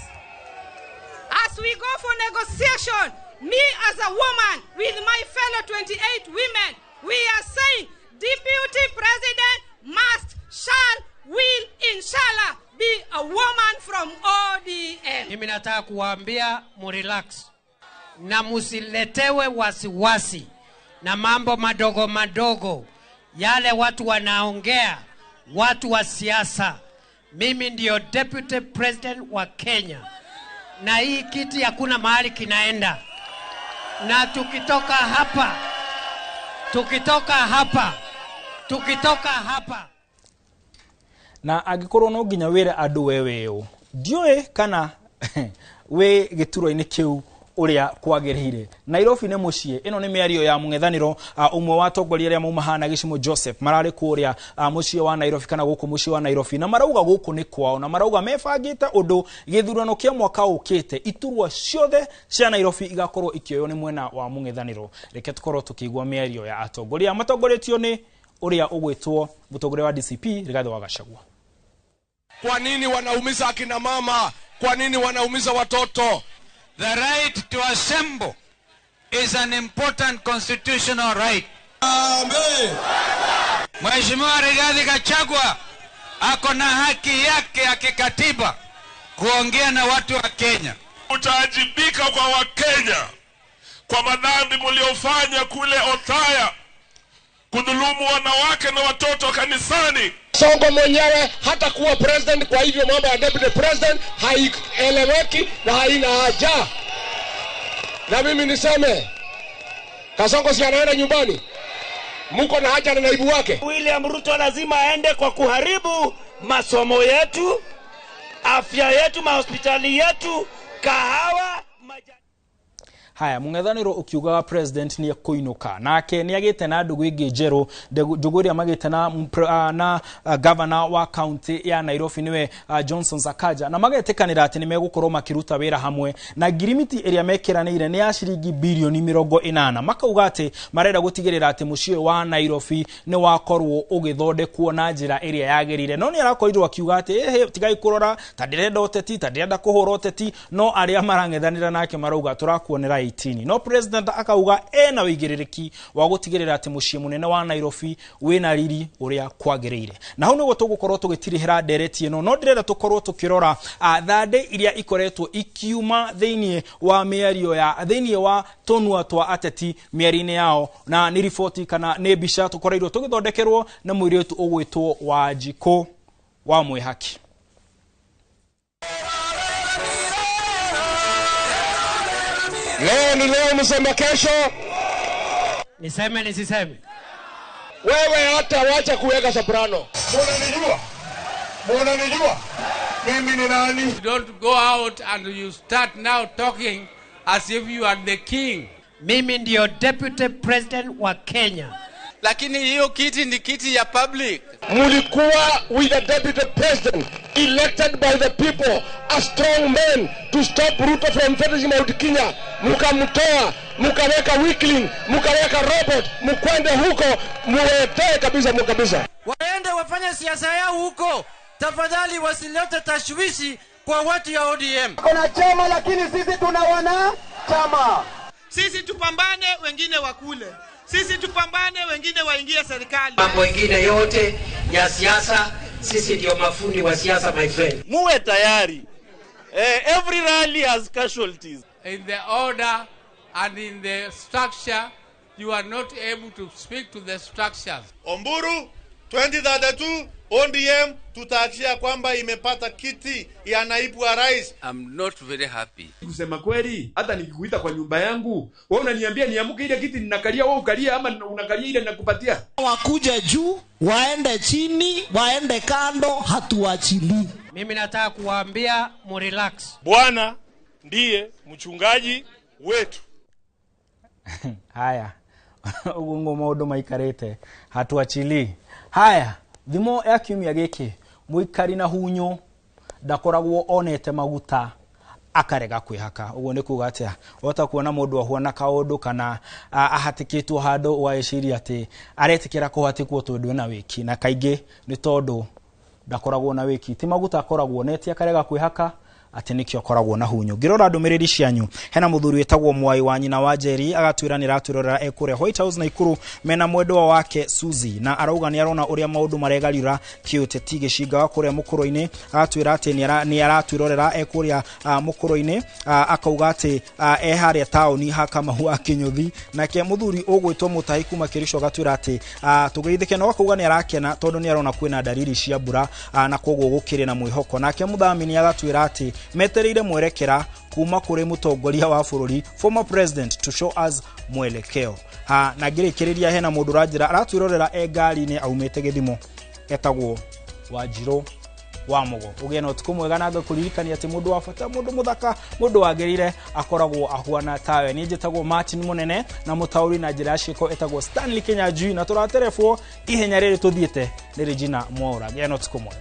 As we go for negotiation, me as a woman with my fellow 28 women, we are saying Deputy President will inshallah be a woman from ODM. Mimi nataka kuwaambia murelax na musiletewe wasiwasi na mambo madogo madogo yale watu wanaongea, watu wa siasa. Mimi ndio Deputy President wa Kenya na hii kiti hakuna mahali kinaenda. Na tukitoka hapa na agikorwo no nginya wire andu wewe ndiwe kana we giturwa-ini kiu uria kwagirire. Nairobi ne mucie ino ni miario ya mung'ethaniro umwe wa atongoria aria maumahana Gicimo Joseph marari kuria mucie wa Nairobi kana guku mucie wa Nairobi na marauga guku ni kwao na marauga mebangite undu githurano kia mwaka ukite iturwa ciothe cia Nairobi igakorwo ikioyo ni mwena wa mung'ethaniro. Reke tukorwo tukigwa miario ya atongoria matongoretio ni uria ugwitwo mutongoria wa DCP Rigathi wa Gachagua. Kwa nini wanaumiza akina mama? Kwa nini wanaumiza watoto? The right to assemble is an important constitutional right. Amen. Mheshimiwa Rigathi Gachagua ako na haki yake ya kikatiba kuongea na watu wa Kenya. Utaajibika kwa Wakenya kwa madhambi mliofanya kule Othaya, kudhulumu wanawake na watoto kanisani. Sonko mwenyewe hata kuwa president, kwa hivyo mambo ya deputy president haieleweki na haina haja. Na mimi niseme, Kasongo si anaenda nyumbani, mko na haja na naibu wake. William Ruto lazima aende kwa kuharibu masomo yetu, afya yetu, mahospitali yetu, kahawa. Haya, mung'ethaniro ukiuga president ni kuinuka nake ni agite na ndugu ingi njeru nduguria magite na governor wa county ya Nairobi niwe Johnson Sakaja na magetekanira ati ni megukorwo makiruta wira hamwe na girimiti iria mekiranire ni ya shiringi bilioni 40 makauga ati marenda gutigirira ati muciĩ wa Nairobi ni wakorwo ugithondekwo na njira iria yagerire. No ni arakorirwo akiuga ati tigai kurora ta ndirenda uteti ta ndirenda kuhura uteti, no aria marang'ethanira nake marauga turakuonera 18. No president akauga ena wigiriki wa gutigirira ati muciĩ munene wa Nairobi wina riri uria kwagirire. Na hau niguo tugukorwo tugitirihira ndereti ino, no ndirenda tukorwo tukirora thande iria ikoretwo ikiuma thiini wa miario ya thiini wa tonua twa ateti miarini yao, na ni riboti kana ni bica tukoreirwo tugithondekerwo na mwiritu ugwitwo Wanjikũ wa Mwihaki. Leo ni leo, msema kesho. Niseme nisiseme? Wewe hata wacha kuweka soprano. Munanijua mimi ni nani? You don't go out and you start now talking as if you are the king. Mimi ndio deputy president wa Kenya. Lakini hiyo kiti ni kiti ya public. Mulikuwa with the deputy president elected by the people, a strong man to stop Ruto from finishing Mount Kenya. Mukamtoa, mukaweka weakling, mukaweka robot, mukwende huko, muwetee kabisa mukabisa. Waende wafanye siasa yao huko. Tafadhali wasilete tashwishi kwa watu ya ODM. Kuna chama lakini sisi tuna wana chama. Sisi tupambane, wengine wakule. Sisi tupambane, wengine waingie serikali. Mambo mengine yote ya siasa, sisi ndio mafundi wa siasa, my friend. Muwe tayari. Every rally has casualties. In the order and in the structure, you are not able to speak to the structures. Omburu 2032 ODM tutahakikisha kwamba imepata kiti ya naibu wa rais. I'm not very happy. Kusema kweli, hata nikikuita kwa nyumba yangu, wewe unaniambia niamuke ile kiti ninakalia, wewe ukalia ama unakalia ile ninakupatia? Wakuja juu, waende chini, waende kando, hatuachili. Mimi nataka kuwaambia murelax. Bwana ndiye mchungaji wetu. Haya. Ugungo maundu maikarite hatuachili. Haya, thimo ya kiumia giki muikari na hunyo ndakoragwo onete maguta akarega kwihaka. Uguo ni kuga atia ota kuona mundu ahuana kaundu kana ahatikitwo handu wa eciria ati aretikira kuhatikwo tondu na wiki, na kaingi ni tondu ndakoragwo na wiki ti maguta akoragwo neti akarega kwihaka ati nikyo koragwo na hunyo. Ngirora ndumiriri cianyu, hena muthuri wetagwo Mwai wa nyina wa Njeri agatwiranira atwirorera ekure White House na Ikuru mena mwendwa wake Suzy, na arauga ni arona uria maundu maregarira kiuteti gicinga wa kuria mukuru-ini. Agatwira ati ni aratwirorera ekuria mukuru-ini, akauga ati haria tauni haka mahu akinyuthi, nake muthuri ugwitwo Mutahi kuma Kericho agatwira ati tugeithike, no akauga ni arakena tondu ni arona kwina dalili cia mbura na koguo gukiri na mwihoko. Nake muthamini agatwira ati metereire mwerekera kuma kuri mutongoria wa bururi former president to show us mwelekeo. Na ngirikiriria hena mundu ranjira aratwirorera ngari-ini aumite Githimo etagwo Wanjirũ wa Mugo. Ugena utuku mwega na ngakuririkania ati mundu wa bata, mundu muthaka, mundu wagirire akoragwo ahuana tawe. Ni njitagwo Martin Munene na mutauri na njira ciko etagwo Stanley Kinyanjui, na turaterefwo ihenya riri tuthiete ni Regina Mwaura. Gena utuku mwega.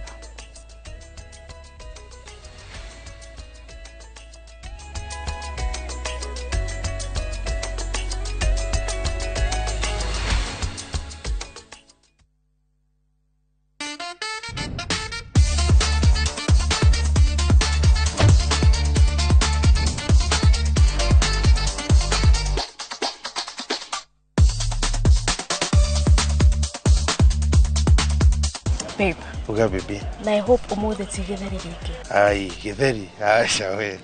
Babe. Uga baby. Na I hope umuthe ti githeri ringi. Ai, githeri. Acha we.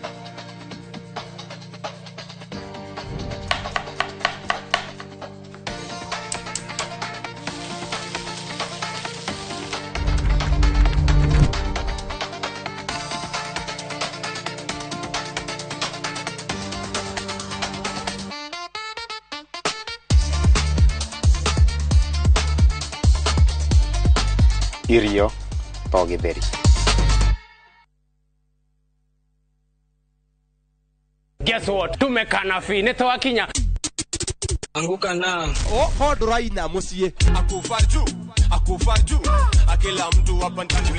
Irio to githeri. Guess what? Tumekana fi nitawakinya. Anguka na. Oh, hold raina musie. Akufarju. Akila mtu hapa ndani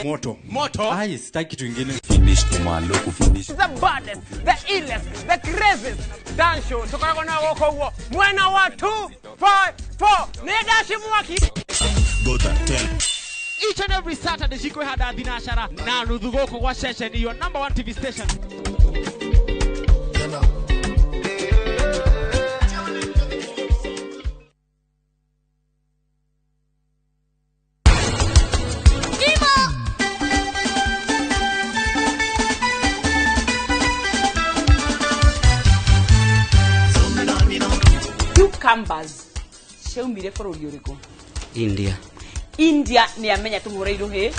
moto. Moto. Ai, sitaki kitu kingine. Finish tumalo kufinish. The baddest, the illest, the craziest dance show. Tukana na woko huo. Mwena wa 254. Nedashi mwaki. Go tell. Each and every Saturday, Shikwe Hada Dinashara, na Nudugoko wa session, your number 1 TV station. Cucumbers. Show me the for Urico. India. India ni amenya tumureiru he.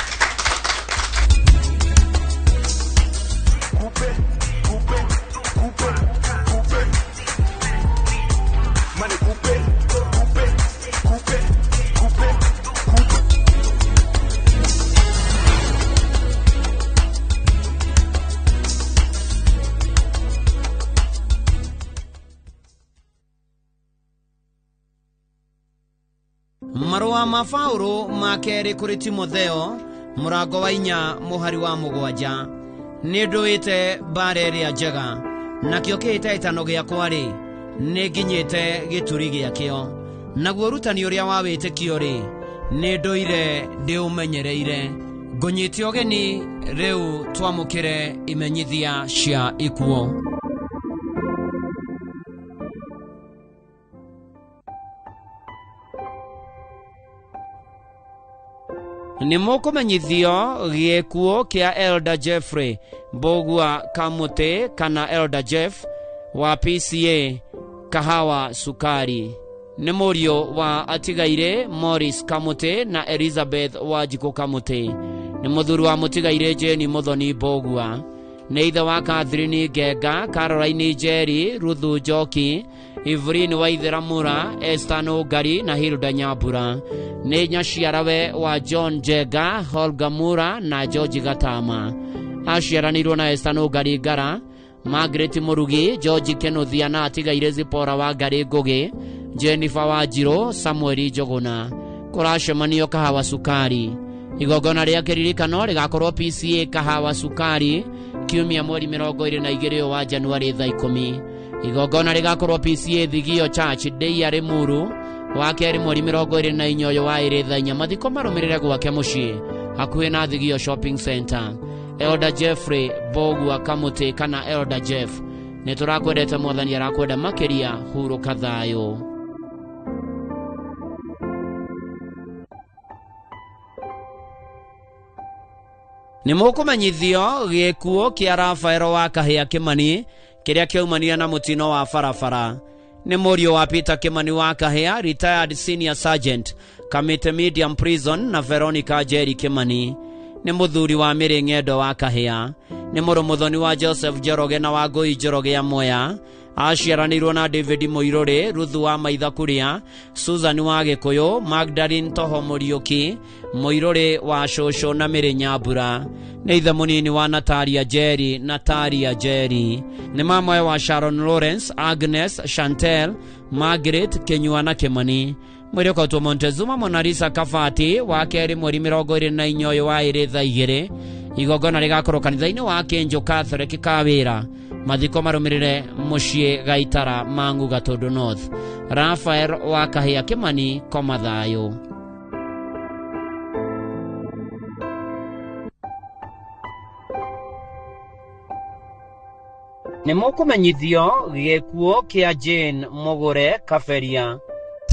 Marua mafauru makeri kuri Timotheo murango wa 4 muhari wa 7 ninduite bareri ya njega nakio kiite itano giakwa ri ninginyite gituri giakio naguo rutani uria wa witikio ri ninduire ndiumenyereire ngunyite ogeni riu twamukire imenyithia cia ikuo. Ni mukumenyithio giekuo kia Elder Jeffrey Mbogua Kamute kana Elder Jeff wa PCA Kahawa Sukari. Ni murio wa atigaire Morris Kamute na Elizabeth Wajiko Kamute. Ni muthuri wa mutigaire Jeni Muthoni Mbogua. Ni ithe wa Catherine Genga, Caroline Jerry, Ruthu Njoki, Evelyn Waithera Mura, Esther Nugari na Hilda Nyambura. Ni nyaciarawe wa John Jega, Holga Mura na George Gatama. Aciaranirwo na Esther Nugari Ngara, Margaret Murugi, George Kenuthia na atigaire Zipora wa Ngari Ngugi, Jennifer Wanjiru, Samuel Njoguna. Kuracemanio Kahawa Sukari. Igongona ria kiririkano rigakorwo PCA Kahawa Sukari kiumia mweri 22 wa Januari 10. Igongona rigakorwo PCA Thigio Church Day Rimuru wa keri mweri 24 wa 2 mathiko marumirire gwake mucii hakuhi na Thigio Shopping Center. Elder Jeffrey Mbogua Kamute kana Elder Jeff niturakwendete mwathani arakwenda makiria huruka thayo. Ni mukumenyithio giekuo kia Rafael wa Kahia Kimani kiria kiaumanire na mutino wa barabara. Ni murio wa Peter Kimani wa Kahia, retired senior sergeant Kamite Medium Prison na Veronica Jerry Kimani. Ni muthuri wa Miring'endo wa Kahia. Ni muthoni wa Joseph Njoroge na wa Ngui Njoroge ya Moya. Aciaranirwo na David Muiruri, Ruthu wa Maithakuria, Susan wa Gikuyu, Magdalene Toho Muriuki, Muiruri wa Shosho na Miri Nyambura. Ni ithe munini wa Natalia Jerry. Ni mamawe wa Sharon Lawrence, Agnes, Chantel, Margaret Kenyua na Kimani. Mwiriko tu Montezuma Monalisa Kafati wa keri mweri 24 wa 2. Igongona rigakorwo kanitha-ini wa Kenjo Catholic Kawira. Mathiko marumirire mucii Gaitara Mangu Gatundu North. Rafael wa Kahia Kimani koma thayo. Ni mukumenyithio giekuo kia Jane Mugure Kaferia.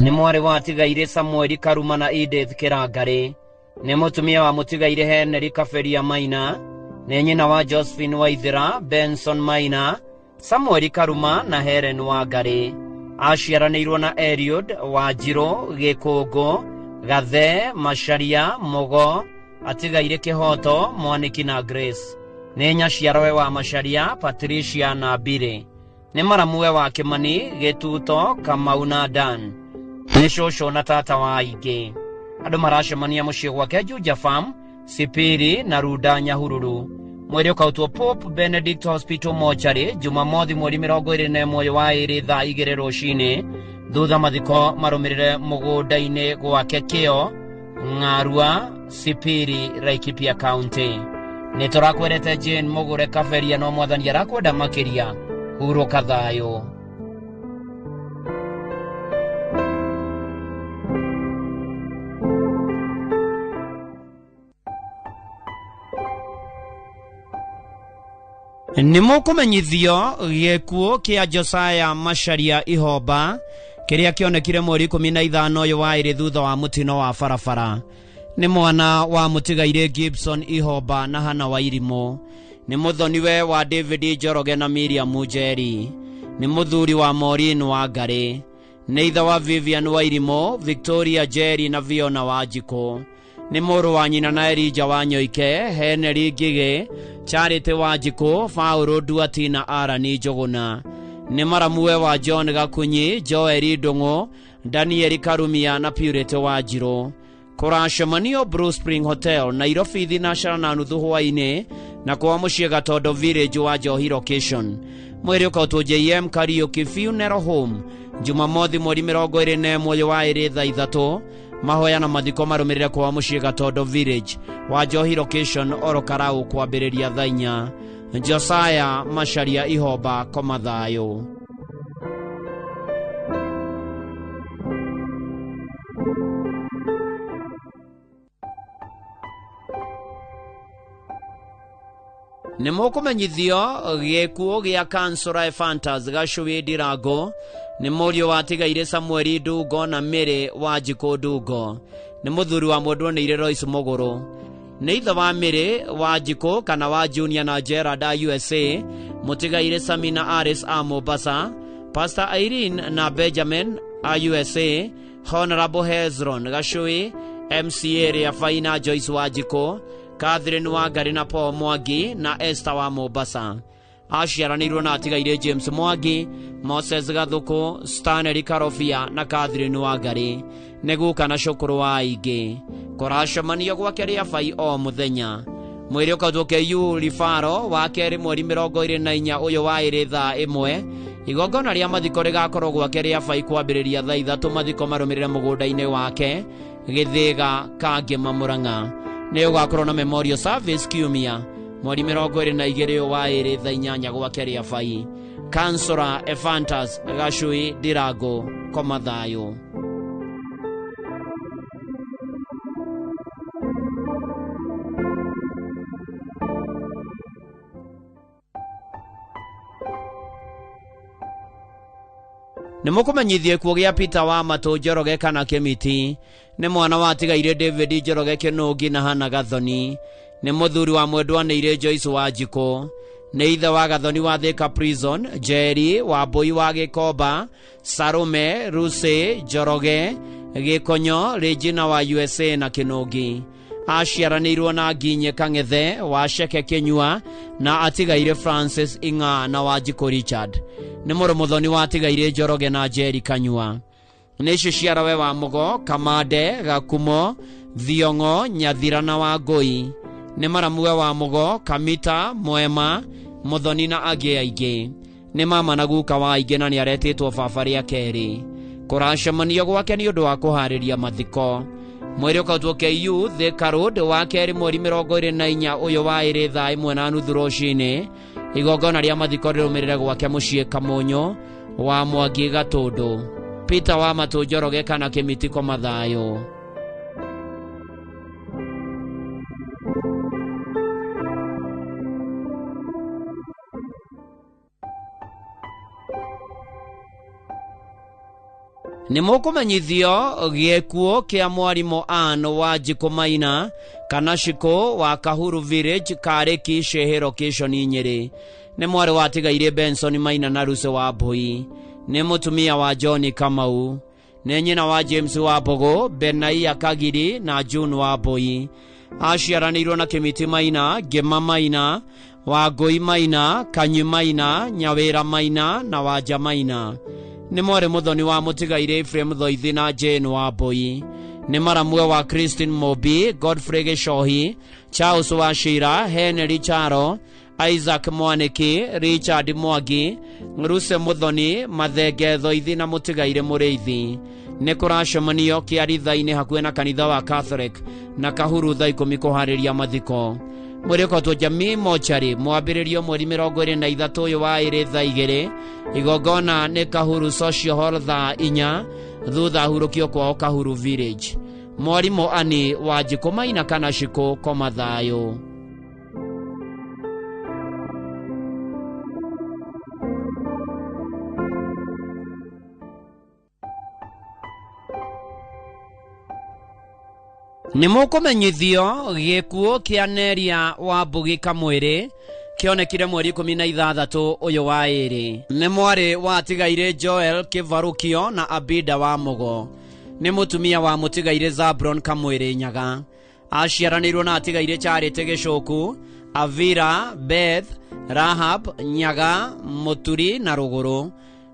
Ni mwari wa tigaire Samuel Karuma na Edith Kirangari. nĩ mũtumia wa mũtigaire Henry Kaberia Maina, nĩ nyina wa Josephine Waithira, Benson Maina, Samuel Karuma na Helen Wangari. Aciaranĩirwo na Eliud Wanjirũ Gĩkũngũ, Gathe Macharia Mogo, atigaire Kĩhoto Mwaniki na Grace. Nĩ nyaciarawe wa Macharia Patricia na Bire. Nĩ maramuwe wa Kimani Gĩtuto Kamau na Dan. Nĩ cũcũ na tata wa aingĩ. Andũ maracemania mũciĩ gwake Juja Farm, Sipiri na Ruda Nyahururu. Mweri ũkautwo Pope Benedict Hospital Mortuary Jumamothi mweri 21 wa ĩrĩ thaa 2 rũcinĩ, thutha mathiko marũmĩrĩre mũgũnda-inĩ gwake Kĩo, Ng'arua, Sipiri, Laikipia County. Nĩ tũrakwĩrĩte Jane Mũgũre Kaberia no Mwathani arakwenda makĩria. Hurũka thayũ. Nĩ mũkũmenyithio gĩkuũ kĩa Josiah Macharia Ihomba kĩrĩa kĩonekire mweri 15 ũyũ wa ĩrĩ thutha wa mũtino wa barabara. Nĩ mwana wa mũtigaire Gibson Ihomba na Hana Wairimũ. Nĩ mũthoniwe wa David Njoroge na Miriam Njeri. Nĩ mũthuri wa Maureen Wangari. Nĩ ithe wa Vivian Wairimũ, Victoria Njeri na Fiona Wanjikũ. Nĩ mũrũ wa nyina na Elijah Wanyoike, Henry Ngigĩ, Charity Wanjikũ, Paulo Duati na Arani Njũgũna. Nĩ maramuwe wa John Gakunyi, Joel Ndung'u, Daniel Karumia na Purity Wanjirũ. Kũracemanio Blue Spring Hotel, Nairobi thinacara na nuthu hwainĩ na kwa mũciĩ Gatondo Village wa Njohi Location. Mweri ũkautwo JM Kariuki Funeral Home, Jumamothi mweri 21 wa ĩrĩ thaa 3, mahoya na mathiko marũmĩrĩre kwa mũciĩ Gatondo Village wa Njohi Location Oro Karau kwambĩrĩria thaa 4. Josiah Macharia Ihomba koma thayũ. Nĩ mũkũmenyithio gĩkuũ gĩa Kansũra Ephantus Gacũĩ Ndirango. Nĩ mũriũ watigaire Samuel Ndungo na Mary Wanjikũ Ndungo. Nĩ mũthuri wa Mwendwanĩire Royce Mũgũrũ. Nĩ ithe wa Mary Wanjikũ kana wa Junior na Gerard a USA, mũtigaire Samina Aris a Mombasa, Pastor Irene na Benjamin a USA, Honorable Hezron Gacũĩ, MCA Rĩabaina Joyce Wanjikũ, Catherine Wangari na Paul Mwangi na Esther wa Mombasa. Aciaranĩirwo na atigaire James Mwangi, Moses Gathũkũ, Stanley Karobia na Catherine Wangari. Nĩ guka na cũkũrũ wa aingĩ. Kũracemanio gwake Rĩabai o mũthenya. Mweri ũkautwo KU Rifaro wa kerĩ mweri 24 ũyũ wa ĩrĩ thaa 1. Igongona rĩa mathiko rĩgakorwo gwake Rĩabai kwambĩrĩria thaa 3, mathiko marũmĩrĩre mũgũnda-inĩ wake Gĩthĩga Kangĩma Mũrang'a. Nĩ ũgakorwo na memorial service kiumia mweri 22 wa ĩrĩ thaa 8 gwake Rĩabai. Kansũra Ephantus Gacũĩ Ndirango koma thayũ. Nĩ mũkũmenyithie kuo gĩa Peter wa Matũ Njoroge kana Kĩmiti. Nĩ mwana wa tigaire David Njoroge Kĩnũngi na Hana Gathoni. Nĩ mũthuri wa Mwendwanĩire Joyce Wanjikũ. Nĩ ithe wa Gathoni wa Thika Prison, Jerry wa Mbũi wa Gĩkomba, Sarume Ruse Njoroge Gĩkonyo, Regina wa USA na Kĩnũngi. Aciaranĩirwo na Nginye Kang'ethe wa Ceke Kĩnyua na atigaire Francis Ing'a na Wanjikũ Richard. Nĩ mũrũ mũthoni wa atigaire Njoroge na Jerry Kanyua. Nĩ ciciarawe wa Mũgo, Kamande, Gakumo, Thiong'o, Nyathira na Wangũi. Nĩ maramuwe wa Mũgo, Kamita, Mwema, Mũthoni na angĩ aingĩ. Nĩ mama na guka wa aingĩ na nĩ aretĩtwo baba rĩa kerĩ. Kũracemanio gwake nĩ ũndũ wa kũharĩria mathiko. Mweri ũkautwo KU Thika Road wa kerĩ mweri 24 ũyũ wa ĩrĩ thaa 1:30 rũcinĩ. Igongona rĩa mathiko rĩrũmĩrĩre gwake mũciĩ Kamũnyũ wa Mwangi Gatũndũ. Peter wa Matũ Njoroge kana Kĩmiti koma thayũ. nĩ mũkũmenyithio gĩkuũ kĩa mwarimũ Ann Wanjikũ Maina kana Shiko wa Kahuru Village Karĩki Shĩhĩ location Nyĩrĩ. Nĩ mwarĩ watigaire Benson Maina na Lucy Wambui. Nĩ mũtumia wa John Kamau. Nĩ nyina wa James Wambogo, Benaia Kagiri na June Wambui. Aciaranĩirwo na Kĩmiti Maina, Ngĩma Maina, Wangũi Maina, Kanyi Maina, Nyawĩra Maina na Wanja Maina. Nĩ mwarĩ mũthoni wa mũtigaire Ephraim Thoithi na Jane Wambui. Nĩ maramwe wa Christine Mobi, Godfrey Gĩcohi, Charles Wachira, Henry Charo, Isaac Mwaniki, Richard Mwangi, Ruse Muthoni, Mathenge Thoithi na mũtigaire Mũrĩithi. Nĩ kũracemanio Kĩaritha-inĩ hakuhĩ na kanitha wa Catholic na Kahuru thaa 10 kũharĩria mathiko. Mũrĩkotwo Jamii Mochari mwambĩrĩrio mweri 23 ũyũ wa ĩrĩ thaa 2. Igongona nĩ Kahuru Social Hall thaa 4 thutha hurũkio kwao Kahuru Village. Mwarimũ Ann Wanjikũ Maina kana Shiko koma thayũ. Nĩ mũkũmenyithio gĩkuũ kĩa Neria Wambugi Kamwĩrĩ kĩonekire mweri 16 ũyũ wa ĩrĩ. Nĩ mwarĩ watigaire Joel Kĩvarũkio na Abida wa Mogo. Nĩ mũtumia wa mũtigaire Zabron Kamwĩrĩ Nyaga. Aciaranĩirwo na atigaire Charity Gĩcoku, Avira, Beth, Rahab, Nyaga, Mũturi na Rũgũrũ.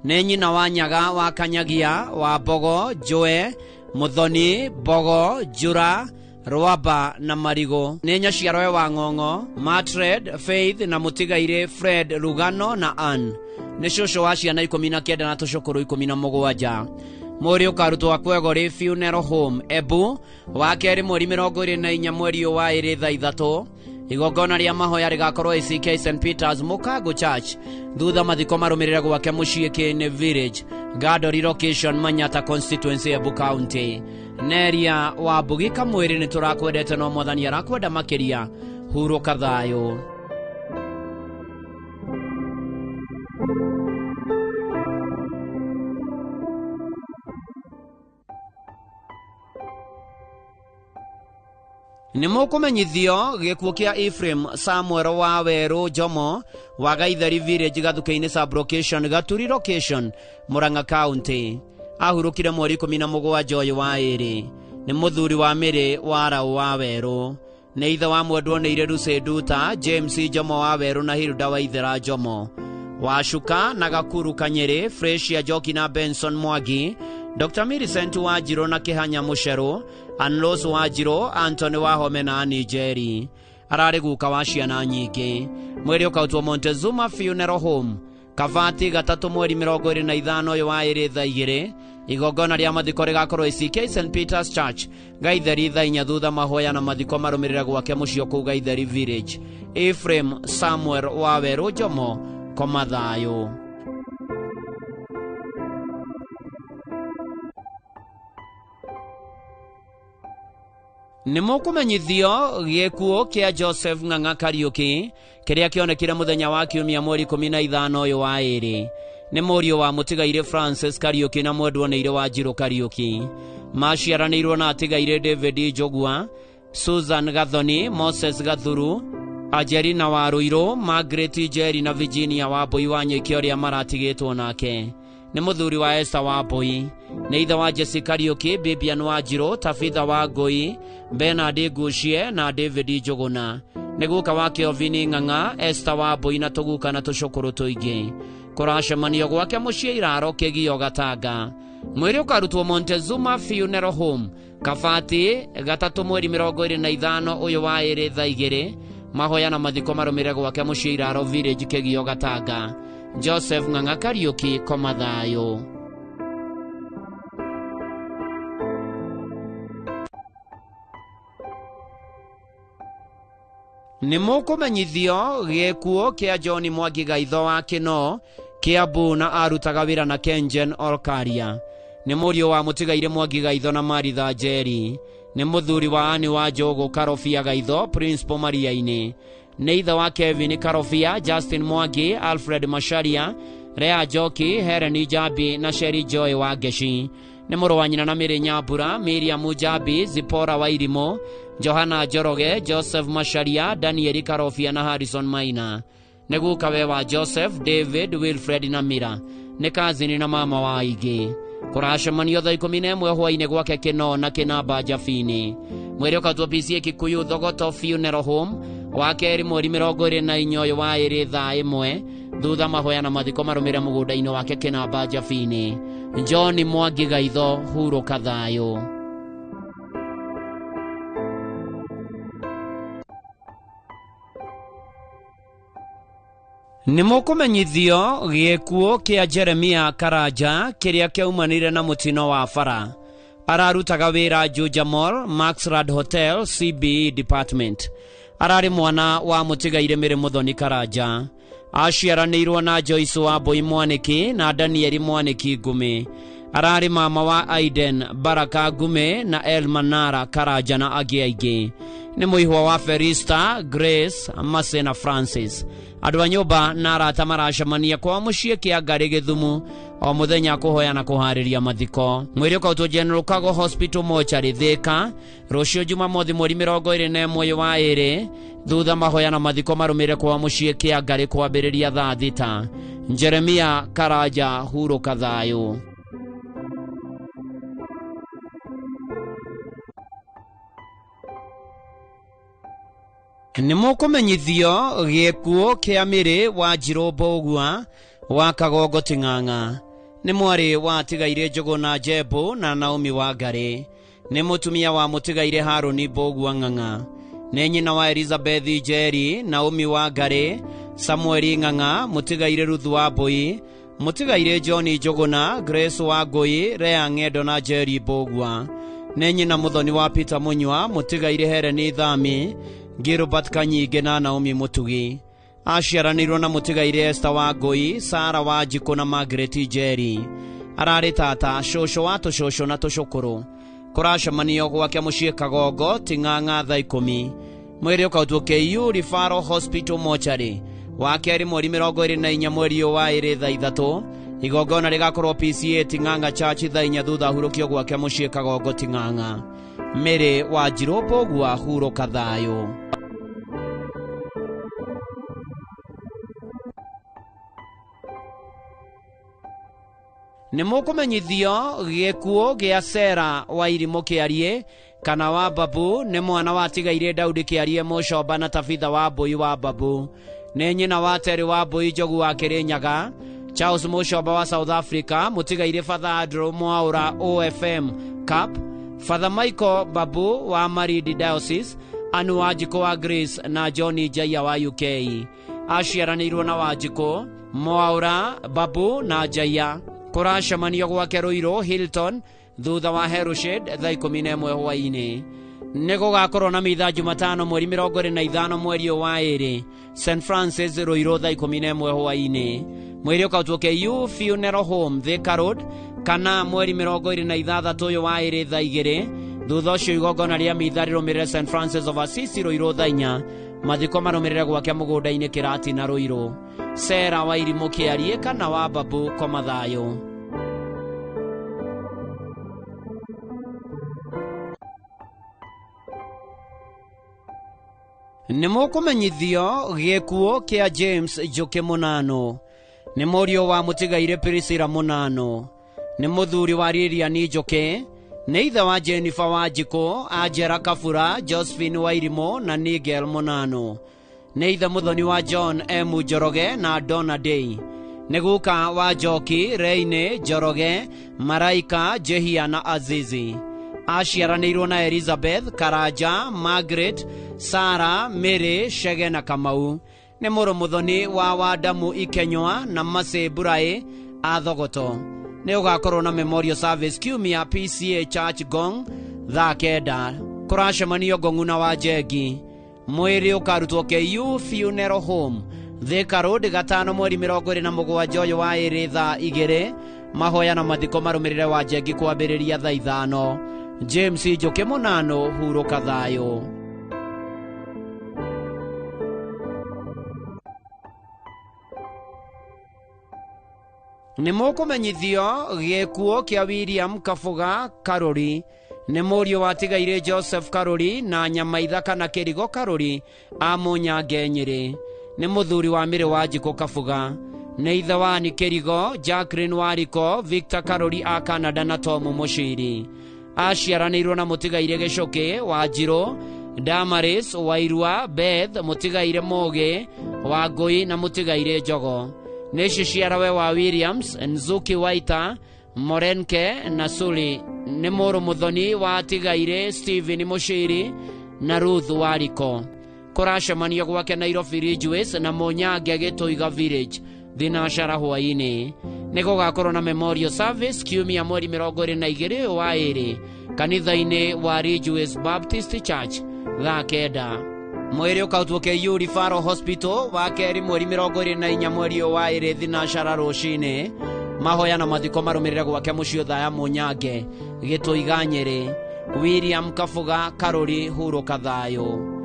Nĩ nyina wa Nyaga wa Kanyagia, wa Bogo, Joe, Muthoni, Bogo, Jura, Rwamba na Marigo. Nĩ nyaciarwe wa Ng'ong'o, Matred, Faith na mũtigaire Fred Rugano na Ann. Nĩ cũcũ wa ciana 19 na tũcũkũrũ 17. Mũriũ ũkarutwo Kwegori Funeral Home Ebu wa kerĩ mweri 24 mweri wa ĩrĩ thaa 3. Igongona rĩa mahoya rĩgakorwo ACK St Peters Mukago Church thutha mathiko marũmĩrĩre gwake mũciĩ Kĩene Village, Gadori location, Manyata constituency, Ebu County. Neria Wambugi Kamwĩrĩ nĩ tũrakwendete no Mwathani arakwenda makĩria. Hurũka thayũ. Nĩ mũkũmenyithio gĩkuũ kĩa Ephraim Samuel wa Werũ Jomo wa Gaithari Village Gathuke-inĩ sub location Gaturi location Murang'a County. Ahurũkire mweri 17 ũyũ wa ĩrĩ. Nĩ mũthuri wa Mĩrĩ wa Raũ wa Werũ. Nĩ ithe wa mwendwo Nĩire Lucy Nduta, James Jomo wa Werũ na Hilda Waithera Jomo. Wacuka na Gakuru Kanyĩrĩ, Freshia Njoki na Benson Mwangi, Dr. Millicent Wanjirũ na Kĩhanya Mũcerũ, Anlos Wanjirũ, Anthony Wahome na Nigeri. Ararĩ guka wa ciana nyingĩ. Mweri ũkautwo Montezuma Funeral Home, Kabati 3 mweri 25 ũyũ wa ĩrĩ thaa 2. Igongona rĩa mathiko rĩgakorwo ACK St Peters Church Gaithari thaa 4 thutha mahoya na mathiko marũmĩrĩre gwake mũciĩ kũu Gaithari Village. Ephraim Samuel wa Werũ Jomo koma thayũ. Nĩ mũkũmenyithio gĩkuũ kĩa Joseph Ng'ang'a Kariuki kĩrĩa kĩonekire mũthenya wa Kiumia mweri 15 ũyũ wa ĩrĩ. Nĩ mũriũ wa mũtigaire Francis Kariuki na mwendwo Nĩire Wanjirũ Kariuki. Maciaranĩirwo na atigaire David Njogua, Susan Gathoni, Moses Gathuru, Angelina wa Rũirũ, Margaret Njeri na Virginia Wambui wa Nyĩkĩ ũrĩa maratigĩtwo nake. Nĩ mũthuri wa Esther Wambui. Nĩ ithe wa Jesse Kariuki, Bibian Wanjirũ, Tabitha Wangũi, Bernard Ngucie na David Njũgũna. Nĩ guka wa Kelvin Ng'ang'a, Esther Wambui na tũguka na tũcũkũrũ tũingĩ. Kũracemanio gwake mũciĩ Iraro Kĩgio Gatanga. Mweri ũkarutwo Montezuma Funeral Home, Kabati 3 mweri 25 ũyũ wa ĩrĩ thaa 2. Mahoya na mathiko marũmĩrĩre gwake mũciĩ Iraro Village Kĩgio Gatanga. Joseph Ng'ang'a Kariuki koma thayũ. Nĩ mũkũmenyithio gĩkuũ kĩa John Mwangi Gaitho wa Kĩno, Kiambu na arutaga wĩra na Kengen Olkaria. Nĩ mũriũ wa mũtigaire Mwangi Gaitho na Maritha Njeri. Nĩ mũthuri wa Ani wa Njogu Karobia Gaitho, Principal Maria-inĩ. Nĩ ithe wa Kevin Karobia, Justin Mwangi, Alfred Masharia, Rea Njoki, Helen Njambi na Sherry Joy wa Ngeci. nĩ mũrũ wa nyina na Mĩrĩ Nyambura, Miriam Mujabi, Zipora Wairimo, Johana Njoroge, Joseph Masharia, Daniel Karofia na Harrison Maina. Nĩ gukawe wa Joseph, David, Wilfred na Mira. Nĩ kazini na mama wa aingĩ. Kũracemanio thaa 11 hwainĩ gwake Kĩno na Kĩnamba Njabini. Mwĩrĩ ũkatwo PCA Kikuyu Thogoto Funeral Home wa kerĩ mweri 28 wa ĩrĩ thaa 1 thutha mahoya na mathiko marũmĩrĩre mũgũnda-inĩ wake Kĩnamba Njabini. John Mwangi Gaitho, hurũka thayũ. Nĩ mũkũmenyithio gĩkuũ kĩa Jeremia Karanja kĩrĩa kĩaumanire na mũtino wa bara. Ararutaga wĩra Juja Mall, Maxrad Hotel, CBE Department. Ararĩ mwana wa mũtigaire Mĩrĩ Mũthoni Karanja. Aciaranĩirwo na Joyce Wambui Mwanĩki na Daniel Mwanĩki Ngũmĩ. Ararĩ mama wa Aiden Baraka Ngũmĩ na Elmanara Karanja na angĩ aingĩ. Nĩ mũihwa wa Ferista, Grace, Masena Francis. Andũ a nyũmba na arata maracemania kwa mũciĩ Kĩangari Gĩthumu o mũthenya kũhoya na kũharĩria mathiko. Mwĩrĩ ũkautwo General Kago Hospital Mortuary Thĩka rũciũ Jumamothi mweri 21 wa ĩrĩ thutha mahoya na mathiko marũmĩrĩre kwa mũciĩ Kĩangari kwambĩrĩria thaa 6. Jeremia Karanja, hurũka thayũ. Nĩ mũkũmenyithio gĩkuũ kĩa Mĩrĩ wa Njirũ Mbũgua wa Kagongo Ting'ang'a. Nĩ mwarĩ wa Tigaire Njũgũna Njembu na Naomi Wangari. Nĩ mũtumia wa mũtigaire Harũni Mbũgua Ng'ang'a. Nĩ nyina wa Elizabeth Njeri, Naomi Wangari, Samuel Ng'ang'a, mũtigaire Ruth Wambui, mũtigaire John Njũgũna, Grace Wangui, Rea Ng'endo na Njeri Mbũgua. Nĩ nyina mũthoni wa Peter Munywa, mũtigaire Helen Thami, Gilbert Kanyinge na Naomi Mutugi. Aciaranĩirwo na mũtigaire Esther Wangui, Sara Wanjikũ na Margaret Njeri. Ararĩ tata, cũcũ wa tũcũcũ na tũcũkũrũ. Kũracemanio gwake mũciĩ Kagongo Ting'ang'a thaa 10. Mwĩrĩ ũkautwo KU Referral Hospital Mortuary wa kerĩ mweri 24 mweri wa ĩrĩ thaa 3. Igongona rĩgakorwo PCA Ting'ang'a Church thaa 4 thutha hurũkio gwake mũciĩ Kagongo Ting'ang'a. Mĩrĩ wa Njirũ Mbũgua, hurũka thayũ. Nĩ mũkũmenyithio gĩkuũ gĩa Sera Wairimu Kĩarie kana wa Babu. Nĩ mwana wa Tigaire Daudi Kĩarie Mũcomba na Tabitha Wambui wa Babu. Nĩ nyina wa Terry Wambui Njogu wa Kĩrĩnyaga, Charles Mũcomba wa South Africa, mũtigaire Father Andrew Mwaura OFM Cup, Father Michael Babu wa Maridi Diocese, Anu Wanjikũ wa Grace na Johnny Jaya wa UK. Aciaranĩirwo na Wanjikũ, Mwaura, Babu na Jaya. Kũracemanio gwake Ruiru Hilton thutha wa Herushed thaa 11 hwainĩ. Nĩ gũgakorwo na mitha Jumatano mweri 25 mweri wa ĩrĩ St Francis Ruiru thaa 11 hwainĩ. Mwĩrĩ ũkautwo KU Funeral Home Thika Road kana mweri 26 wa ĩrĩ thaa 2 thutha ũcio igongona rĩa mitha rĩrũmĩrĩre St Francis of Assisi Ruiru thaa 4 mathiko marũmĩrĩre gwake mũgũnda-inĩ Kĩrati na Ruiru. Sera Wairimu Kĩarie kana wa Babu, koma thayũ. Nĩ mũkũmenyithio gĩkuũ kĩa James Njũkĩ Mũnano. Nĩ mũriũ wa mũtigaire Priscilla Mũnano. Nĩ mũthuri wa Lilian Njũkĩ. Nĩ ithe wa Jennifer Wanjikũ, Angela Kabura, Josephine Wairimu na Nigel Mũnano. Nĩ ithe mũthoni wa John M. Njoroge na Donna Day. Nĩ guka wa Njoki, Reine Njoroge, Maraika, Jehia na Azizi. Aciaranĩirwo na Elizabeth Karanja, Margaret, Sara, Mary, Shege na Kamau. Nĩ mũrũ mũthoni wa Wadamu Ikenywa na Mase Buraĩ a Thogoto. Nĩ ũgakorwo na memorial service kiumia PCA Church Gong thaa 9. Kũracemanio Ngong'u na wa Njengi. Mwĩrĩ ũkarutwo KU Funeral Home Thika Road 5 mweri 27 wa ĩrĩ thaa 2. Mahoya na mathiko marũmĩrĩre wa Njengi kwambĩrĩria thaa 5. James Njũkĩ Mũnano, hurũka thayũ. nĩ mũkũmenyithio gĩkuũ kĩa William Kabuga Karuri nĩ mũriũ watigaire Joseph Karuri na Nyamaitha kana Kĩrigo Karuri a Mũnyange Nyĩrĩ. Nĩ mũthuri wa Mĩrĩ wa Njikũ Kabuga. Nĩ ithe wa Ann Kĩrigo, Jacqueline Wariko, Victor Karuri a Canada na Tom Mũciri. Aciaranĩirwo na mũtigaire Gĩcũkĩ wa Njirũ, Damaris Wairua, Beth mũtigaire Mũgĩ wa Ngũi na mũtigaire Njogo. Nĩ ciciarawe wa Williams, Nzuki Waita, Morenke na Suli. Nĩ mũrũ mũthoni wa tigaire Stephen Mũciri na Ruth Wariko. Kũracemanio gwake Nairobi Ridgeways na Mũnyange Gĩtũiga Village thinacara hwainĩ. Nĩ gũgakorwo na memorial service kiumia mweri 22 wa ĩrĩ kanitha-inĩ wa Ridgeways Baptist Church thaa 9. Mwĩrĩ ũkautwo KU Referral Hospital wa kerĩ mweri 24 mweri wa ĩrĩ thinacara rũcinĩ. Mahoya na mathiko marũmĩrĩre gwake mũciĩ thaya Mũnyange Gĩtũiga Nyĩrĩ. William Kabuga Karuri hurũka thayũ.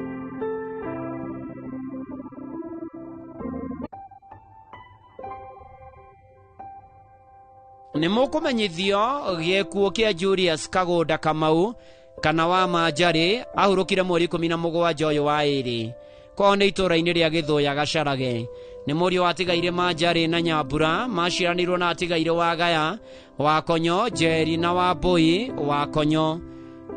Nĩ mũkũmenyithio gĩkuũ kĩa Julius Kagũnda Kamau kana wa Manjarĩ ahurũkire mweri 17 ũyũ wa ĩrĩ. Kwao nĩ itũũra-inĩ rĩa Gĩthũya Gacarage. Nĩ mũriũ watigaire Manjarĩ na Nyambura, maciaranĩirwo na atigaire wa Gaya, wa Konyo, Njeri na wa Mbũi wa Konyo.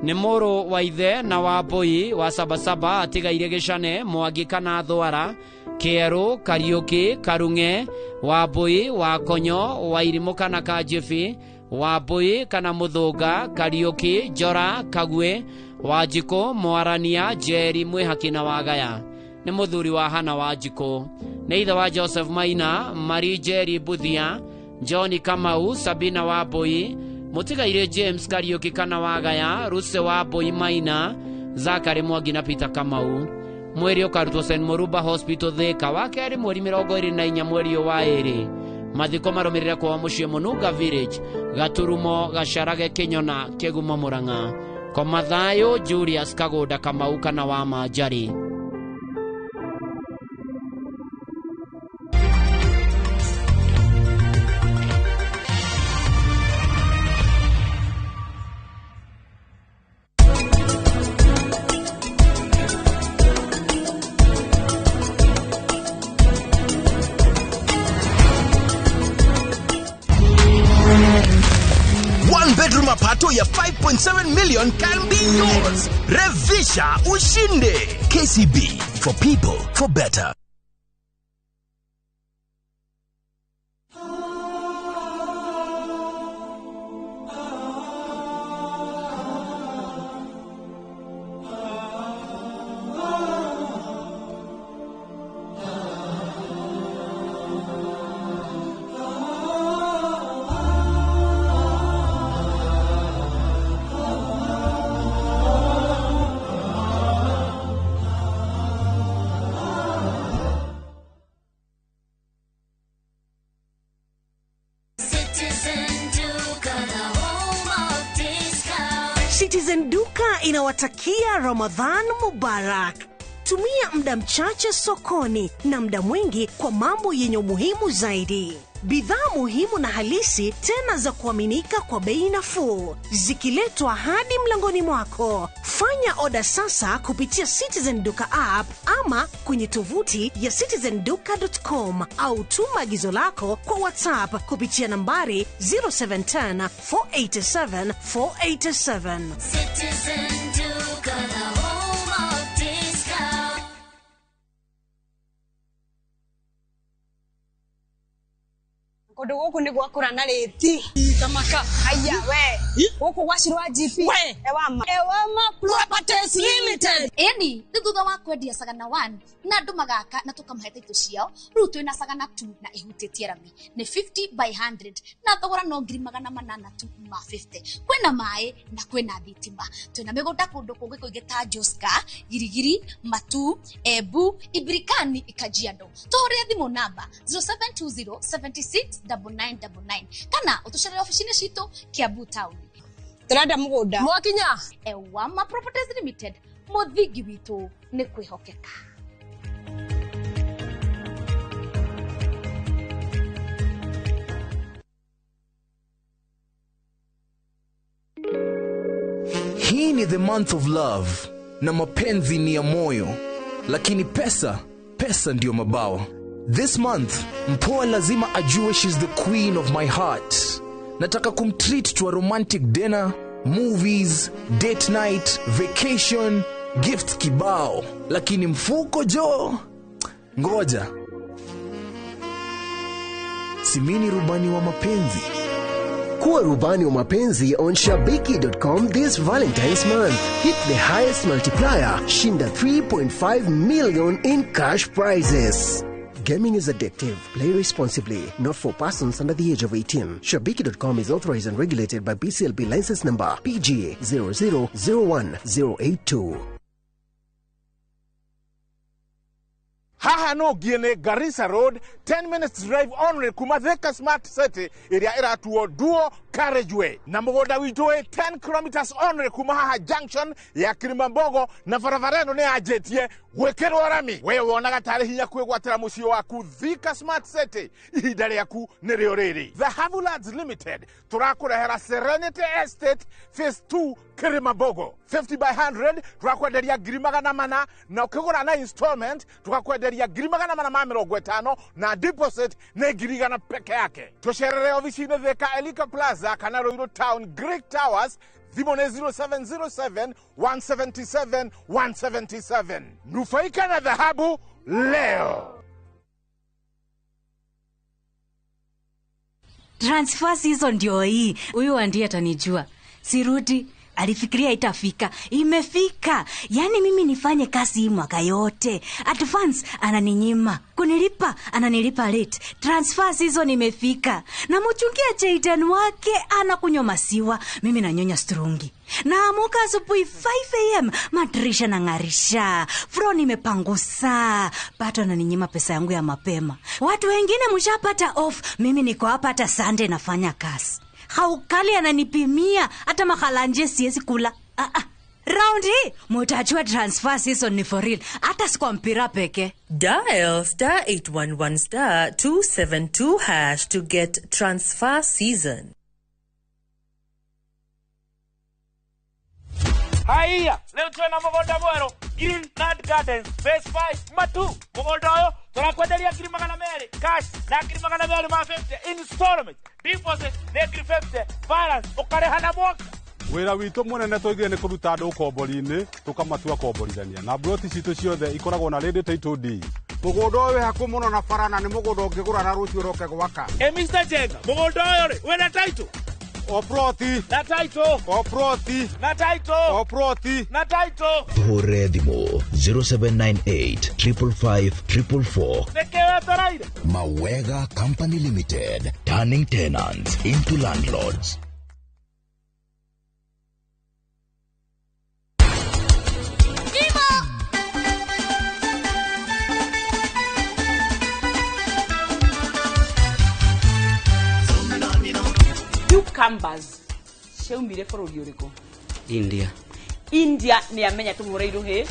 Nĩ mũrũ wa ithe na wa Mbũi wa Sabasaba atigaire Gĩcane, Mwangi kana Thwara, Kĩerũ, Kariũki, Karung'e, wa Mbũi wa Konyo, wa Irimũ kana Kanjibi, wa Mbũi kana Mũthũnga, Kariũki, Njora, Kagwe, wa Njikũ, Mwarania, Njeri, Mwĩhaki na wa Gaya. Nĩ mũthuri wa Hana wa Njikũ. Nĩ ithe wa Joseph Maina, Marie Njeri Buthia, John Kamau, Sabina wa Mbũi, mũtigaire James Kariũki kana wa Gaya, Ruse wa Mbũi Maina, Zakari Mwangi na Peter Kamau. Mwĩrĩ ũkarutwo St. Muruba Hospital Thika wa kerĩ mweri 24 mweri wa ĩrĩ. Mathiko marũmĩrĩre kwa mũciĩ Mũnunga Village, Gaturumo, Gacarage, Kĩnyona, Kĩgumo, Mũrang'a. Koma thayũ Julius Kagũnda Kamau kana wa Manjarĩ. Bedroom apato ya 5.7 million can be yours. Revisha ushinde. KCB, for people, for better. Citizen Duka inawatakia Ramadhan Mubarak. Tumia muda mchache sokoni na muda mwingi kwa mambo yenye umuhimu zaidi. Bidhaa muhimu na halisi tena za kuaminika kwa bei nafuu, zikiletwa hadi mlangoni mwako. Fanya oda sasa kupitia Citizen Duka app ama kwenye tovuti ya citizenduka.com au tuma agizo lako kwa WhatsApp kupitia nambari 0710 487 487. Citizen Duka, the home of discount. Kondo gũkũ nĩ gwakũra na rĩti tamaka haya we gũkũ gwacirwa GP ewama Properties Limited. Eni nĩ thutha wa kwendia Sagana 1 na andũ magaka na tũkamahete indo ciao, rĩu twĩna Sagana 2 na ihutĩtie rami nĩ 50 by 100 na thogora no ngiri 850. Kwĩna maĩ na kwĩna thitima. Twĩna mĩgũnda kũndũ kũngĩ kũingĩ ta Joska, Girigiri, Matu, Embu, Ibrikani, Kajiado. Tũhũrĩre thimũ namba 0720 769999 kana ũtũcerere ofici-inĩ citũ Kiambu Town. Tũrenda mũgũnda mwakinya Ewama Properties Limited, mũthingi witũ nĩ kwĩhokeka. ni the month of love na mapenzi ni ya moyo, lakini pesa ndio mabawa. This month, mpoa lazima ajue she's the queen of my heart. Nataka kumtreat to a romantic dinner, movies, date night, vacation, gifts kibao. Lakini mfuko jo, ngoja. Simini rubani wa mapenzi. Kuwa rubani wa mapenzi on Shabiki.com this Valentine's month. Hit the highest multiplier, shinda 3.5 million in cash prizes. Gaming is addictive. Play responsibly. Not for persons under the age of 18. Shabiki.com is authorized and regulated by BCLB license number PGA 0001082. Haha no Guinea Garissa Road, 10 minutes drive only Kumatheka Smart City, area iratuo duo carriageway. Na mgoda witoe 10 kilometers only Kumahaha Junction ya Kilimambogo na faravareno ne ajetie wekerwa rami. Wewe wonaga tarehi ya kwegwatira musio waku Thika Smart City, ihidare yaku niryo riri. The Havulads Limited, turakurehera Serenity Estate Phase 2 Kilimambogo. 50 by 100, turakwenderia girimagana mana, na ukigura na installment, tukakwenderia girimagana mana mamiro gwetano, na deposit na girigana peke yake. Tosherere ofisine Thika Elika Plaza, Kanaro Town, Greek Towers, Thimone 0707 177 177. Nufaika na dhahabu leo. Transfer season ndio hii. Huyu ndiye atanijua. Sirudi. Alifikiria itafika. Imefika. Yani mimi nifanye kazi hii mwaka yote. Advance ananinyima. Kunilipa ananilipa late. Transfer season imefika. Na mchungia Jayden wake anakunywa masiwa. Mimi nanyonya strungi. Na amuka asubuhi 5 AM madirisha na ngarisha. Froni imepangusa. Pato ananinyima pesa yangu ya mapema. Watu wengine mshapata off. Mimi niko hapa hata Sunday nafanya kazi. Haukali ananipimia hata makalanje siwezi kula. Round hii mutajua transfer season ni for real. Hata si kwa mpira peke. Dial *811*272# to get transfer season. Haya, leo tuna mgoda mwero Green Nut Gardens Phase 5 Matu. Mgoda yo tunakwendelea girimagana mere cash na girimagana mere ma 50 installment deposit na 50 balance ukarehana mwaka. Wira wito munene twigire ni kuruta andu ukombori-ini tukamatua komborithania na broti citu ciothe ikoragwo na ready title deed. Mugoda we haku muno na farana ni mugoda ungigura na rucio roke gwaka. Mr. Jenga, mugoda yo we na title Oproti na title Oproti na title Oproti na title Horedimo 0798555444. Nekewa taraida Mawega Company Limited, turning tenants into landlords. Cucumbers. Sheumire forori uriko? India. India ni amenya tumureiru he.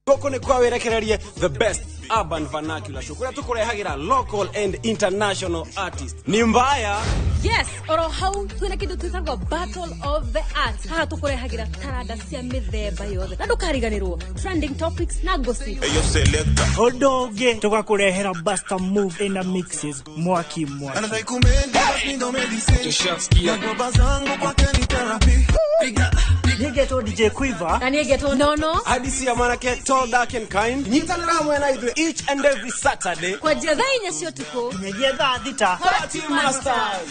Goko ni kwa werekererie the best urban vernacular show. Kuna tukurehagira local and international artists. Ni mbaya. Yes, oro hau twina kindu twitagwo Battle of the Arts. Haha tukurehagira taranda cia mithemba yothe. Na ndukariganirwo trending topics na gossip. Eyo selector. Odoge tukakurehera basta move in the mixes mwaki. Nigeto DJ Quiver. Na nigeto Nono. Hadisi ya manake tall, dark and kind. Nyitanira mwena idwe each and every Saturday. Kwa jedha inya sio tuko. Nyegedha dhita. Party Masters.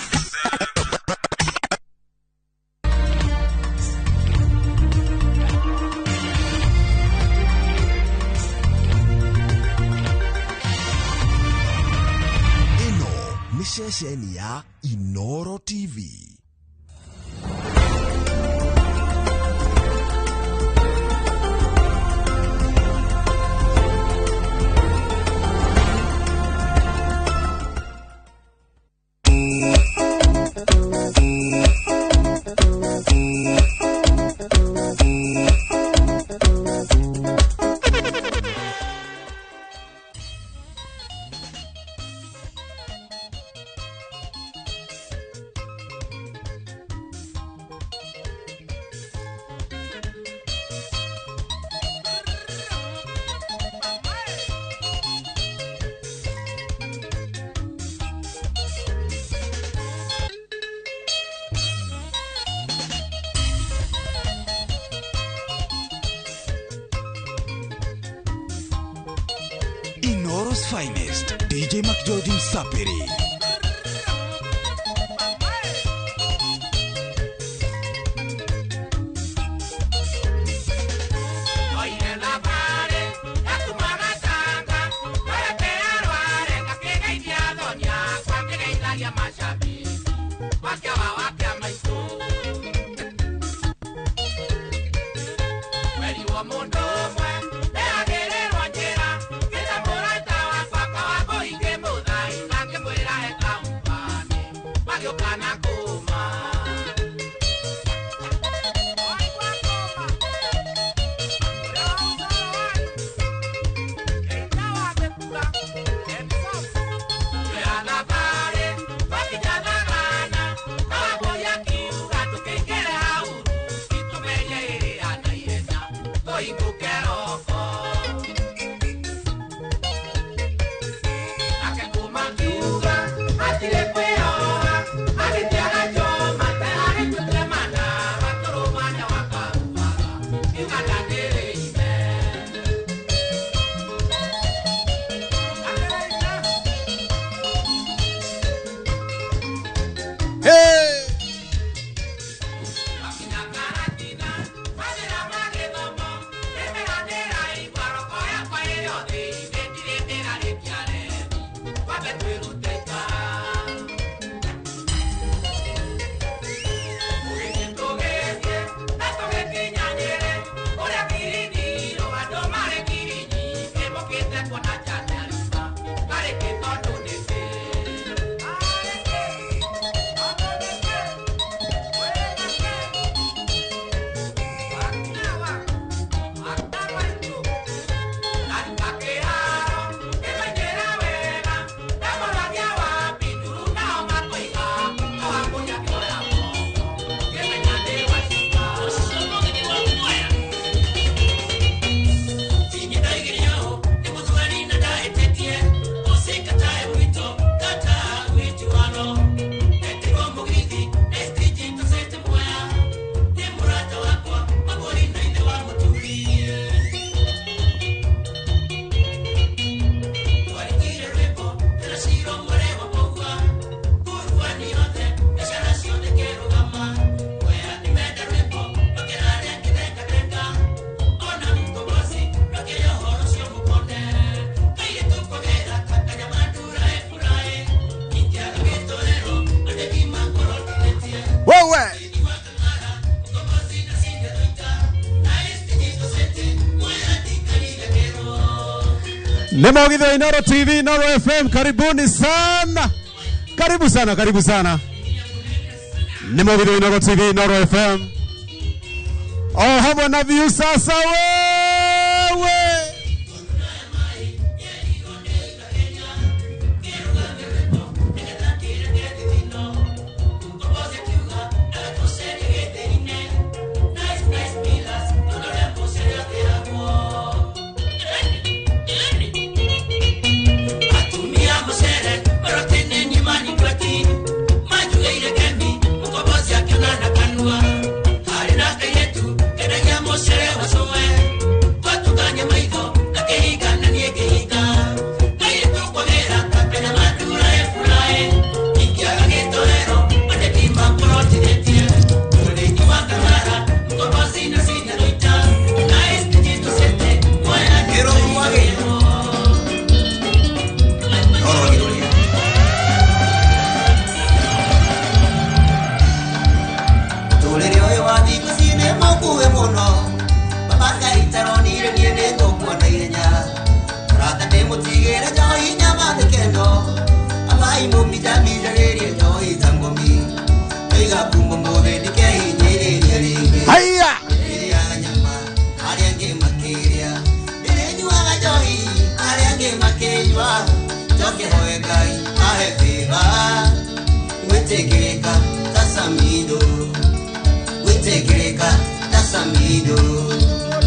Ino ni shesheni ya Inoro TV. Africa's finest, DJ McJordan Sapiri. Nemo Githo Inoro TV, Inoro FM, karibuni sana. Karibu sana, karibu sana. Nemo Githo Inoro TV, Inoro FM. Oh, hamwe na view sasa wewe.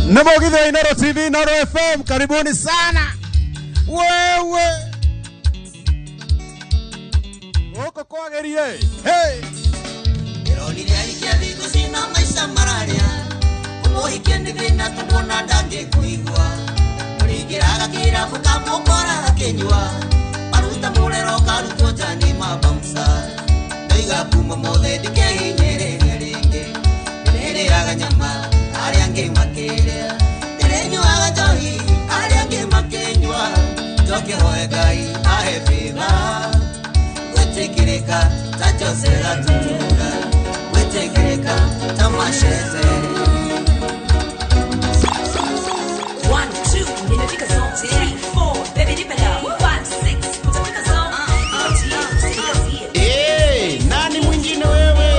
Nemo Githo Inoro TV, Inoro FM, karibuni sana. Wewe Oko kwagerie. Hey. Ironi ya vitu sina maisha mararia. Umuhikia ndivina tubona dange kuigwa. Urigiraga kira fuka mukora makenywa maruta murero karutwo jani mabamsa Daiga kuma mothe dikehinyere ringi Nere aga nyama ari ange makerea Terenyo aga johi ari ange makenywa Joke hoe gai ahe fiva Wetekireka tachosera tutura Wetekireka tamasheze 1, 2, inafika zone 3, 4, baby dip it up 5, 6, utafika zone nani mwingine wewe?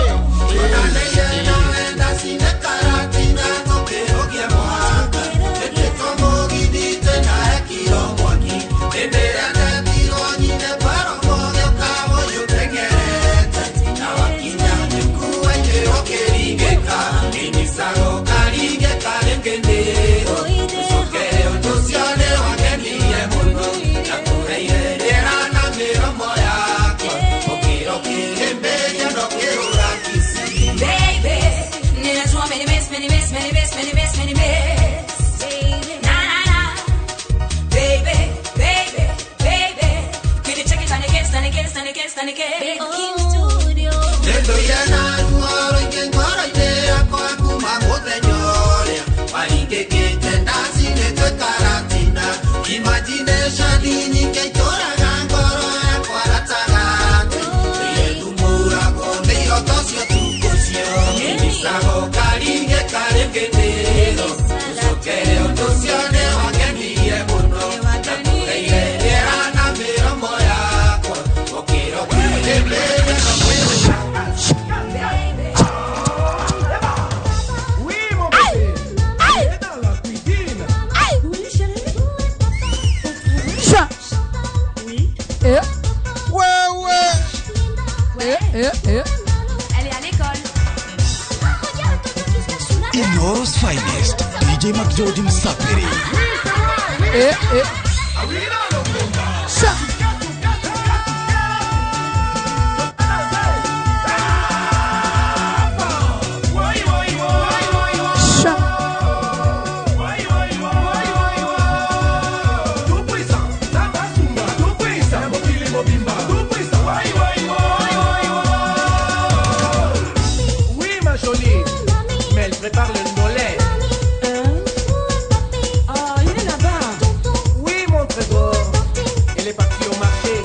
Imagination ini ke chora gangoro ya kwarataga Yedumura konde yotosio tukosio Nisago karinge karengedero Usokere otosione wakendie muno Nakureire erana mero moyako Okiro kulebeya na mwere Elle est à l'école. Inoro's finest, DJ McJordan Sapiri. Mais elle prépare le mollet. Ah, il est là-bas. Oui, mon trésor. Elle est partie au marché.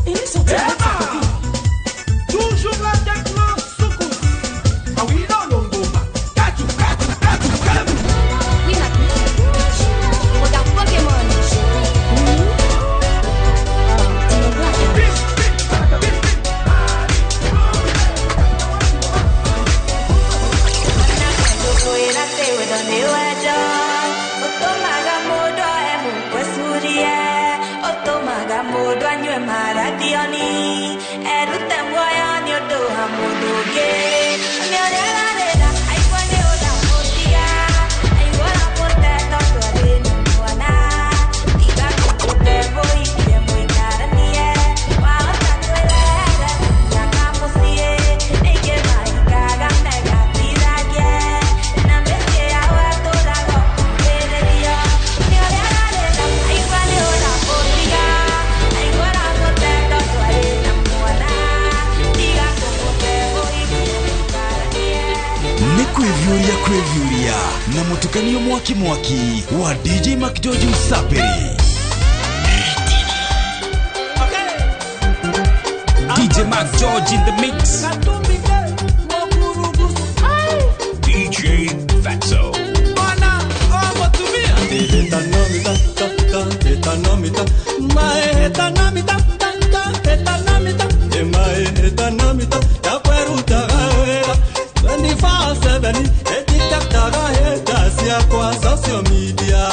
Il est sorti avec sa copine. Toujours la techno soukou. Ah oui, non, non, bomba. Kachou. Oui, la pluie. Regarde Pokémon. Kwevyuria na mutukanio mwaki wa DJ McJordan Sapiri. DJ McJordan in the mix. DJ Fatso. Social media.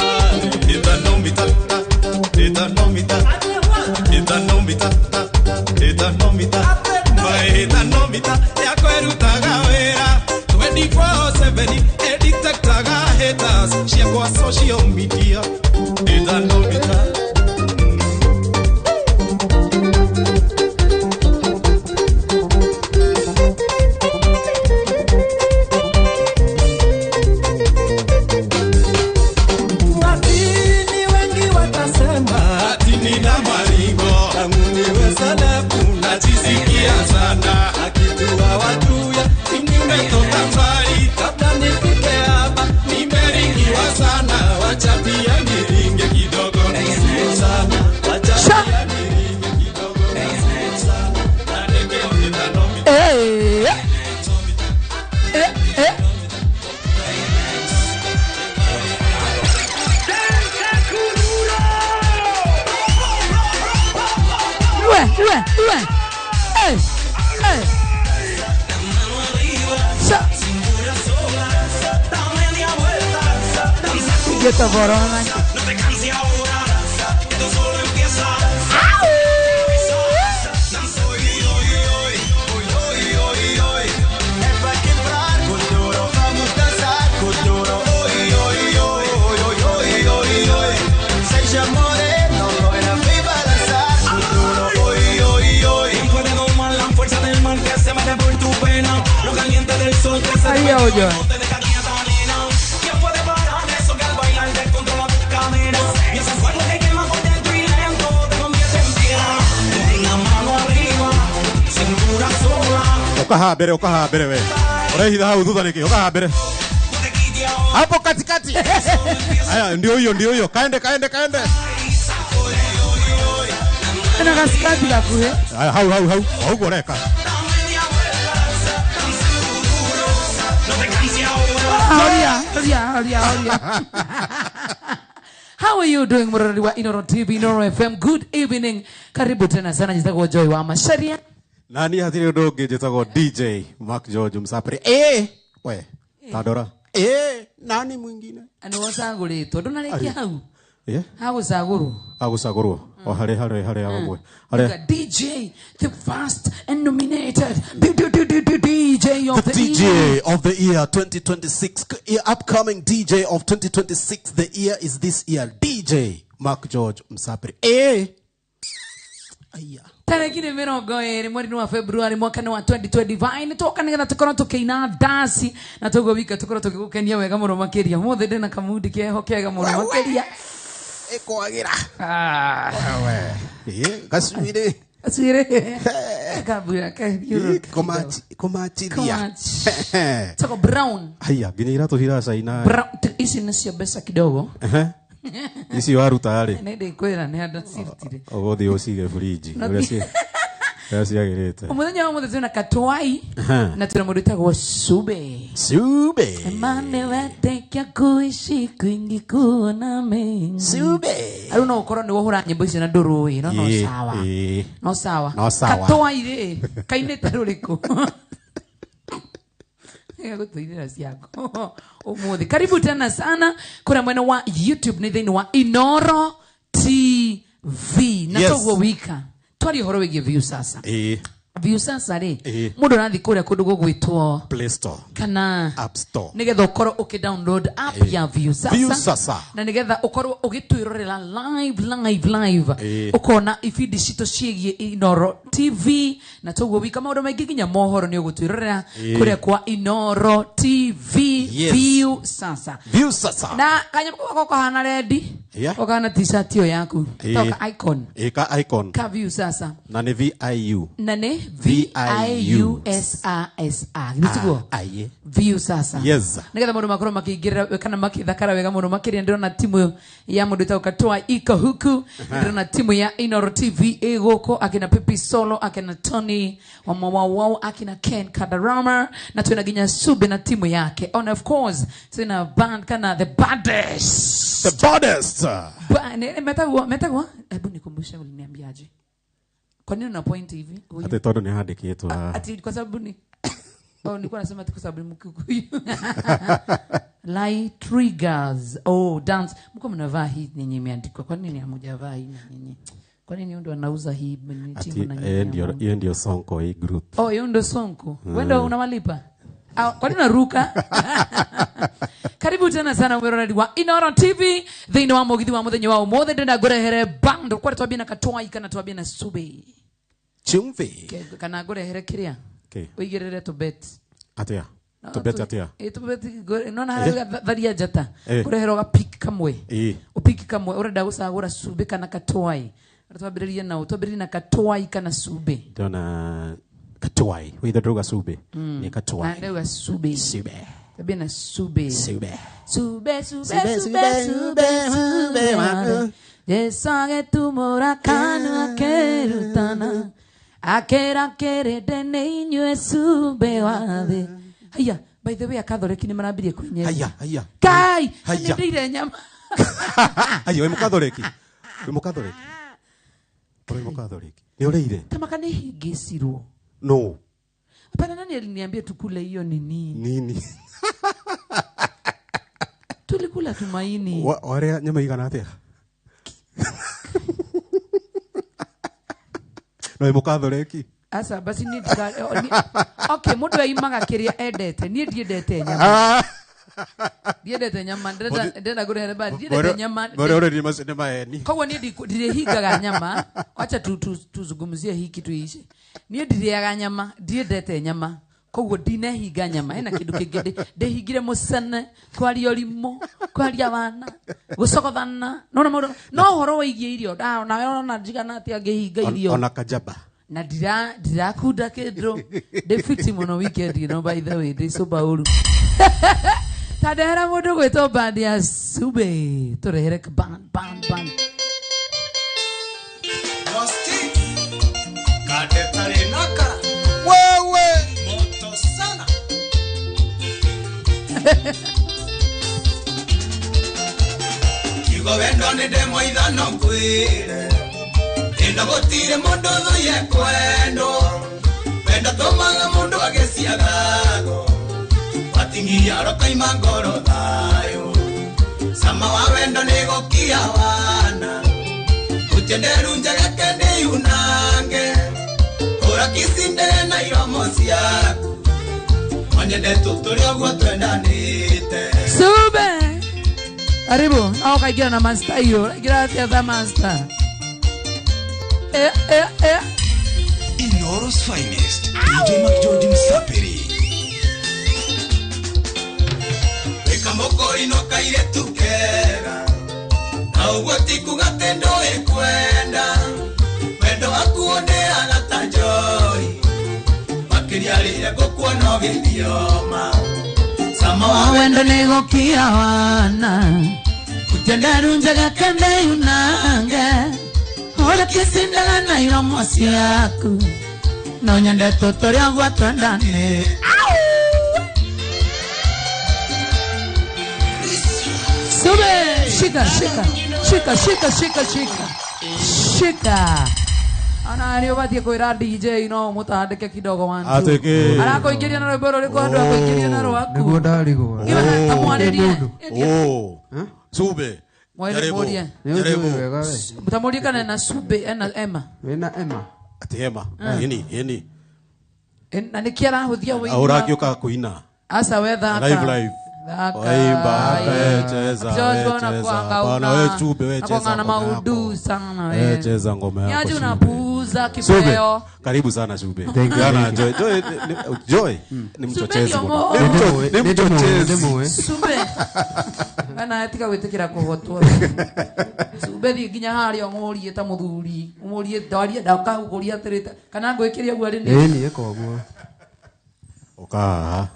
Etanomita ya kwerutaga wera 24/7 editectaga haters share kwa social media. Etanomita Hey. Esta borona. No te canses ahora, esto solo empieza. Ahí oye. Okaha bere we. Orehitha hau thutha niki, okaha bere. Hapo katikati. Aya, ndio hiyo. Kaende. Ana katikati gakuhe. Aya, hau goreka. Howdy. How are you doing, Murari wa Inoro TV, Inoro FM? Good evening. Karibu tena sana, jitako Joy wa Masharia. Nani hatiri udoge jitako DJ Mark George Msapri. We, Tadora. Nani mwingine? Ani wasaguri, todo naleki hau. Agusaguru. Oh, hare amwe. DJ, the first and nominated DJ of the DJ year. of the year 2026. Upcoming DJ of 2026. The year is this year. DJ Mark George Msapri. Tariki ni mirongo iri mweri wa Februari mwaka wa 2025 nitoka nigetha tukorwo tukiina dance na tugwika tukorwo tukigukenia wega muno makiria mothe ndina kamudi keho kega muno makiria ekwagira gaswire kabura kabura komachiria tako brown haya ginyira tuhira saina brown isi nisio besa kidogo isi waru tayari nende kwera ne hada sirtire ogothi osige fridge Kasi agirete. Umuthenya wa muthenya katwai na tunamuditagwo Sube. Mane watekia kuishi kwingi kuona mengi. Sube. Aruna ukoro ni wohura nyimbo ici na ndurui no sawa. Katwai ri kainete ruriku. Gutuirira ciako. Umuthi karibu tena sana kuna mwena wa YouTube ni thini wa Inoro TV na togwo wika. Twari horo wigi view sasa. View sasa ri. Mundu rathi kuria kundu gugwitwo Play Store kana App Store. Nigetha ukorwo ukidownload app ya View sasa. View sasa. Na nigetha ukorwo ugitwirorera live. Ukona ifidi cito ciegie Inoro TV na togwo wika maundu maingi ginya mohoro ni ugutwirorera kuria kwa Inoro TV. View sasa. Na kanyamko gako hana ready. Okana t-shirt yo yaku. Toka icon. Icon. Ka View sasa. Na ni VIU. Na ni VIUSASA. Nitugo. View sasa. Yes. Nigetha mundu makoro makigirira kana makithakara wega mundu makiria ndirona timu ya mundu tauka iko huku. Ndirona timu ya Inoro TV egoko akina Pepe Solo akina Tony wa Mawawau akina Ken Kadarama na tunaginya Sube na timu yake. And of course tuna band kana the baddest. Metagwa hebu nikumbushe uliniambiaje? Kwa nini una point hivi? Ate todo ni handikitwa. Ati kwa sababu ni nilikuwa nasema ati kwa sababu ni Mkikuyu. Light triggers. Dance. Mko mnavaa hii yenye imeandikwa. Kwa nini hamjavaa hii yenye? Kwa nini ndio anauza hii timu na nyinyi? Hiyo ndio sonko hii group. Hiyo ndio sonko. Wewe ndio unawalipa? Kwa nini unaruka? Karibu tena sana mweroradi wa Inoro TV. Thini wa mugithi wa muthenya wa umothe ndenda ngurehere bando kwa twabia na katwai kana twabia na Sube. Chumvi. Kana ngurehere kiria? Uigirire to bet. Atia. To bet atia. To bet nona tharia jata. Kurehero ga pick kamwe. Upiki kamwe urenda gucagura Sube kana katwai. Twabiririe na utwabiririe na katwai kana Sube. Dona katwai. Wewe droga Sube. Ni katwai. Ndio Sube. Tabia na Sube. Sube. Jesage tumora kanu akerutana. Akera kerede neinywe Sube wathe. Haya, by the way akathoreki ni marambirie kunyenya. Haya. Kai, ndire nyama. Haya, we mukathoreki. Royal Catholic. Ni uleire? Tamaka ni higicirwo. No. Hapana, nani aliniambia tukule hiyo nini? Nini? Tulikula Tumaini. Wale nyama igana atia? Royal Catholic. Asa basi ni okay, mundu aimaga kiria endete ni ndiendete nyama. Ndiendete nyama ndenda gure ba ndiendete nyama. Bora ore ni maeni. Kwa ni ndirehigaga nyama. Acha tuzungumzie hiki tuishe. Ni ndiriaga nyama, ndiendete nyama. Koguo ndinehiga nyama hena kindu kingĩ ndehingire mucene kwaria rimo kwaria wana gucogothana no horo wigie irio na njigana atia ngihinga irio ona kajaba na ndirakunda kindu ndifiti muno weekend by the way ndicuba uru tandehera mundu gwitwo band ya Sube turehere band Kadetare nakara wewe moto sana Kigo wendo ni demo idhano kwire Enda gotire mundu thuye kwendo Wendo tomaga mundu agesiagago Watingia roka imangoro thayo Sama wa wendo ni gokia wana Uchenderu njaga kende yunange Ora kisinde na iromo siaku Manyende tuturio gwa twendanite Sube Karibu, au kaigira na master hiyo Gira atia za master Inoro's finest DJ Macgeorge Msapiri Eka moko inoka ile tukera Na ugoti kugatendo ekwenda Wendo wakuone agatanjoi Makiriarire gokuono githioma Sama wa wendo negokia wana Kutendaru njaga kende yunange Ora kisindaga na iromo siaku No nyende tutoria gwa twendane Sube Shika Ana ni obatie kuira DJ no mutandike kidogo wantu Ateke arakoingiria na rwimbo ruriku andu akoingiria na rwaku niguo ndarigwo Sube Mutamuria kana na Sube ena Emma wena Emma ati Emma yeni na nikiara huthia wina auragioka kuina asa wetha live Waimba, cheza, bana wewe Sube, wewe cheza na maudu sana wewe. Cheza ngoma yako. Yaje unapuuza kipeo. Karibu sana Sube. Jana Joy ni mchochezi bwana. Ni mchochezi. Sube. Ana atika gwitikira kuhotwo. Sube thi nginya haria ngorie ta muthuri. Umurie ndaria ndaka gukuria atirita. Kana ngwikiria gwa rindi. Ni ekoguo. Oka.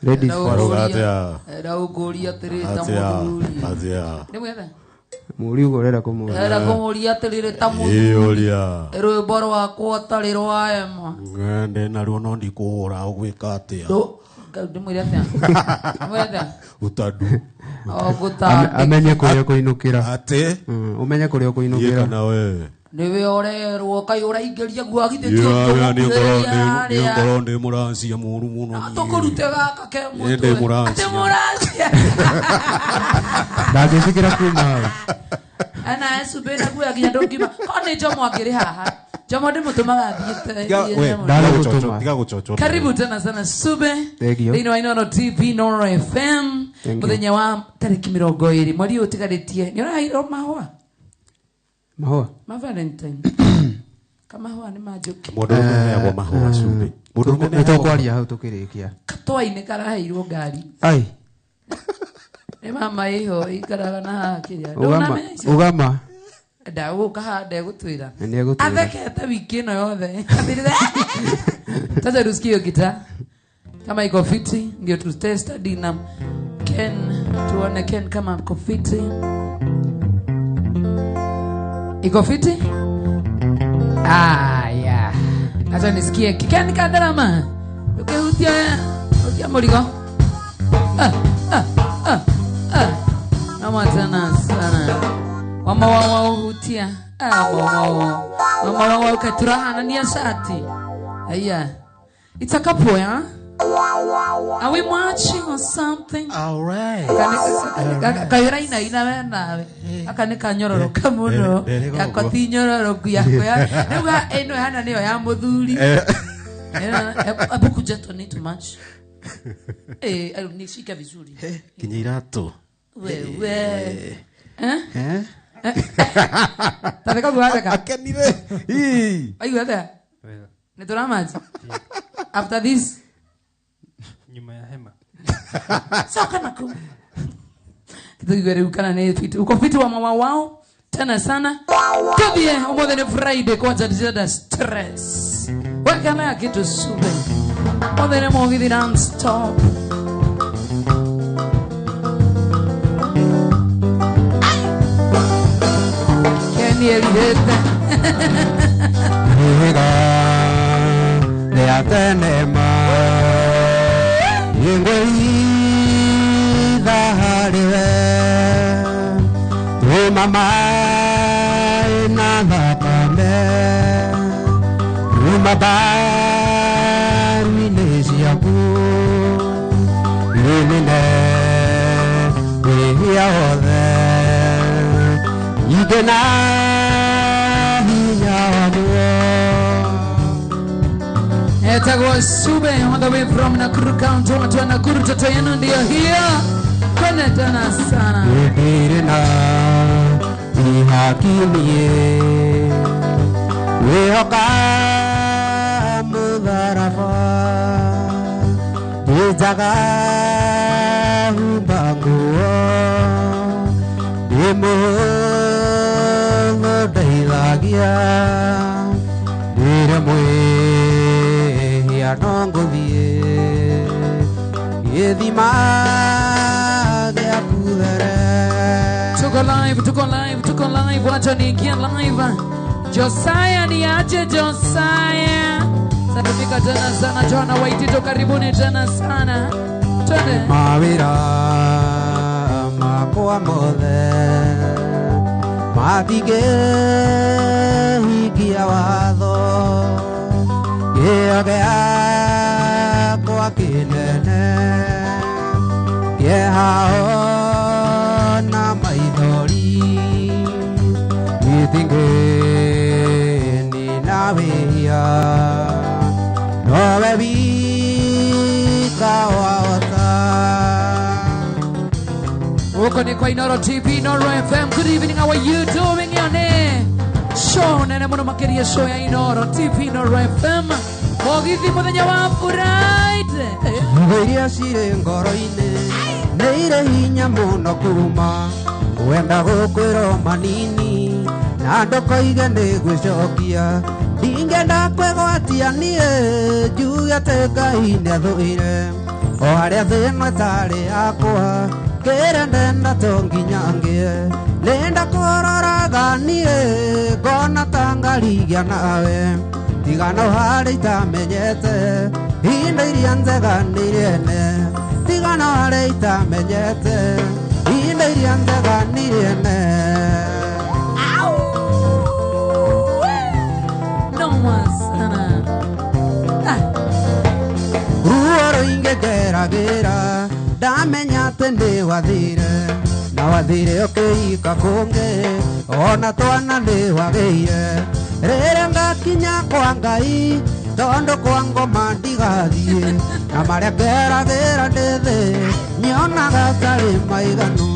Ladies Farogatia. Era ugoria atirita muthuri. Atia. Ni mwetha. Muri ugorera kumuria. Era kumuria atirita muthuri. Ioria. Ero boro wako atariro Emma. Ngende na ruo no ndikura ugwika atia. Ndimwire atia. Mwetha. Utadu. Ogutandi. Amenye kuria kuinukira. Ate. Umenye kuria kuinukira. Kana wewe. Niwe orerwo kai uraingeria gwagithitio ni ngoro ndi murancia muru muno tukurute gaka ke mutwe ndi murancia ndagĩthikĩra kuma ana Sube na gwa ginya ndongima kone jomo akiri haha jomo ndimutumaga thiite tiga guchocho karibu tena sana Sube thĩinĩ wa Inooro TV Inooro FM muthenya wa tariki 20 mweri utigarĩtie nĩ ũrahĩirwo mahũa ma Valentine kama mahũa nĩ majuki mũndũ ũmenyagwo mahũa Sube mũndũ nĩtũkwaria hau tũkĩrĩkia katwainĩ karaheirwo ngari ai nĩ mama iho ikaraga na kĩrĩa ugama ndagũka hande gũtwĩra nĩegũtwĩra athekete wiki ĩno yothe sasa tusikie gita kama iko fiti ndio tu test Dina Ken tuone Ken kama iko fiti iko fiti ya acha nisikie Ken kadarama ukihutia murigo nama tena sana mama wao hutia mama wao katurahana ni asati aya itakapo ya are we marching or something? All right. Kayura ina nawe akanika nyororo kamuno yakoti nyororo kuyako newa eno hana niyo ya muthuri abuku jeto need too much nishika vizuri kinyirato wewe Tataka buhaka akenire ayu ada netora maji after this nyuma ya hema soka naku kitugere ukana ne fit uko fit wa mama wao tena sana tabie omode ne Friday kwa zada stress wakana kitu sube omode ne mogi non stop Kenny elidete de atenema Yengwe dahariwe we mama na napame we mabari nesiaku yene we yaode igena Etagwa sube on the way from Nakuru County watu wa Nakuru toto yenu ndio hiyo kone tena sana Ibirina ihakimie Wehoka mudharafa Ijaga humbanguo Imuhungu dailagia Iremwe Nongothie Yedima Gakudere Tuko live wacha niingia live Josiah ni aje Josiah Satufika tena sana Jona Waitito karibuni tena sana Twende Mawira Makoa mothe Matige Hikia watho Yegea kwa kinene Yehao na maithori Yithingeni na wehia Nowe wika wawata Uko ni kwa Inoro TV, Inoro FM. Good evening, how are you doing yone? Show nene muno makeria show ya Inoro TV, Inoro FM. Mogithi muthenya wa Friday. Iria cirĩ ngoro-inĩ nĩ irĩ hinya mũno kuma wenda gũkwĩrwo manini na ndokoige nĩ gwĩcokia ndingĩenda kwĩgwatia niĩ njuge atĩ Ngai nĩathũire o harĩa thĩna ĩtarĩ yakwa kĩrĩa ndenda to nginya ngĩe nĩnda kũroraga niĩ ngona ta ngarigia nawe tigana harĩ itamenyete hinda iria njega nĩ irĩene tigana harĩ itamenyete hinda iria njega nĩ irĩene ruo rũingĩ ngeragĩra ndamenya atĩ nĩ wathire na wathire ũkĩhika kũngĩ ona twana nĩ wagĩire rĩrĩa ngakinya kwa Ngai tondũ kwa ngoma ndigathiĩ na marĩa ngeragĩra ndĩ thĩ nyonaga tarĩ maiganu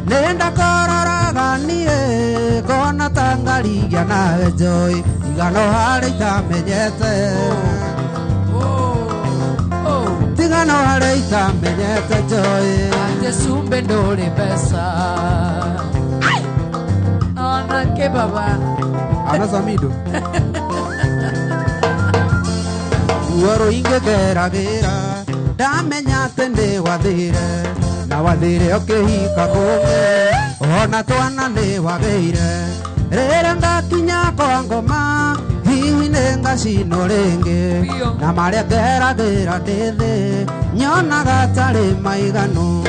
nĩnda kũroraga niĩ ngona ta ngarigia nawe Joy tigano harĩ itamenyete tigano harĩ itamenyete Joy Ate sumbe ndũrĩ mbeca ona kĩ baba ana Samido ruo rũingĩ ngeragĩra ndamenya atĩ nĩ wathire na wathire ũkĩhika kũngĩ ona twana nĩ wagĩire rĩrĩa ngakinya kwa ngoma hihi nĩ ngacinwo rĩngĩ na marĩa ngeragĩra ndĩ thĩ nyonaga tarĩ maiganu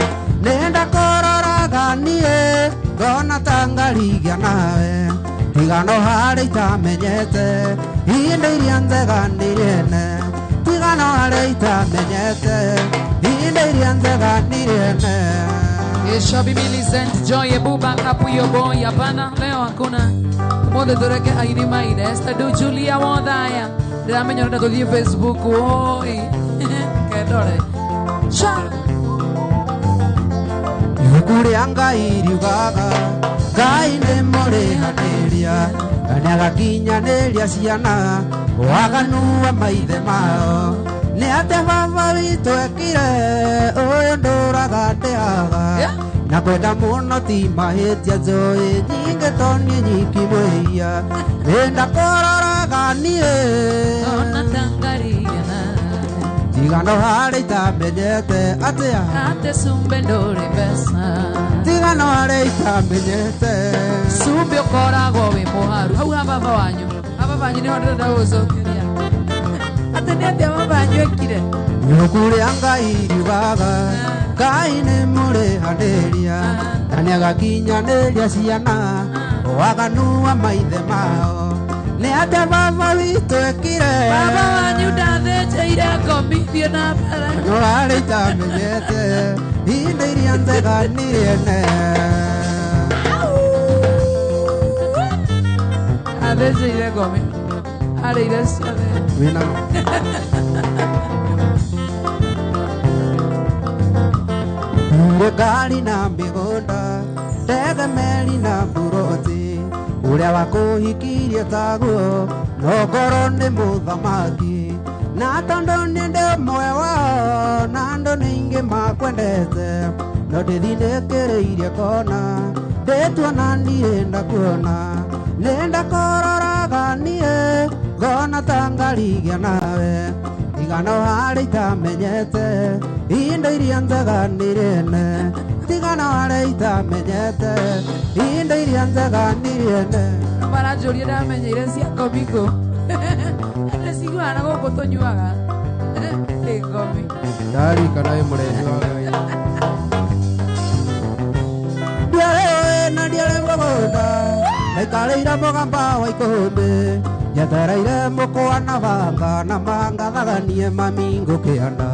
nĩnda kũroraga niĩ ngona tangarigia nawe tigano harĩ itamenyete hĩndĩ iria njega nĩrĩene tigano harĩ itamenyete hĩndĩ iria njega nĩrĩene. Shabi Millicent Joy Buba Kapuyo Boy hapana leo hakuna Mode tureke aini maine Estadu Julia Wodaya Ndamenya ndo tuthie Facebook oi kedore cha Yukuri Ngai riugaga Ngai nĩ mũrĩhanĩria na agakinyanĩria ciana waganu wa maithe mao nĩ atĩ baba witũ ekire ũyũ ndũraga ndĩaga na kwenda mũno ti mahĩtia njoĩ nyingĩ to niĩ nyiki mwĩia nĩnda kũroraga niĩ ona tangariana tigano harĩ itamenyete atĩa ate sumbe ndũrĩ mbeca tigano harĩ itamenyete sumbe ũkoragwo wĩ mũharu hau ha baba wanyu nĩho ndĩrenda gũgũcokeria atĩ nĩ atĩa baba wanyu ekire Yukuri Ngai riugaga Ngai nĩ mũrĩhanĩria na nĩ agakinyanĩria ciana waganu wa maithe mao nĩ atĩ baba witũ ekire baba wanyu ndathĩnjĩire ngomithio na mbere no harĩ itamenyete hĩndĩ iria njega nĩrĩene athĩnjĩire ngomi arĩire ciothe wĩna ngari na mĩgũnda ndege meri na mburoti ũrĩa wakũhikirie taguo no ngoro nĩ mũthamaki na tondũ nĩ ndĩ ũmwe wao na andũ nĩingĩ makwendete no ndĩthinĩkĩrĩirie kona ndĩtuona niĩ ndakuona nĩnda kũroraga niĩ ngona tangarigia nawe tigano harĩ itamenyete hĩndĩ iria njega nĩrĩene tigano harĩ itamenyete hĩndĩ iria njega nĩrĩene maranjũria ndamenyeire cia ngomiko ndĩciguana gũkũ tũnyuaga ĩ ngomi ndarikana ĩ mũrehi wa Ngai ndiarĩ na ndiarĩ mũgũnda aikarĩire mũgamba wa ikũmbĩ njetereire mũkwa na banga na mangathaganie mami ngũkĩanda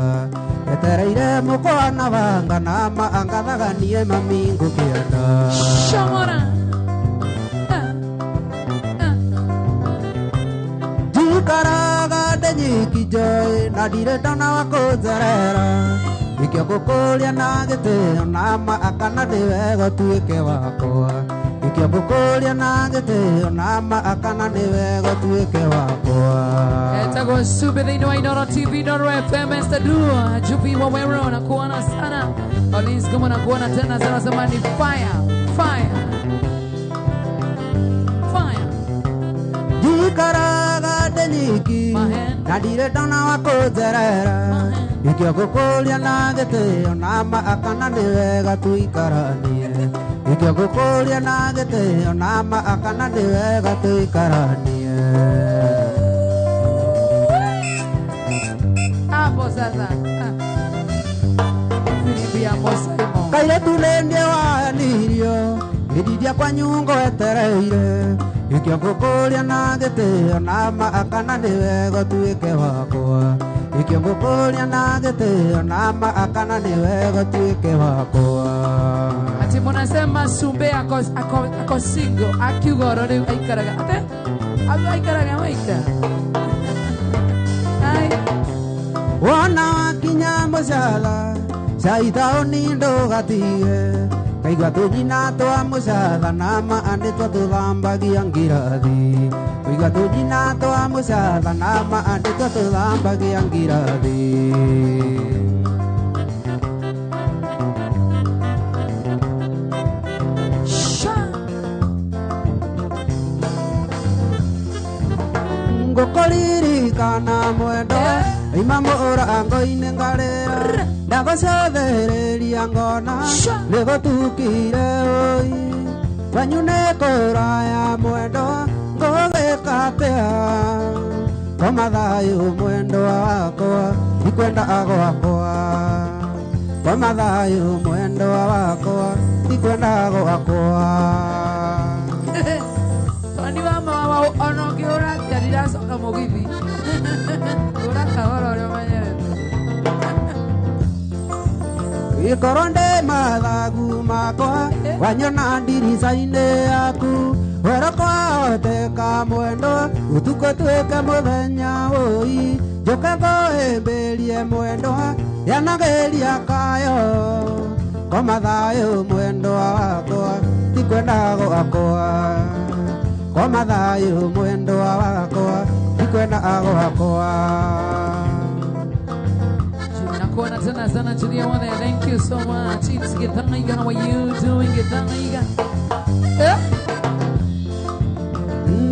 njetereire mũkwa na banga na mangathaganie mami ngũkĩanda Shomora njikaraga ndĩ nyiki njoĩ na ndirĩ ndona wa kũnjerera ikio ngũkũria na gĩtĩo na kana nĩ wega ũtuĩke wakwa ikio ngũkũria na gĩtĩo na kana nĩ wega ũtuĩke wakwa etagwo Sube thĩinĩ wa Inoro TV Inoro FM Estadu Jupi Wawero na kuona sana Olins kama na kuona tena sana zamani fire fire fire njikaraga ndĩ nyiki na ndirĩ ndona wa kũnjerera ikio ngũkũria na gĩtĩo na kana nĩ wega tũikaranie ikio ngũkũria na gĩtĩo na kana nĩ wega tũikaranie hapo sasa Filipi ya Mosaimo kairĩtu nĩ niĩ wanirio hĩndĩ kwa nyungo etereire ikio ngũkũria na gĩtĩo na kana nĩ wega ũtuĩke wakwa ikio ngũkũria na gĩtĩo na kana nĩ wega ũtuĩke wakwa ati munasema Sumbe ako single akiugoro rĩu aikaraga ate aikaraga maita wona wakinya mũcatha caithaũni ndũgatige kaigua tũnyina twa mũcatha na nĩ twatũthambagia ngirathi kaigua tũnyina twa mũcatha na nĩ twatũthambagia ngirathi ngũkũririkana mwendo ima mũrango-inĩ ngarĩra ndagũcothereria ngona nĩgũtukire ũi kwanyu nĩ kũraya mwendo ngũgĩka atĩa koma thayũ mwendwa wakwa ikwenda gwakwa kwa mathayo mwendo wakwa ikwenda gwakwa Tony mama wa ono ngiura ndarira coka mugithi ura kahora uri mwenyewe ikorwo ndĩ mathagu makwa wanyona ndirica-inĩ yaku wero kwahoteka mwendo ũtukũ tuĩke mũthenya ũi njũke ngũhĩmbĩrie mwendo yanagĩria kayo kwa mathayũ mwendo wakwa ndikwenda gwakwa kwa mathayũ mwendo wakwa ndikwenda gwakwa nakuona tena sana Julia Wone. Thank you so much. It's Githaiga. How are you doing, Githaiga?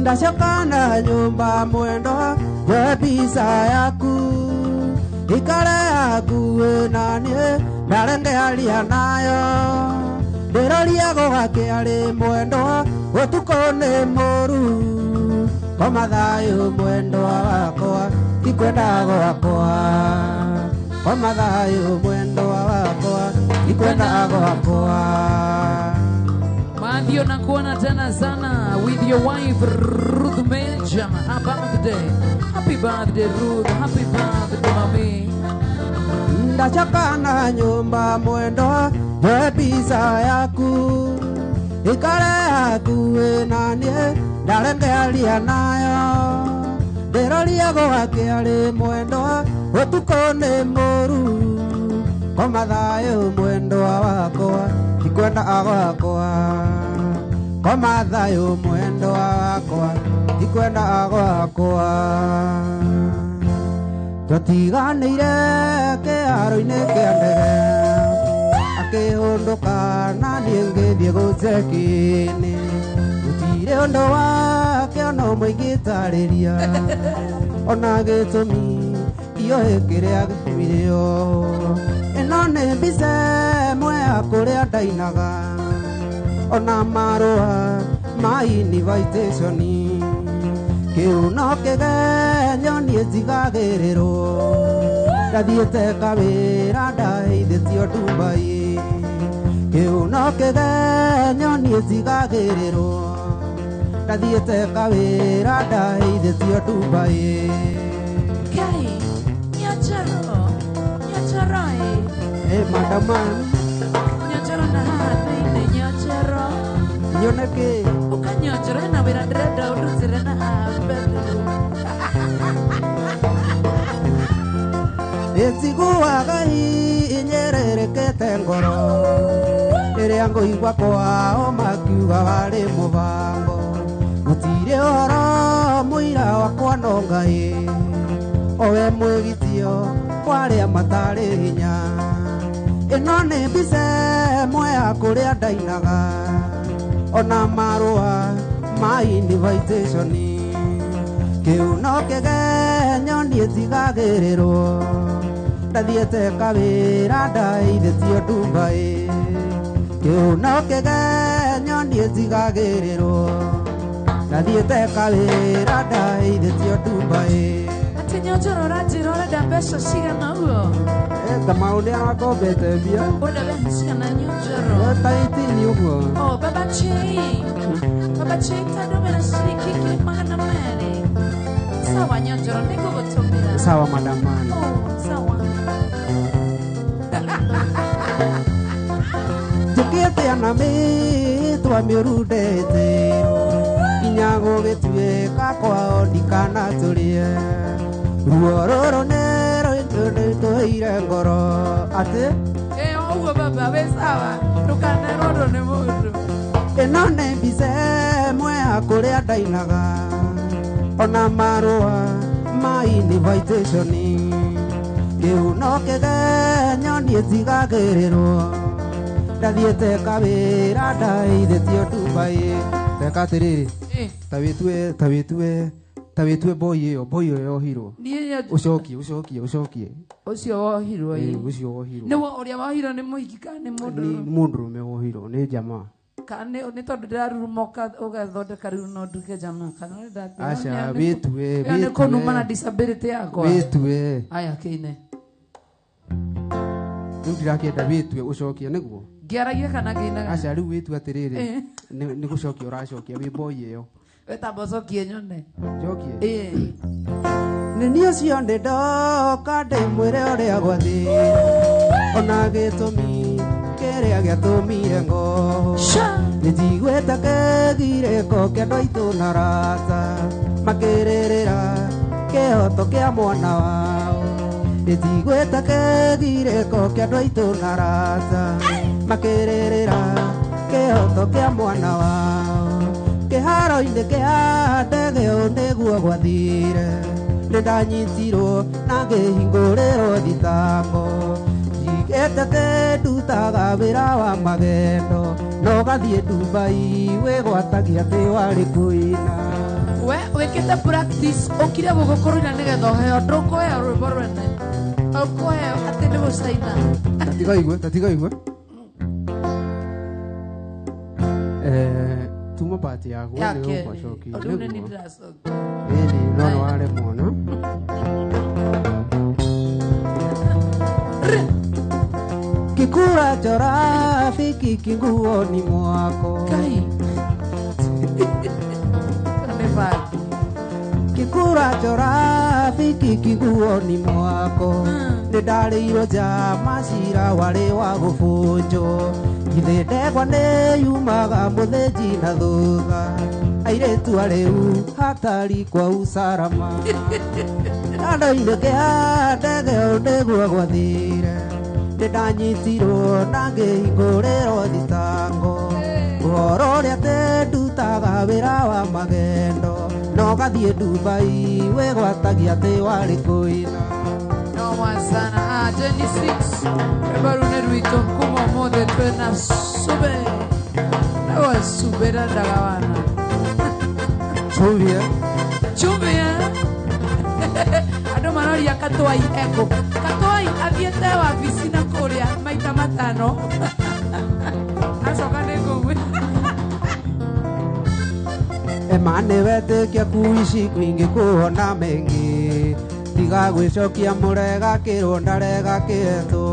Ndashoka na nyumba mwendo we pisa yaku ikare yaku nanie ndarengearia nayo ndiroria gũgakĩarĩ mwendo ũtukũ nĩ mũru kwa mathayũ mwendo wakwa ikwenda gwakwa kwa mathayũ mwendo wakwa ikwenda gwakwa Matthew nakuona tena sana with your wife Ruth Major. Happy birthday Ruth. Happy birthday mami. Ndachoka na nyumba mwendo we pisa yaku ikare yaku nanie ndarengearia nayo ndiroria gũgakĩarĩ mwendo ũtukũ nĩ mũru kwa mathayũ mwendo wakwa ikwenda gwakwa kwa mathayũ mwendo wakwa ikwenda gwakwa twatiganĩire kĩharo-inĩ kĩa ndege akĩhũndũka na niĩ ngĩthiĩ gũceki-inĩ gũtirĩ ũndũ wake ona ũmwe ingĩtarĩria ona gĩtũmi ioĩ kĩrĩa gĩkuire ĩno nĩ mbica ĩmwe ya kũrĩa ndainaga ona marũa ma invitation kĩu no kĩgenyo niĩ njigagĩrĩrwo ndathiĩte kawĩra ndaheithĩtio Dubai kĩu no kĩgenyo niĩ njigagĩrĩrwo ndathiĩte kawĩra ndaheithĩtio Dubai Kai, nyacharo madaman nyacharo na hathĩ-inĩ nyacharo nyoneke ũkanyacharo na wĩra ndĩrenda ũndutĩre na bedroom ĩtiguaga inyerĩrĩkĩte ngoro rĩrĩa ngũigua kwao makiuga warĩ mũbango gũtirĩ ũhoro mũira wakwa no Ngai owe mwĩgitio warĩa matarĩ hinya ĩno nĩ mbica ĩmwe ya kũrĩa ndainaga ona marũa ma invitation kĩu no kĩgenyo niĩ njigagĩrĩrwo ndathiĩte kawĩra ndaheithĩtio Dubai kĩu no kĩgenyo niĩ njigagĩrĩrwo ndathiĩte kawĩra ndaheithĩtio Dubai atĩ nyacharo ũranjĩra ũrenda mbeca cigana ũguo maũndũ arakombete mbia ũrenda mbeca cigana nyacharo taitini ũguo Baba Chei tandũmĩra ciringi ngiri magana merĩ sawa nyacharo nĩngũgũtũmĩra sawa madamani sawa tũkĩte na mĩtwa mĩũru ndete nginya gũgĩtuĩka kwao ndikanatũrĩe ruo rũrũ nĩrũitũire ngoro atĩ ũguo baba wĩ sawa ndũkanerorwo nĩ mũndũ ĩno nĩ mbica ĩmwe ya kũrĩa ndainaga ona marũa ma invitation kĩu no kĩgenyo niĩ njigagĩrĩrwo ndathiĩte kawĩra ndaheithĩtio Dubai reka atĩrĩrĩ ta wĩtue boy ĩyo yohirwo ũcokie ũcio wohirwo ũcio wohirwo nĩguo ũrĩa wohirwo nĩ mũhiki kana nĩ mũndũrũme wohirwo nĩ jamaa kana nĩ tondũ ndĩrarurumoka ũgathondeka rĩu no nduke jamaa kana aca wĩtue nĩ kũnuma na disability yakwa wĩtue aya kĩine ndirakenda witue ucokie niguo ngiaragia kana nginaga aca riu witue atiriri ni gucokia uracokia wi boy iyo wetabocokie nyone cokie nä niä cio ndä ndoka ndä mwä re å rä a gwathä ona gä tå mi kä rä a gä atå mire ngoho nä njiguä te kegirä ko kä andå aitå na rata makä rä rä ra kä hoto kä a mwana wao nä njiguä te kegirä ko kä andå aitå na rata makä rä rä ra kä hoto kä a mwana wao kä haro-inä kä a ndege å nä guo gwathire nä ndanyitirwo na ngä hingå rä ro thitango njigä te tä ndutaga wä ra wa magendo no gathiä Dubai wä gwatagia tä warä kåina we wä practice å kire gå gå kå rå ina nä getha å heo ndå kå heo rwä mbo rwene å kå heo atä nä gå caina tatigaigue tuma pati yaku nä gå kwacoki ĩni no waremwo no kikura chora fiki kinguoni mwako kikura chora fiki kinguoni mwako nä ndarä irwo nja macira warä wa gå bunjwo githä ndegwa nä yumaga må thä nji na thutha airĩtu arĩu hatari kwa usalama andũ-inĩ kĩa ndege ũ nĩguo gwathire nĩ ndanyitirwo na ngĩhingũrĩrwo thitango ũhoro ũrĩa atĩ ndutaga wĩra wa magendo no gathiĩ Dubai wĩgwatagia atĩ warĩ kũina noma sana Genesis rwĩmbo rũu nĩ rwitũ kuma ũmũthĩ twĩna sube nawe subĩra ndagawana Chuvia. Chuvia. Andũ maroria Katwai eko. Katwai athiĩte wabici na kũrĩa maita matano. Acoka nĩ ngũgwe. Ema nĩ wetĩkia kuici kwingĩ kuona mengĩ tiga gwĩcokia mũrega kĩronda rega kĩhetwo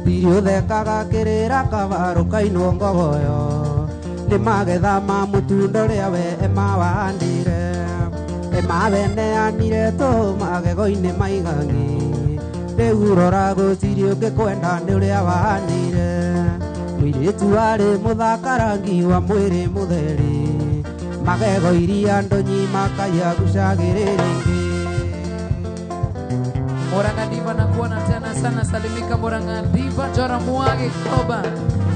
tiri ũthekaga kĩrĩra kabarũ kainwo ngogoyo nĩ magetha ma mũtundo rĩa we emawahandire emabeneanire tũ magego-inĩ maigang'i rĩu rora gũtirĩ ũngĩkwenda nĩ ũrĩa wahanire mũirĩtu warĩ mũthakarangi wa mwĩrĩ mũtheri magego iria ndonyi makaiya gucagĩrĩrĩngĩ Moranga Diva na kuona tena sana salimika Moranga Diva Jora Muage Koba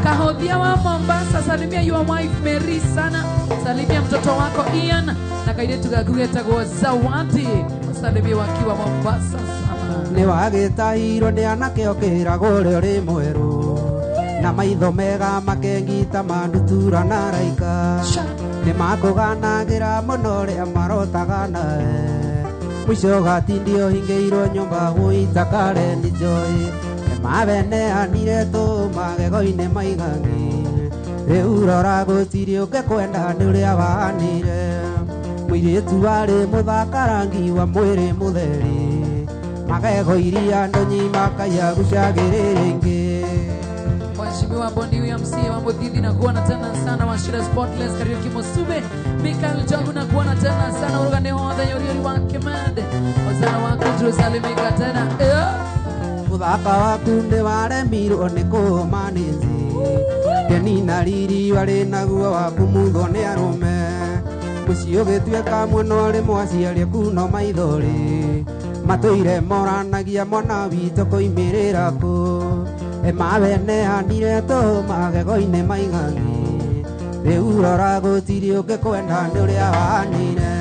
Kahodhia wa Mombasa salimia your wife Mary sana salimia mtoto wako Ian na kaidetu gagugetago Zawadi salimia wakiwa Mombasa sana nĩ wagĩtahirwo nĩ anake okĩragwo ũrĩa ũrĩ mwerũ na maitho mega makengita mandutura na raika nĩ makũganagĩra mũno ũrĩa marotaga nawe mwisho gatindio hingĩirwo nyũmba gwĩta Karen Joy emabeneanire tũ magego-inĩ maigang'i rĩu rora gũtirĩ ũngĩkwenda nĩ ũrĩa wahanire mũirĩtu warĩ mũthakarangi wa mwĩrĩ mũtheri magego iria ndonyi makaiya gucagĩrĩrĩngĩ Mheshimiwa Bondi MC wa Mudhidi na kuona tena sana Washira Spotless Kariuki Musube Mikael Jogu na kuona tena sana urugane hodha yori wake made Ozana wako tusalimika tena Muthaka waku nĩ waremirwo nĩ kũmanĩnji Keni na riri warĩ naguo waku mutho nĩ arũme Mũciĩ ũgĩtuĩka muono rĩmwe aciari aku no maithori matũire moranagia mwana witũ kũimĩrĩra kũ emabeneanire tũ magego-inĩ maigang'i rĩu rora gũtirĩ ũngĩkwenda nĩ ũrĩa wahanire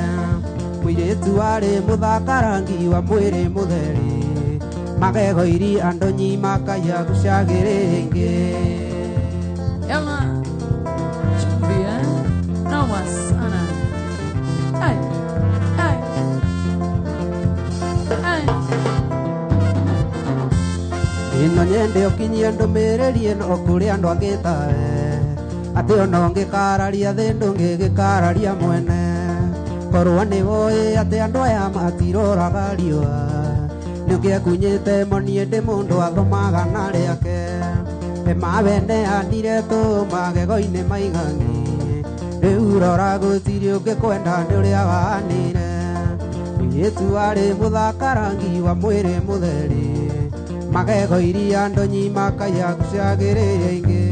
mũirĩtu warĩ mũthakarangi wa mwĩrĩ mũtheri magego iria ndonyi makaiya gucagĩrĩrĩngĩ Yama Chumbia Noma sana Ay Ay Ay ĩno nyende ũkinyie ndũmĩrĩri ĩno kũrĩ andũ angĩ tawe atĩ ona ũngĩkararia thĩ ndũngĩgĩkararia mwene korwo nĩ woĩ atĩ andũ aya matiroraga riũa Nukia kunyete monie de mundo athomaga na riake Mawene anire to magego-ine maigangi Riu rora gũtirĩ ũngĩkwenda nĩ ũrĩa wanire Mũirĩtu arĩ mũthakarangi wa mwĩrĩ mũtheri Magego iria ndonyi makaiya gucagĩrĩria ingĩ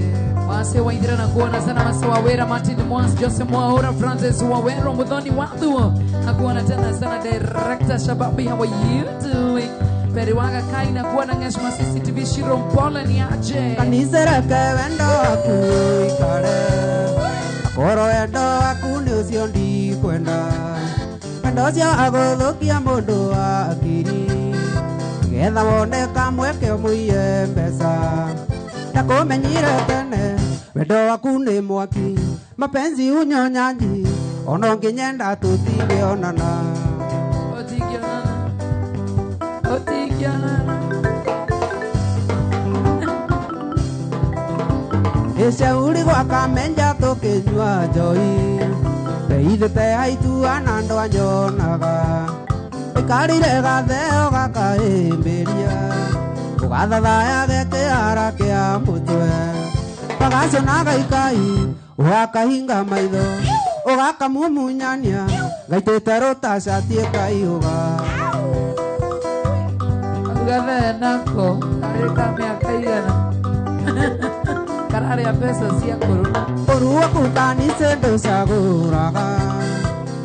Wase waithira na kuona sana wase wawera Martin Mwans Joseph Mwaura Francis Wawero Muthoni Wathu na kuona tena sana director Shababi how are you doing Periwaga Kai na kuona ngeshma CCTV Shiro Mpole ni aje Kanisa reke wendo waku ikare Akoro wendo waku nĩ ũcio ndikwenda Wendo ũcio agũthũkia mũndũ wa akiri Getha wone kamweke ũmũiye mbeca Ndakũmenyire tene wendo waku nĩ mwaki Mapenzi unyonyanji ona ũngĩnyenda tũtingĩonana Ishauri gwaka menja tũkĩnyua njoi Ndeithĩte haituana ndwanyonaga Ikarire gatheo gakahĩmbĩria Ũgathathaya gekĩara kĩa mũtwe Pagaconaga ikai ũgakahinga maitho Ũgakamumunyania Gaitĩte rũtacatie kaiũga Ugathe nako Karĩka mĩaka igana Kararĩa pesa cia kũrũna Ũru waku kanitha ndũcagũraga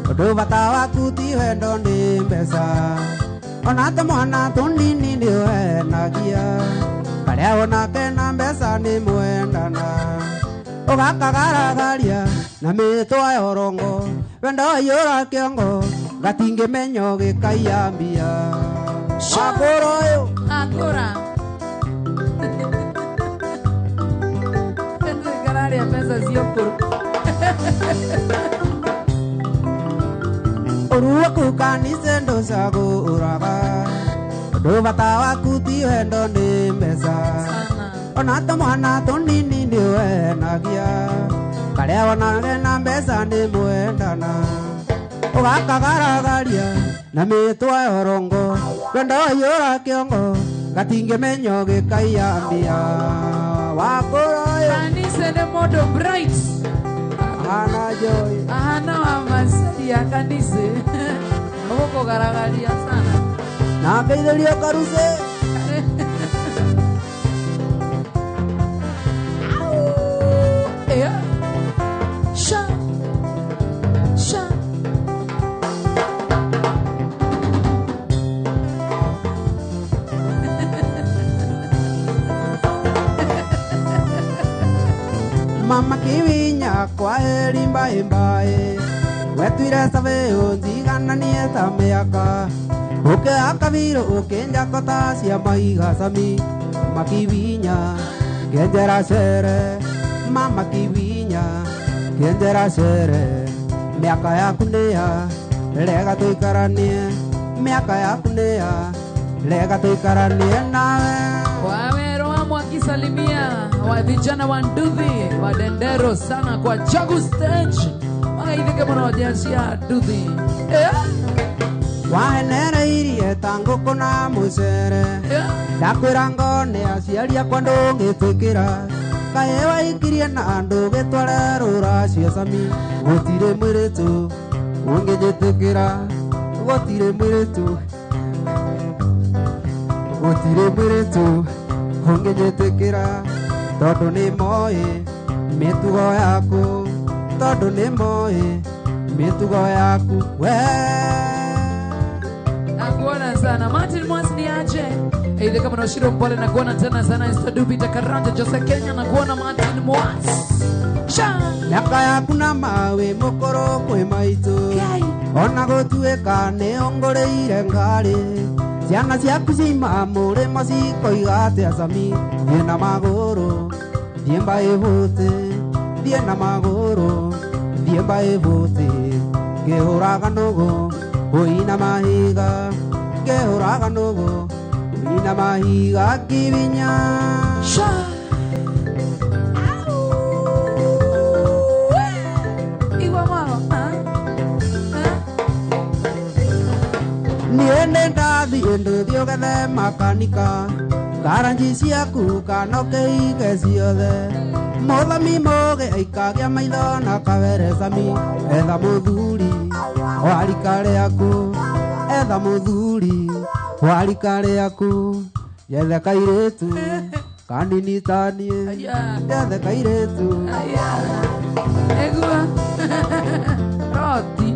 Ũndũ bata waku ti wendo nĩ mbeca Ona tũmwana tũnini nĩ ũhenagia Karĩa onake na mbeca nĩ mwendana Ũgakagaragaria na mĩtwa ya ũrongo Wendo ũyũra kĩongo gatingĩmenyo gĩkaiya mbia Akũra ũyũ Akũra Kararĩa pesa cia kũrũ Ũru waku kanitha ndũcagũraga Ũndũ bata waku ti wendo nĩ mbeca Ona tũmwana tũnini nĩ ũhenagia Karĩa onake na mbeca nĩ mwendana Ũgakagaragaria na mĩtwa ya ũrongo Wendo ũyũra kĩongo gatingĩmenyo gĩkaiya mbia Wakũra ũyũ Kanisa nĩ mũndũ bright Ahana joy Ahana wa Masai ya kanisa Ũgũkũgaragaria sana Na ngeithĩrio karuse Sha Sha Mama kiwinya kwa heri mbae mbae Wetuire sabe unzigananie ta mĩaka Ũkĩhaka biro ũkĩnjako ta cia maiga sami Makiwinya kĩenjera cere Mama kiwinya kĩenjera cere Mĩaka yaku nĩya rega tũikaranie Mĩaka yaku nĩya rega tũikaranie nawe Wawero wa mwakisalimia wa vijana wa Nduthi wa Dendero sana kwa Chagu Stage Wagaithike mũno jecia Nduthi Wahenereirie ta ngũkũ na mũcere Ndakwĩra ngone aciari akwa ndũngĩtĩkĩra Kaĩ waikirie na andũ gĩtware rũracio sami Gũtirĩ mũirĩtu ũngĩnjĩtĩkĩra Gũtirĩ mũirĩtu Gũtirĩ mũirĩtu ũngĩnjĩtĩkĩra Tondũ nĩ moĩ mĩtugo yaku Tondũ nĩ moĩ mĩtugo yaku Nakuona sana Martin Mwans ni aje Heide kama na Shiro Mpole nakuona tena sana Instadubi Takaranja Jose Kenya nakuona Martin Mwans Sha Miaka yaku na mawe mũkũrũ kwĩ maitũ Ona gũtuĩka nĩ ongũrĩire ngarĩ Ciana ciaku ciima mũrĩmo cikoiga atĩa sami Thiĩ na magũrũ thiĩ mbaĩ bũtĩ Thiĩ na magũrũ thiĩ mbaĩ bũtĩ Ngĩhũraga nũgũ ũina mahiga Ngĩhũraga nũgũ ũina mahiga Kiwinya Sha niende ndathi nduthi ugethe makanika garanji ciaku kanokeige ciothe muthami moge aikagia maitho na kawere cami etha muthuri warika riaku etha muthuri warika riaku yethe kairetu kanini tanie yethe kairetu egua roti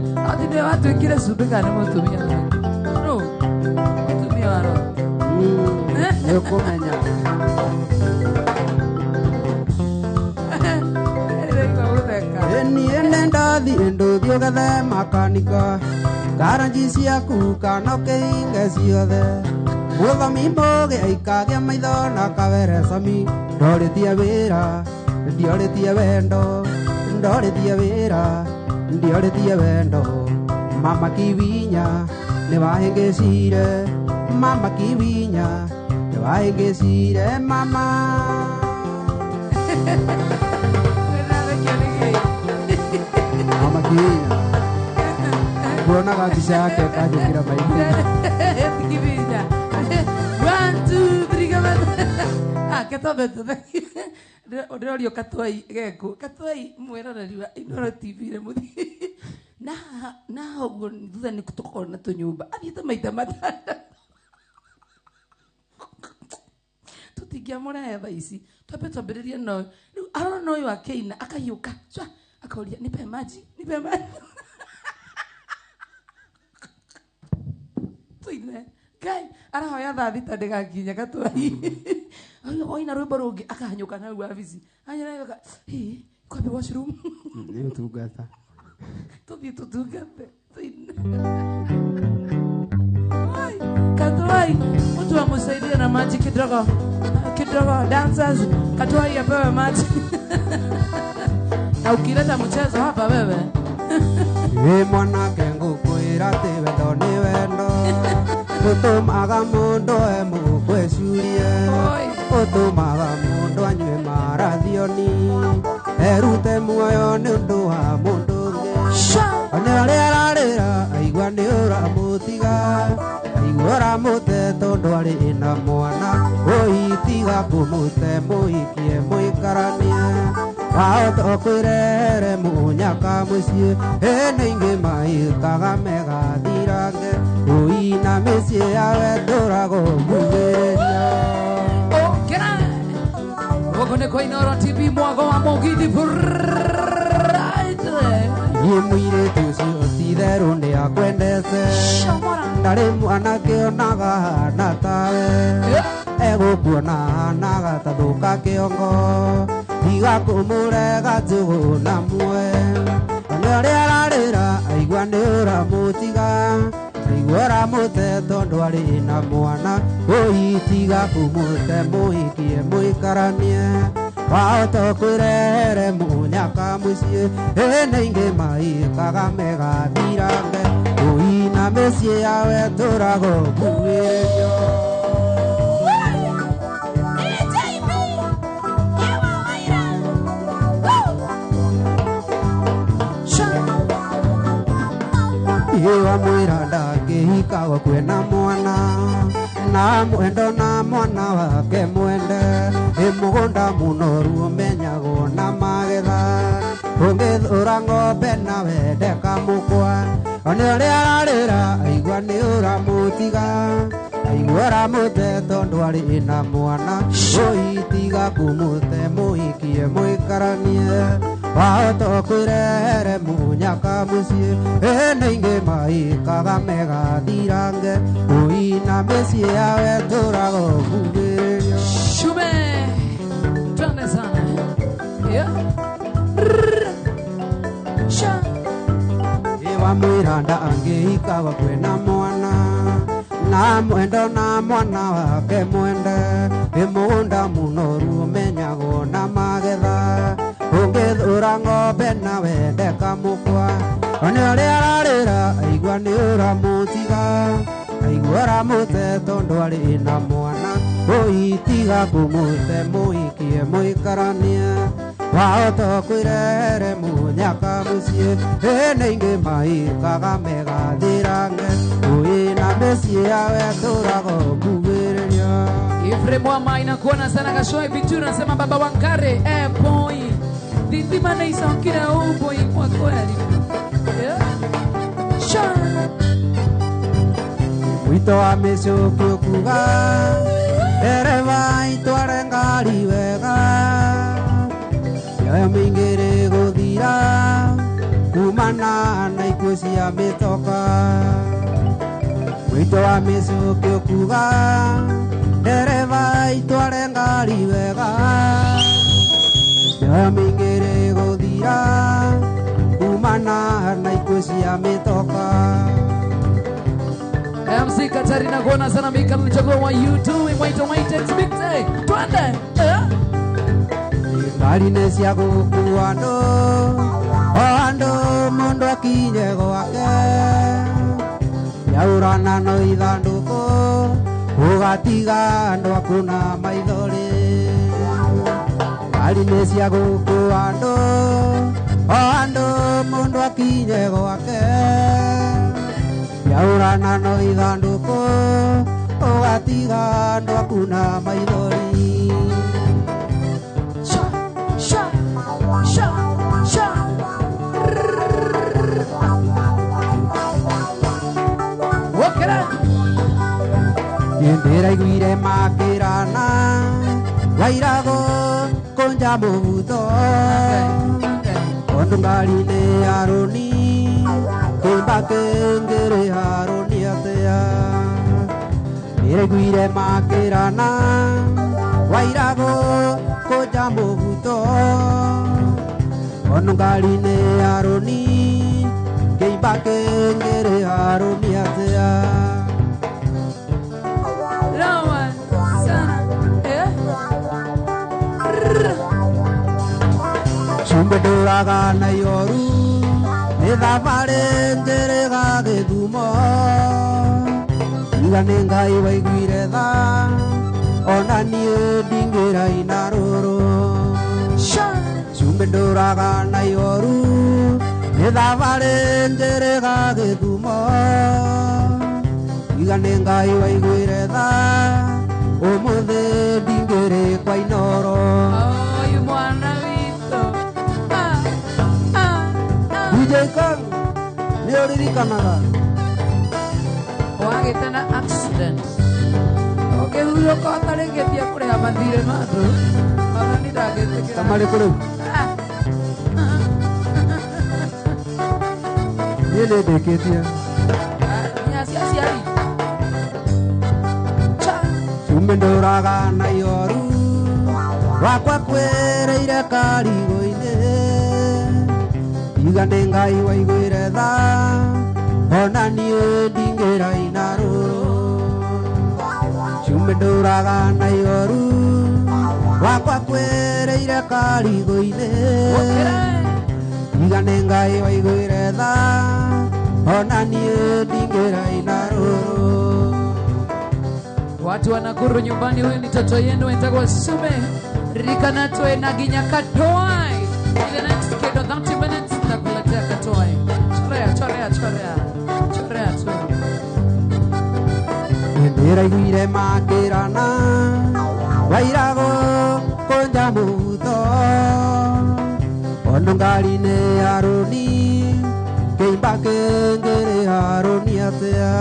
ndio watu kile subika ni mutumia no mutumia wa roti kumenya niende ndathi nduthi ugethe makanika garanji ciaku kanokeinge ciothe muthami mboge aikagia maitho na kawere cami ndoritie wira ndioritie wendo ndoritie wira ndioritie wendo mama kiwinya niwahingicire mama kiwinya niwahingicire mama mama kiwinya kuonaga mbica yake kanjũkĩra maitho kiwinya 1 2 3 kama ketobe ndio katwai geko katwai mweroreri wa Inoro TV re muthi na ugo thutha ni kutokona tunyumba athiete maita matanda tutigiamora eva ici twape twambiririe no arona no yo akeina akayuka cwa akauria nipe maji tuine kai arahoya thita ndigakinya katwai oina rwimbo rungi akahanyuka na wabici anyaraga kwabe washroom ni tugata tuthi tutugate ai katwai mtu amsaidie na maji kidogo dancers katwai apewe maji na ukileta mchezo hapa wewe mwanake ngukwira ti wendo ni wendo utumaga mundu emugweciurie utumaga mundu anyue marathioni erute muoyo ni undu wa mundu ungi ona aria ararira aigua ni uramutiga aigua uramute tondu ari na mwana uitiga kumute muikie muikaranie wahota kwirere munyaka mucie ene ingi maikaga megathirange uina micie yawe ndurago mugiriria goko nä kwa Inoro TV mwago wa mugithi mwire tu cio ti therå nä akwendete ndarä mwanake onaga hana tawe egåkuona hanaga tathå ka kä ongo tiga kå må rega njå gå na mwe ona å rä a ararä ra aigua nä å ramå tiga aigua ramå te tondå arä na mwana ũitiga kå må te må ikie må ikaranie wahota kwä rehere må nyaka må ciä ene ingä maikaga megathirange ũina mä ciä yawe tå rago kuwä wa mwira ndangĩhikaga kwena mwana na mwendo na mwana wake mwende mũgũnda mũnoru ũmenyagwo na magetha ũngĩthũra ng'ombe na wende kamũkwa ona ũrĩa ararĩra aigua nĩ ũramũtiga aigua ũramũte tondũ arĩ na mwana ũitiga kũmũte mũikie mũikaranie wahota kwĩrehere mũnyaka mũciĩ ene ingĩ maikaga megathirange ũina mĩciĩ yawe tũrago kugĩrĩria shume twende sana wa mwĩra ndangĩhikaga kwĩna mwana na mwendo na mwana wake mwende mũgũnda mũnoru ũmenyagwo na magetha ũngĩthũra ng'ombe na wende kamũkwa ona ũrĩa ararĩra aigua nĩ ũramũtiga aigua ũramũte tondũ arĩ na mwana ũitiga kũmũte mũikie mũikaranie wahota kwĩrehere mũnyaka mũciĩ ene ingĩ maikaga megathirange ũina Mwama inakuona sana Kashoi Bitu nasema baba Wankare boy Didi mana isokira boy kwa kweli Wito wa mesukio kuga Dereva itware ngari wega Yoyo mingere guthira Kumana na ikuo cia mitoka Wito wa mesukio kuga Dereva itware ngari wega Yoyo mingere guthira Kumana na ikuo cia mitoka MC Katarina kuona sana Mika mlichagua wa YouTube Waito expecte Twende Ngari nesia gukua ndo Ando mundo akinye gwake Yaurana no ithanduko Ugatiga ando akuna maithori Ngari nesia gukua ndo Ando mundo akinye gwake Yaurana no ithanduko Ugatiga ando akuna maithori Yendera iguire makirana Wairago konja mubuto Ondungari ne aroni Kimba kengere aroni atea Yendera iguire makirana Wairago konja mubuto Ondungari ne aroni Kimba kengere aroni atea Sumbeduraga na yoru Nidhavare njerega gedumo Igane ngai waiguire tha Ona nie dingira inaroro Sumbeduraga na yoru Nidhavare njerega gedumo Igane ngai waiguire tha Omuthe dingire kwa inoro Oyu mwana DJ Kang, nioririkanaga wagĩte accident ũkĩhurũka ũtarĩkĩtie kũrĩha mathirĩ mandũ mathani ndangĩtĩkĩra marĩkũ rĩu niĩ nĩndĩkĩtie nginya cia ciari cumbi ndũraga na ihoru wakwa kwĩrĩire karigũ-inĩ Igane ngai waiguire tha Ona niĩ ndingĩra inarũrũ Cumbi ndũraga na ihoru Wakwa kwĩrĩire karigũ-inĩ Igane ngai waiguire tha Ona niĩ ndingĩra inarũrũ Watu wa Nakuru nyumbani, huyu ni toto yenu wetagwa Sume Rikanatwe na Ginya Katoai. In the next kid of 30 minutes nakuletea Katoai. Chorea tu. Yendera iguire makirana Wairago konja muto Ondungari ne aroni Keimba kengere aroni atea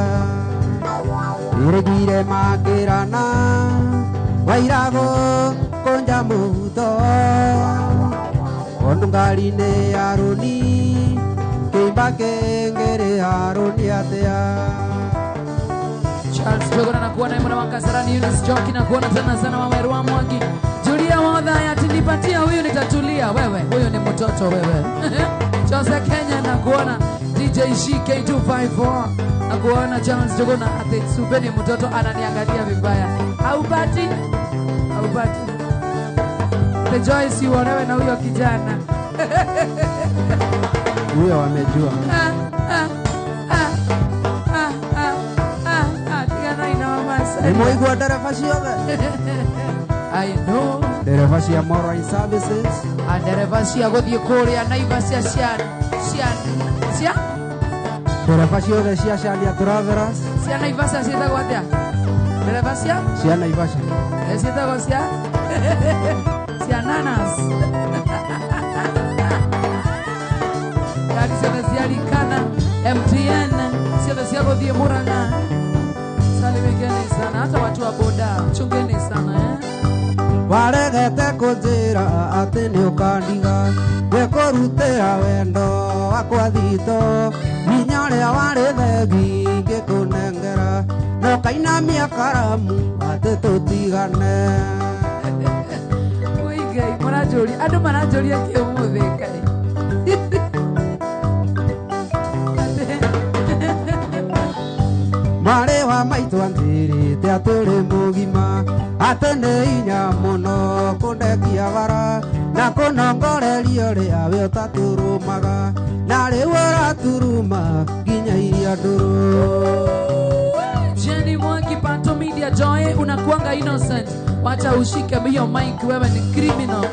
Iregire makirana Wairago konja muto Ondungari ne aroni Keimba kengere aroni atea Charles Jogona na kuona mwana wa Kasarani Yunus Joki na kuona tena sana mama Erwa Mwangi Julia Wadha ya tinipatia huyu nitatulia wewe huyu ni mtoto wewe Jose Kenya na kuona DJ GK254 na kuona Charles Jogona ati Supe ni mtoto ananiangalia vibaya haupati The Joyce uonewe na huyo kijana huyo amejua Nimeigua dereva ciothe I know dereva cia Morai Services dereva cia guthie kuria Naivasha cia dereva ciothe cia Sharia Travelers cia Naivasha cietagwo atia Dereva cia? cia Naivasha. Ciĩtagwo cia? Cia nanas. Gari ciothe cia Rikana, MTN, ciothe cia gũthiĩ Mũrang'a. Salimikeni sana, hata watu wa boda, chungeni sana waregete kũnjĩra atĩ nĩ ũkandiga ngĩkũrutĩra wendo wakwa thito hinya ũrĩa warĩ thegi ngĩkũnengera na ũkainamia karamu atĩ tũtigane. Ngai mũranjũria, andũ maranjũria kĩ ũmũthĩ Ngai. Mwarĩ wa maitũ anjĩrĩte atĩ ũrĩ mũgima atĩ nĩ hinya mũno kũndekia bara na kũnongoreria ũrĩa we ũtatũrũmaga na rĩu ũraturuma nginya iria ndũrũ. Jenny Mwangi, Panto Media, Joy, unakuanga innocent. Wacha ushike hiyo mic, wewe ni criminal.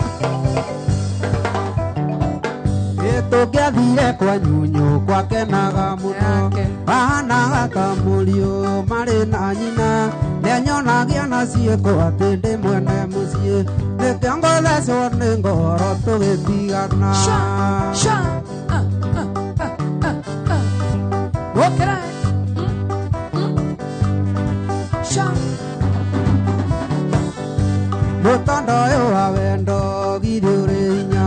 Tũngĩathire kwa nyunyu kwakenaga mũno ahanaga ta mũriũ marĩ na nyina nĩanyonagia na ciĩko atĩ ndĩ mwene mũciĩ nĩkĩo ngũthecwo nĩ ngoro tũgĩtigana. Gũkĩra mũtondo ũyũ wa wendo githĩ ũrĩ hinya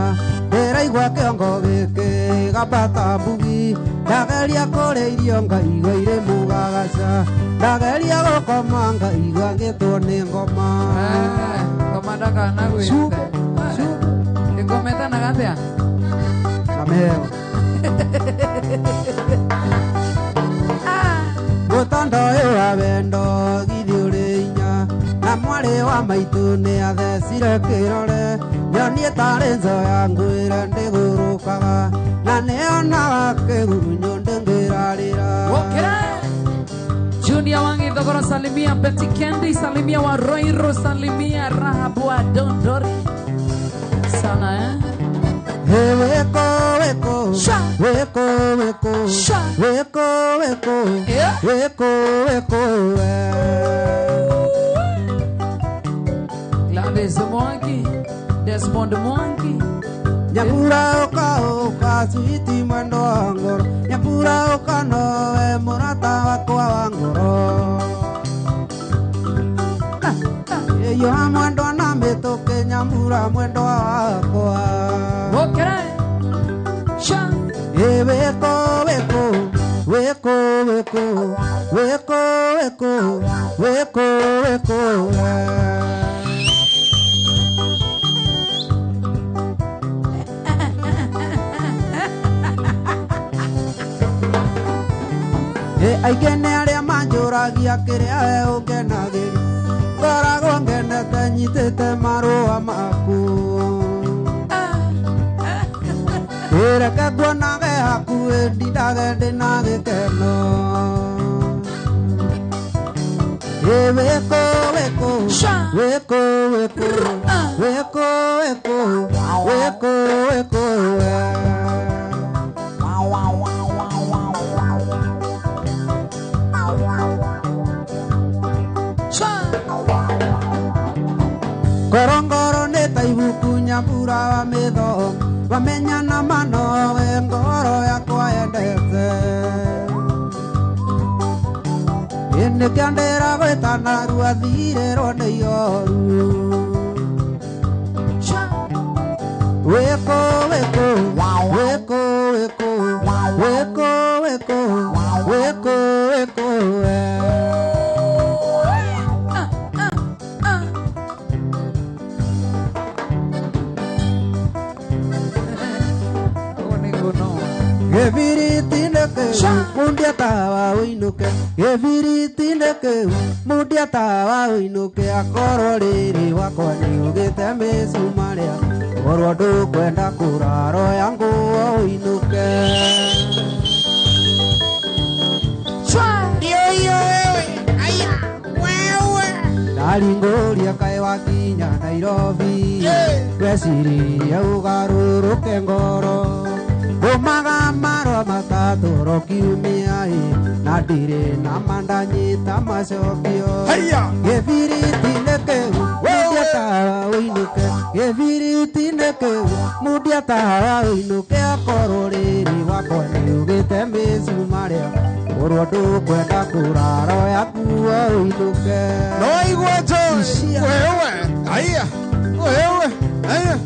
ndĩraigua kĩongo gĩkĩ gambata mbugi ndageria kũrĩa irio ngaigua irĩ mũgagaca ndageria gũkoma ngaigua ngĩtwo nĩ ngoma. Ngoma ndakanagwĩte ĩkometanaga atĩa kameo mũtondo ũyũ wa wendo githĩ ũrĩ hinya na mwarĩ wa maitũ nĩ athecire kĩrore nyonie tarĩ nzoya ngwĩre ndĩgũrũkaga na nĩonaga kĩgunyũ ndĩngĩrarĩra. Junior Wangi Thogora, salimia Betty Kendi, salimia wa Roiro, salimia Rahabu wa Dondori sana Weko weko weko weko weko weko weko Gladys Mwangi, Desmond Mwangi, Nyambura oka switi mwendo wa ngoro Nyambura oka nowe murata wakwa wa ngoro Iyo mwendo na mĩtũkĩ Nyambura mwendo wakwa Weko weko weko weko weko weko weko aingĩ nĩ arĩa manjũragia kĩrĩa we ũngenagĩria ngoragwo ngenete nyitĩte marũa maku reke nguonage hakuhĩ ndindage ndĩna gĩkeno wĩkũ wĩkũ wĩkũ wĩkũ wĩkũ wĩkũ wĩkũ wĩkũ Ngorongoro nĩ ta ibuku Nyambura wa mĩthomo wamenyana mano we ngoro yakwa yendete nĩkĩandĩra gwĩtana rua thirĩrwo nĩ ihoru wĩkũ wĩkũ wĩkũ wĩkũ wĩkũ wĩkũ wĩkũ wĩkũ Gĩbiriti nĩkĩu mundia tawa ũinũke Gĩbiriti nĩkĩu mundia tawa ũinũke akorwo rĩrĩ wakwa nĩũgĩte mĩcumarĩ korwo ndũkwenda kũraro ya nguo ũinũke ndaringũria kaĩ wakinya Nairobi ngwĩciria ũgarũrũke ngoro Umaga maro matatu rokiumia na dire na mandanyita macokio gĩbiriti nĩkĩu mũndĩatawa ũinũke gĩbiriti nĩkĩu mũndĩatawa ũinũke akorwo rĩrĩ wakwa nĩugĩte mĩcumarĩa ũrwo ndũkwenda kũraro yakuo ũinũke no igua Joy wewe haya wewe haya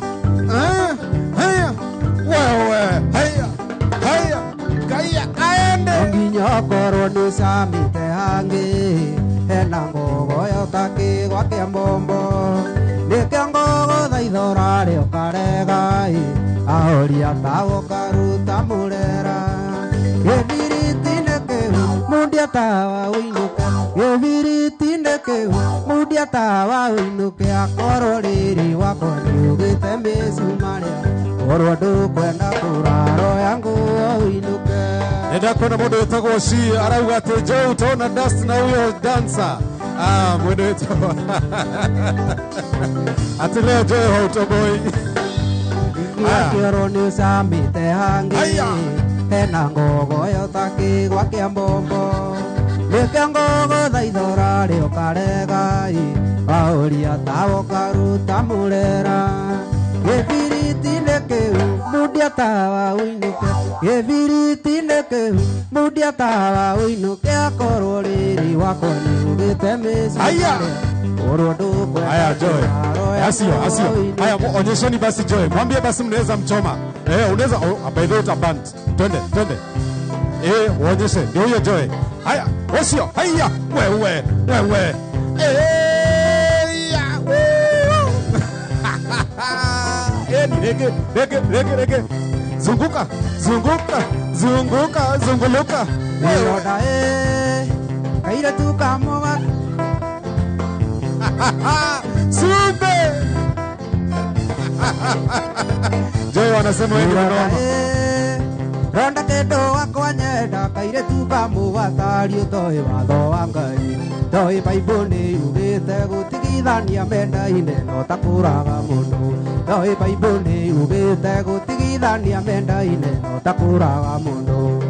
haya wewe haya kaya aende nginya korwo nĩ samite hangi hena ngogo yotaki gwake mbombo nĩkĩo ngogo thaithora rĩo karegai ahoria tago karuta mũrera gĩbiriti nĩkĩu mũndĩatawa ũinũke gĩbiriti nĩkĩu mũndĩatawa ũinũke akorwo rĩrĩ wakwa nĩugĩte mĩcumarĩa ũrwo ndũkwenda kũraro yangu ũinũke nenda kuona mũndũ wĩtagwo Shi arauga atĩ Joe utaona dust na huyo dancer mũndũ wĩtagwo atĩ leo Joe hautoboi Akioro nĩ samite hangi hena ngogo yotaki gwake mbombo nĩkĩo ngogo thaithora rĩo karegai ahoria tago karuta mũrera gĩbiriti nĩkĩu mũndĩatawa ũinũke gĩbiriti nĩkĩu mũndĩatawa ũinũke akorwo rĩrĩ wakwa nĩugĩte mĩcumarĩa ũrwo ndũkwenda haya Joy asio haya onyesheni basi Joy mwambie basi mnaweza mchoma unaweza by the way utaband twende uonyeshe ndio hiyo Joy haya wasio haya wewe Rege. Zunguka. Weroda kaira tu kamoga. Sube. Joy wanasema wengi wanaomba. Ronda kendo wakwa nyenda kaire tu kamoga tario toi watho wa Ngai. Toi Bible yugĩte gũtigithania menda-inĩ no ta kũraga mũndũ Toi Bible yugĩte gũtigithania menda-inĩ no ta kũraga mũndũ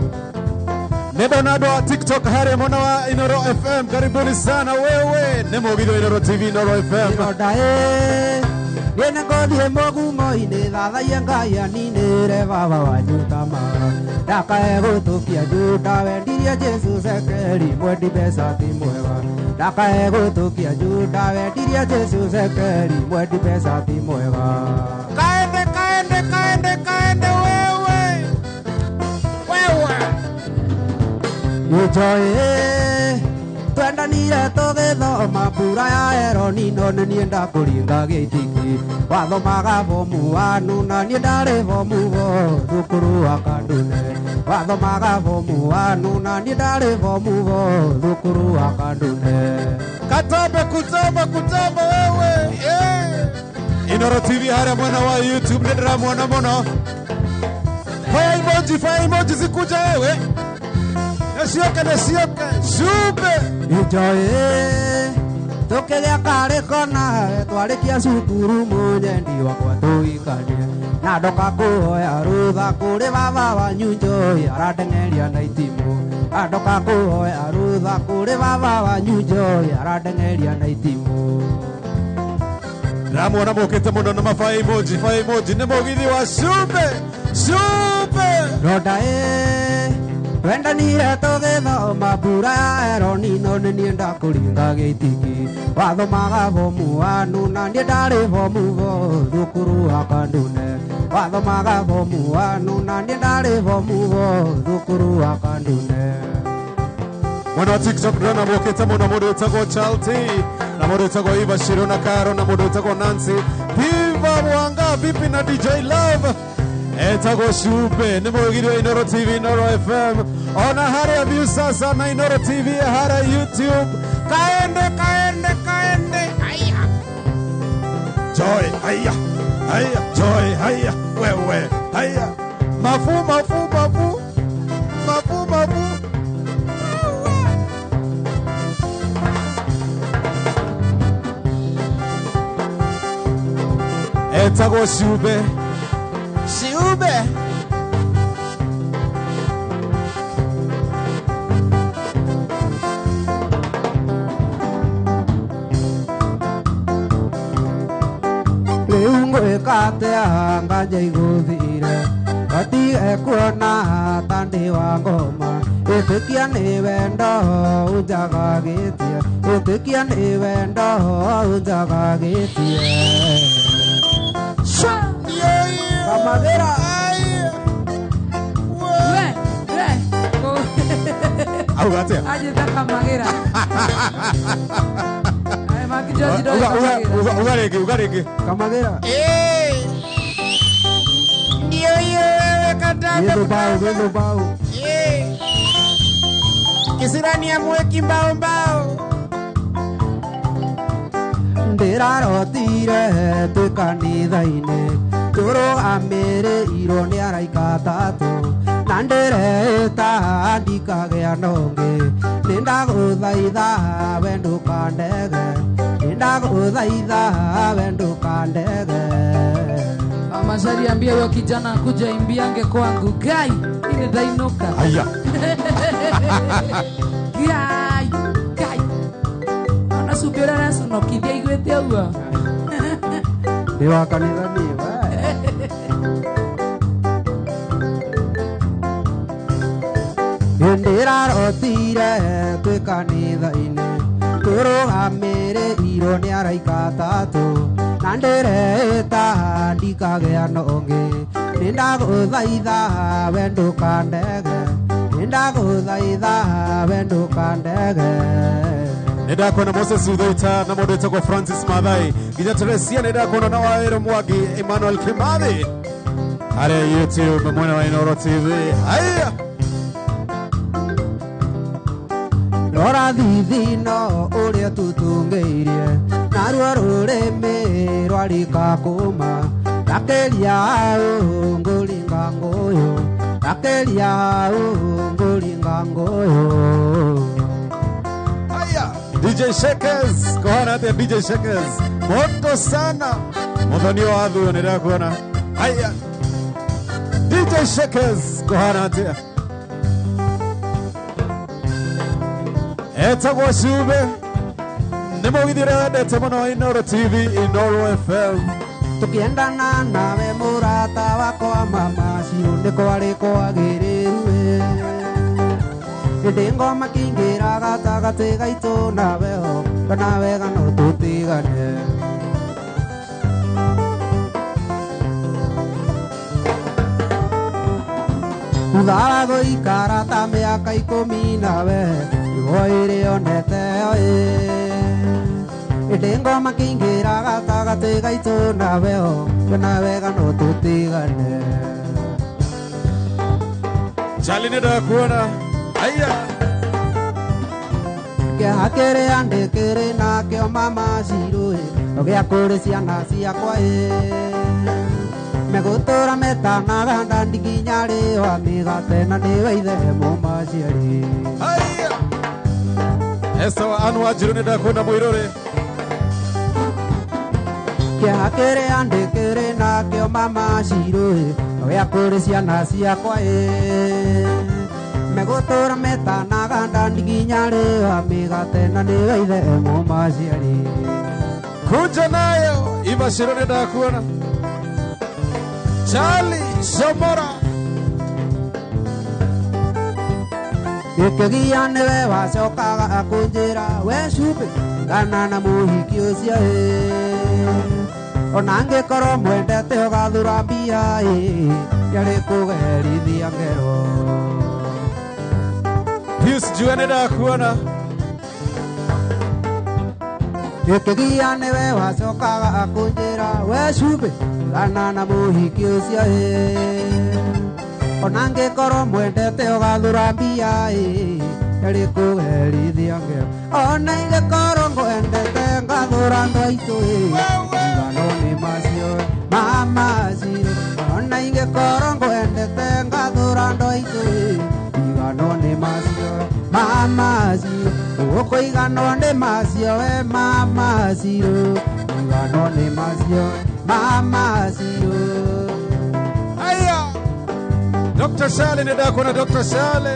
Nenda na andũ wa TikTok harĩ mwena wa Inoro FM karibuni sana wewe nĩ mũgithi wa Inoro TV Inoro FM Ironda niĩ ngothiĩ mũgumo-inĩ thathaia Ngai aninĩre baba wanyu tama ndakae gũtũkia Juda wendirie Jesu cekeri mwendi mbeca ti mwega ndakae gũtũkia Juda wendirie Jesu cekeri mwendi mbeca ti mwega kaende wewe Joy twendanire tũgĩthoma mbura ya Eloni no nĩ niĩ ndakũringa gĩitiki wathomaga bomu wanu na niĩ ndarĩ bomu bo thukuru wa Kandune wathomaga bomu wanu na niĩ ndarĩ bomu bo thukuru wa Kandune kutamba wewe Inoro TV harĩa mwena wa YouTube nĩ ndĩramwona mũno fire emoji zikuja wewe Nasioka Sube Joy tũkĩgĩa karĩko nawe twarĩkia cukuru mũnyendi wakwa tũikanie na ndoka kũhoya rũtha kũrĩ baba wanyu Joy arandeng'eria na itimũ ndoka kũhoya rũtha kũrĩ baba wanyu Joy arandeng'eria na itimũ ndĩramwona mũkĩte mũno na fire emoji nĩ mũgithi wa Sube Ronda twendanire tũgĩthoma mbura ya Eloni no nĩ niĩ ndakũringa gĩitiki wathomaga bomu wanu na niĩ ndarĩ bomu bo thukuru wa Kandune wathomaga bomu wanu na niĩ ndarĩ bomu bo thukuru wa Kandune Mwena wa TikTok ndĩrona mũkĩte mũno mũndũ wĩtagwo Chalti na mũndũ wĩtagwo Eva Shiro na Karo na mũndũ wĩtagwo Nancy Piva Mwanga vipi na DJ Love Etago Sube nĩ mũgithi wa Inoro TV Inoro FM ona harĩa view sasa na Inoro TV harĩa YouTube kaende haya Joy haya Joy haya wewe haya mafu Etago Sube Ingekate anganja iguthire Batige kuona tandi wa ngoma Itikia ni wendo unjagagitie Itikia ni wendo unjagagitie Kamagera Au gate Aje ta Kamagera Ay makijoji do Ugarege Kamagera Ndio kata Wendo bau Kisirani ya mweki mbao Ndirarotire twi kanitha-inĩ tũrũgamĩrĩirwo nĩ araika atatũ na ndĩreta ndikagĩa nongĩ nĩ ndagũthaitha we ndũkandege nĩ ndagũthaitha we ndũkandege Mashari ambia huyo kijana kuja imbiange kwangu gai ile dhainuka Aya gai Anasubira nasu no kidia igwete huo Ni wa kanitha ni we Ndirarotire twi kanitha-inĩ tũrũgamĩrĩirwo nĩ araika atatũ na ndĩreta ndikagĩa nongĩ nĩ ndagũthaitha we ndũkandege nĩ ndagũthaitha we ndũkandege Nĩndakona Moses Uthaita na mũndũ wĩtagwo Francis Mathai nginya Teresia nĩndakona na Waĩrũ Mwangi Emmanuel Kimathi harĩa YouTube mwena wa Inooro TV haya Rora thithino ũrĩa tutungĩirie naruo rũrĩmĩ rwarika kũma Takeria ngũringa ngũyũ Takeria ngũringa ngũyũ DJ Shakers kohana atia DJ Shakers moto sana Muthoni wa Athuyo nĩndakona haya DJ Shakers kohana atia Etagwo Cube nĩ mũgithire wendete mũno Inooro TV Inooro FM Tukiendana nawe mũrata wakwa mama Ciru nĩ kwarĩ kwagĩrĩru Hĩndĩ ngoma kĩingĩra gatagatĩ gaitũ nawe ho kana wega no tũtigane Thutha wa gũikara ta mĩaka 10 nawe Igo ĩrĩ onete Hĩndĩ ngoma kĩingĩra gatagatĩ gaitũ nawe ho kana wega no tũtigane Charlie nĩndakuona haya Kĩaha kĩrĩa ndĩkĩrĩ nakĩo mama Ciru gĩa kũrĩ ciana ciakwa megũtũra metanaga ndandikinya rĩwa mĩgate na nĩwe ithe mũmaciari haya Esther wa Anwa Njiru nĩndakuona Mũirũrĩ Kĩaha kĩrĩa ndĩkĩrĩ nakĩo mama Ciru gĩa kũrĩ ciana ciakwa megũtũra metanaga ndandikinya rĩwa mĩgate na nĩwe ithe mũmaciari kuja nayo Ibashiro nĩndakuona Charlie Shomora Gĩkĩgia nĩwe wacokaga kũnjĩra we Cube ngana na mũhiki ũcio ona angĩkorwo mwendete ũgathura mbia yarĩ kũgerithia ngero Pius Njue nĩndakuona Gĩkĩgia nĩwe wacokaga kũnjĩra we Cube ngana na mũhiki ũcio ona angĩkorwo mwendete ũgathura mbia yarĩ kũgerithia ngero ona ingĩkorwo ngwendete ngathura andũ aitũ igano nĩ macio mama Ciru ona ingĩkorwo ngwendete ngathura andũ aitũ igano nĩ macio mama Ciru gũkũ igano nĩ macio we mama Ciru igano nĩ macio mama Ciru haya Dr. Shale nĩndakuona Dr. Shale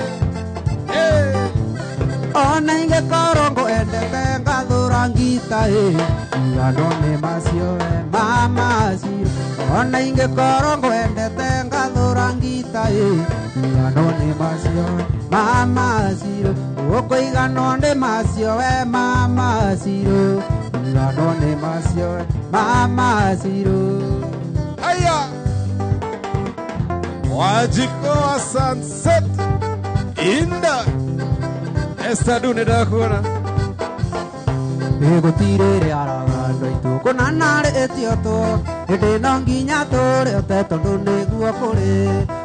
ona ingĩkorwo ngwendete ngathura ngita igano nĩ macio we mama Ciru ona ingĩkorwo ngwendete ngathũra ngita igano nĩ macio mama Siro ũkũigano nĩ macio we mama Siro igano nĩ macio mama Siro. Aya Wajiko wa Sunset Inda Estadune dakuona Egotire aragando ituko nanare etioto ede nonginya tore oteto ndone guokore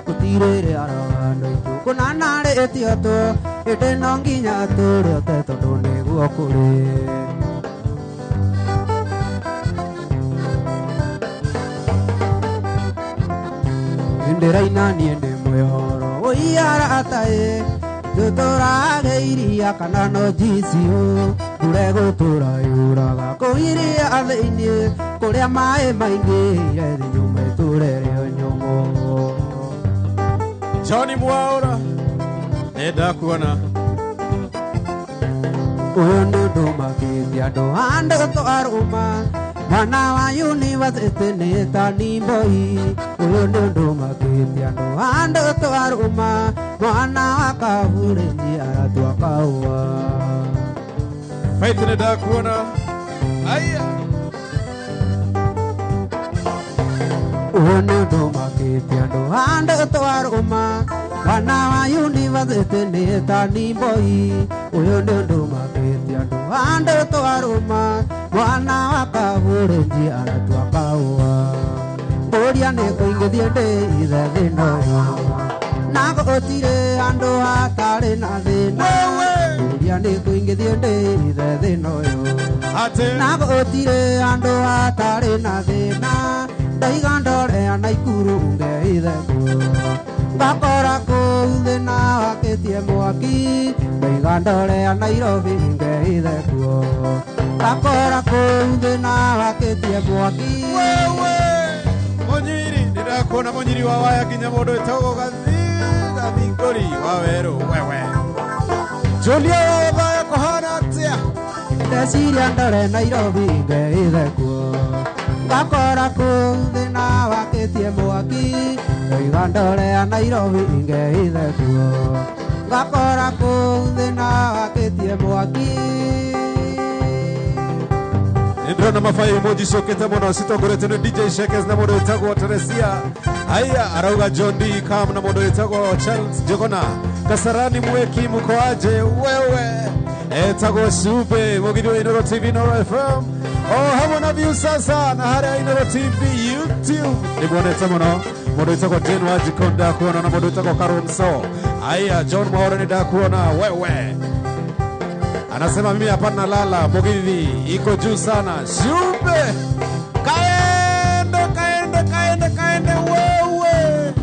gotire aragando ituko nanare etioto ede nonginya tore oteto ndone guokore. Nderaina niende moyoro oiara atae Tutora geiria kana no jisio Kurego tura yuraga koiria atheinie Kuria mae maingi Ire nyume turere nyongo Johnny Mwaura Neda kuona Undo makiti ando ando to aruma Mwana wa university neta nimboi Undo makiti ando to aruma Mwana wa kahure njia tu akawa Faith neda kuona Aya Undo makiti ando to aruma Mwana wa university neta nimboi Undo makiti ando to aruma Mwana wa kahure njia tu akawa Boria ne koingithie ndi ithe thino Nago otire ando atare na thina Boria ne koingithie ndi ithe thino Nago otire ando atare na thina Ndaigandore anaikuru nge ithe kuo Ngakora kũu thĩna wakĩtie mwaki Ndaigandore Nairobi nge ithe kuo Ngakora kũu thĩna wakĩtie mwaki Monyiri nĩndakuona Monyiri wa waya kinya mũndũ wĩtagwo Gathingũri wa werũ wewe Julia wa thaya kũhana atĩa Ndeciria ndore Nairobi nge ithe kuo Ngakora kũu thĩna wakĩtie mwaki Ndaigandore Nairobi nge ithe kuo Ngakora kũu thĩna wakĩtie mwaki Ndrona mafai emoji cokete muno citongorete ni DJ Shekes na mundu witagwo Teresia aya arauga John D Kam na mundu witagwo Charles Jogona Kasarani mweki muko aje wewe etagwo Sube mugidi wa Inoro TV Inoro FM hamwe na view sasa na hali ya Inoro TV YouTube nibonete muno mundu witagwo Den Wajikonda kuona na mundu witagwo Karunso aya John Maura ni da kuona wewe anasema mimi hapana lala Mogidhi iko juu sana Shube kaende wewe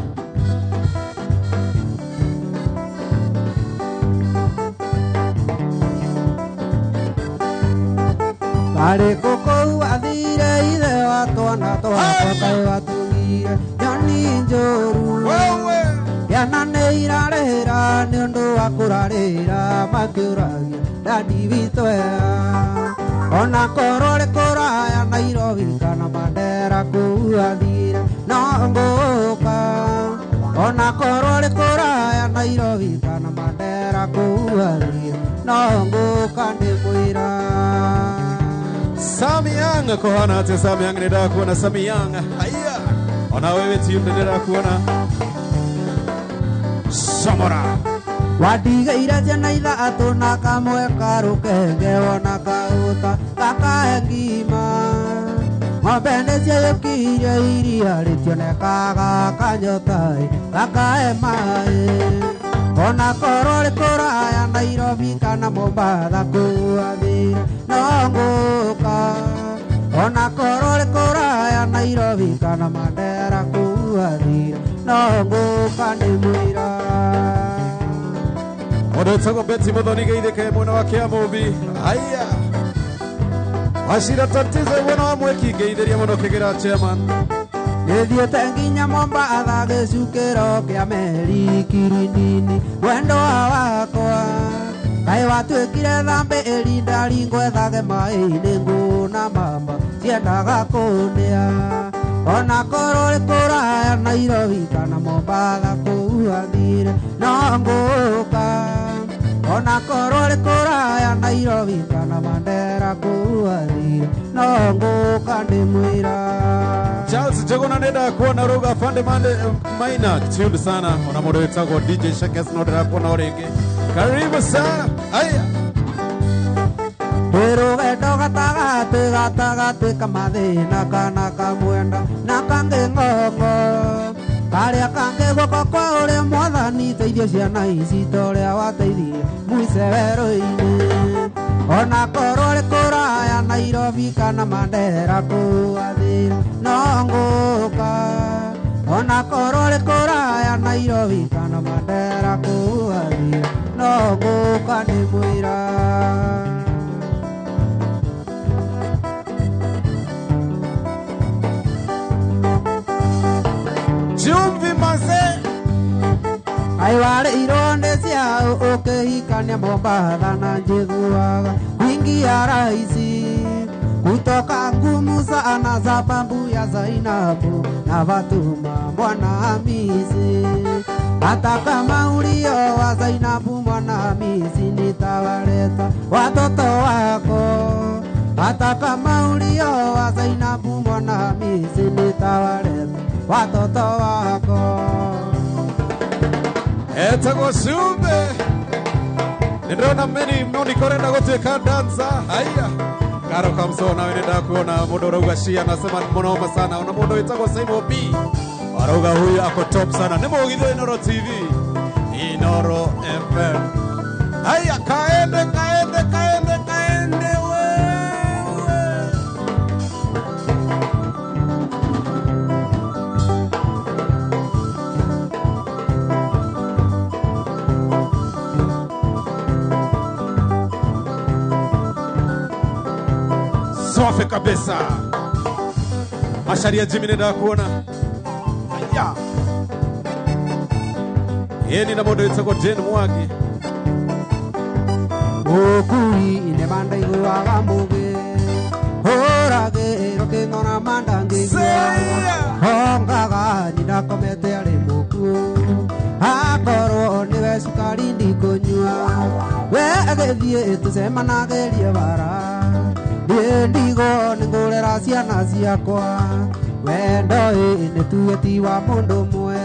Kare koko athire ithe watwana twakai watugire Nyoni njoru wewe Yana neirarehera ni undu wa kurarira makiuragia Dadi witwea Ona korore kuraya Nairobi kana Mandera kuathire no ngoka Ona korore kuraya Nairobi kana Mandera kuathire no ngoka ndimwira Samyang kohana ate Samyang nida kuona Samyang haya ona wewe tiunde nida kuona Samora Wadigeire jana ithatũ na kamwe karũkenge wona kauta gakahe ngima Ng'ombe nĩciayũkirie iria rĩtionekaga kanyotai gakahe maĩ Ona korwo rĩ kũraya Nairobi kana Mombasa kuathire no ngũka Ona korwo rĩ kũraya Nairobi kana Mandera kuathire no ngũka ndĩmwĩra Mundu witagwo Beti Muthoni geithĩke mwena wa Kiamũbi haya Wachira tatizo mwena wa Mweki geithĩria mũno Kĩgĩra chairman Nĩthiĩte nginya Mombasa gĩcukĩro kĩa meri Kirinini mwendo wakwa Kaĩ watuĩkire thambe ĩrinda ringwethage maĩ-inĩ ngũna mama ciendaga kũnĩa ona korwo rĩ kũraya Nairobi kana Mombatha kũu athire no ngũka ona korwo rĩ kũraya Nairobi kana Mandera kũu athire no ngũka ndĩmwĩra. Charles Jogona nenda kuona ruga Fande Maina tuned sana ona mũndũ wĩtagwo DJ Shakes no ndĩrakuona o rĩngĩ. Karibu sana. Aya. Rũgendo gatagatĩ kamathĩna kana kamwenda na kangĩ ng'ong'o karĩa kangĩ guoko kwa ũrĩa Mwathani teithia ciana ici ta ũrĩa wateithia Muice werũ-inĩ ona korwo rĩ kũraya Nairobi kana Mandera kũu athire no ngũka ona korwo rĩ kũraya Nairobi kana Mandera kũu athire no ngũka ndĩmwĩra. Chumvi maze aiwale ironde cia ukihikania Mombatha na njiguaga kuingia rahisi kutoka ngumu sana sababu ya Zainabu na Fatuma mwana Hamisi. Hata kama ulio wa Zainabu mwana Hamisi nitawaleta watoto wako. Hata kama ulio wa Zainabu mwana Hamisi nitawaleta watoto wako. Etagwo Cumbe nĩndĩrona meni no nĩkorenda gũtuĩka dancer. Haya Karo Kamso nawe nĩndakuona mũndũ ũrauga Shia anasema mnoma sana ona mũndũ wĩtagwo Simon B arauga huyu ako top sana nĩ mũgithio Inoro TV Inoro FM. Haya kaende Safi kabisa. Masharia Jimmy nenda kuona. Aya. Yeni na modo itako Jane Mwagi. Okui ine manda igwaga muge. Horage roke ngona manda ngigwa. Hongaga nina komete ale muku. Akoro niwe sukari ndikonywa. We agethie tusema gerie bara. Ndigo ningurera ciana ciakwa wendo nĩ tuge wa mũndũ ũmwe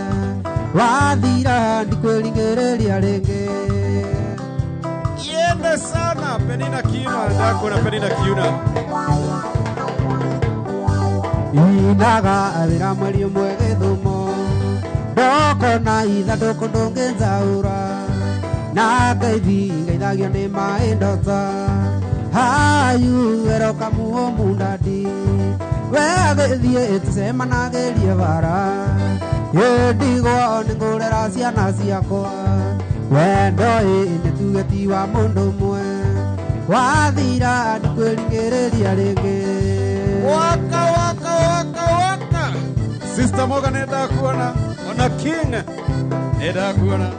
wathira ndikwĩringĩrĩria rĩngĩ. Yende sana Penina Kiuna ndakuona Penina Kiuna inaga wĩra mweri ũmwe Gĩthumo ndokona ithandũkũ ndũngĩnjaũra na ngeithi ngeithagio nĩ maĩ ndota. Hayu eroka muo mundadi wegethie tusema gerie bara yendigo ningurera ciana ciakwa wendo nĩ tuge wa mũndũ ũmwe wathira ndikwĩringĩrĩria rĩngĩ. Waka Sister Morgan nenda kuona ona King nenda kuona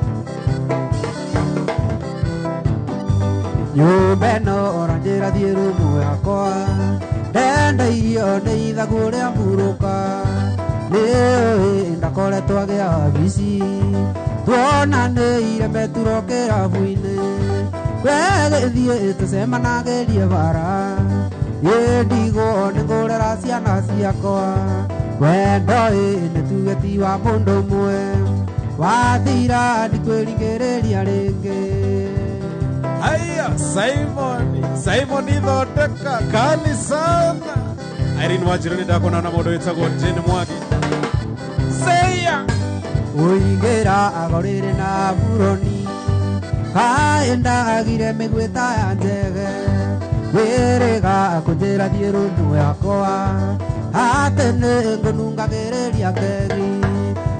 nyũmba ĩno oranjĩra thiĩ rumu yakwa ndenda irio nĩ ithagu ũrĩa mburũka nĩũĩ ndakoretwo agĩa wabici tuonanĩire meturoke kĩrabu-inĩ wegĩthiĩ tũcemanagerie bara yĩndigwo nĩ ngũrera ciana ciakwa wendo nĩ tuge wa mũndũ ũmwe wathira ndikwĩringĩrĩria rĩngĩ. Haya Simon ithondeka kali sana. Irene Wanjiru nĩndakuona na mũndũ wĩtagwo Jane Mwagi. Seya ũingĩra agorĩre na buroni kaendagire mĩgwĩta ya njege wĩrĩga kũnjĩra thiĩ rumu yakwa atĩ nĩ ngũnungagĩrĩria kegi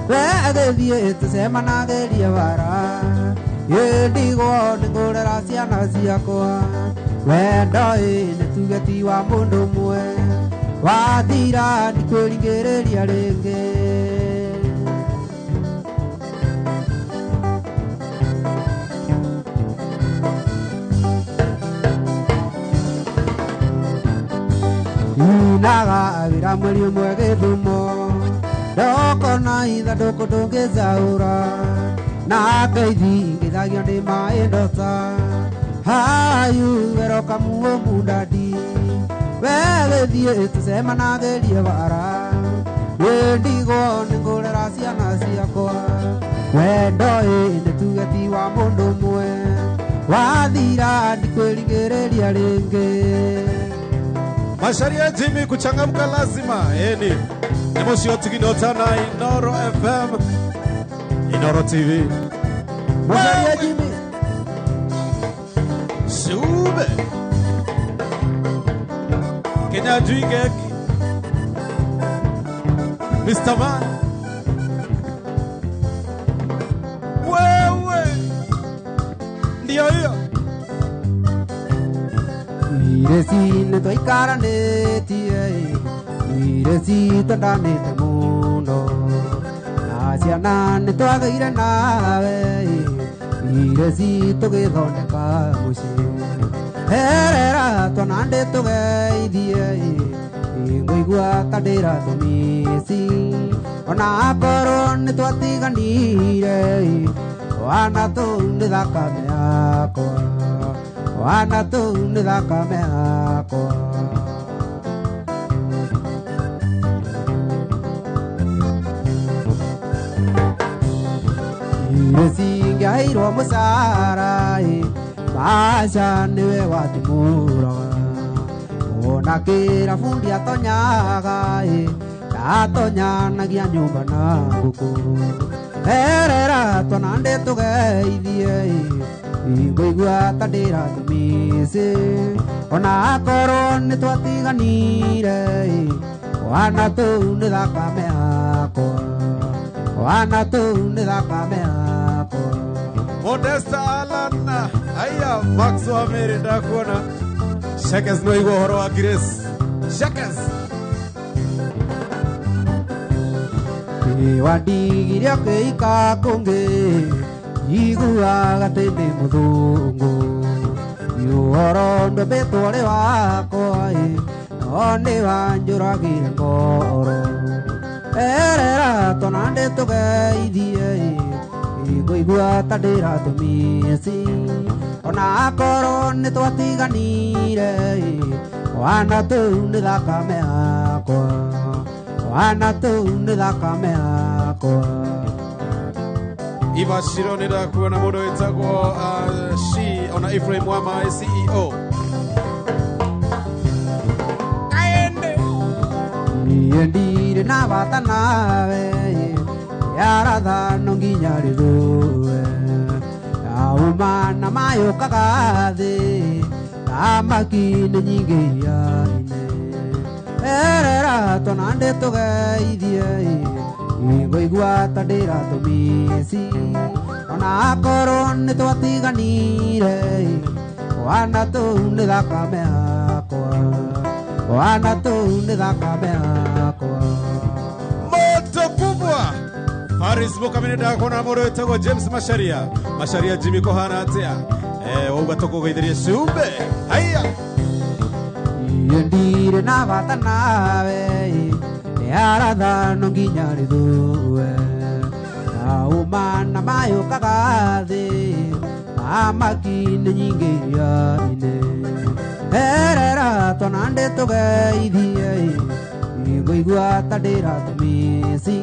wegĩthiĩ tũcemanagerie bara yĩndigwo nĩ ngũrera ciana ciakwa wendo nĩ tuge wa mũndũ ũmwe wathira ndikwĩringĩrĩria rĩngĩ. Inaga vira mweri umwe Githumo ndoko na ithandũkũ ndũngĩcaũra na ngeithi ngĩthagio nĩ maĩ ndota hayu weroka muo mundadi wegĩthiĩ tũcemanagĩrie bara wĩndigwo nĩ ngũrera ciana ciakwa wendo nĩ tuge ti wa mũndũ ũmwe wathira ndikwĩrigĩrĩria rĩngĩ. Macharia Jimmy kuchangamka lazima eni Nemosio Tiginotana Inoro FM Inoro TV Macharia Jimmy Shube Kenya Juigeki Mr. Man Wewe Ndio hiyo Iresine twaikaranĩtie Iresi twendanĩte mũno na ciana nĩ twagĩire nawe Iresi tũgĩthondeka mũciĩ herera twana ndĩ tũgeithie ngũigua ta ndĩratũmĩci ona akorwo nĩ twatiganire wana tũu nĩ thakame yakwa wana tu nĩ thakame yakwa. Iresi ngĩaheirwo mũcara maca nĩwe watimũraga ona kĩrabu ndiatonyaga ndatonyanagia nyũmba na ngũkũ herera twana ndĩ tũgeithie ngũigua ta ndĩratũmĩci ona akorwo nĩ twatiganire wana tũu nĩ thakame yakwa wana tũu nĩ thakame yakwa. Modesta Alana aya Max wa Mary ndakuona Shakes no igwo horo wa Grace Shakes wandigire akĩika kũngĩ iguaga tĩndĩ mũthũngũ ũhoro ndũmbĩtwo ũrĩ wakwa no nĩ wanjũragire ngoro erera twana ndĩ tũgeithie ngũigua ta ndĩratũmĩci ona akorwo nĩ twatiganire wana tũu nĩ thakame yakwa wana tũu nĩ thakame yakwa. Iva Shironi ndakuona mũndũ wĩtagwo She ona Ephraim Wama CEO Aende Ndire na bata nawe yaratha no nginya rĩthũe auma na mayũkaga thĩ thamaki nĩ nyingĩ iria-inĩ erera twana ndĩ tũgeithie ngũigua ta ndĩratũmĩci ona akorwo nĩ twatiganire wana tũu nĩ thakame yakwa wana tũu nĩ thakame yakwa. Moto kubwa Faris Mukamini ndakuona mũndũ wĩtagwo James Macharia Jimmy kũhana atĩa wauga tũkũgeithĩrie Cumbe haya ndire na bata nawe yaratha no nginya rĩthũe auma na mayũkaga thĩ thamaki nĩ nyingĩ iria-inĩ herera twana ndĩ tũgeithie ngũigua ta ndĩratũmĩci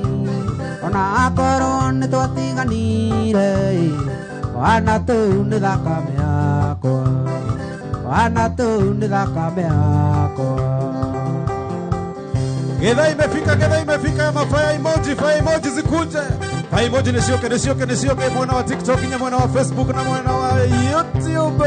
ona akorwo nĩ twatiganire wana tũu nĩ thakame yakwa wana tũu nĩ thakame yakwa. Gedha imefika mafaya emoji zikuje. Faya emoji nisioke mwana wa TikTok na mwana wa Facebook na mwana wa YouTube.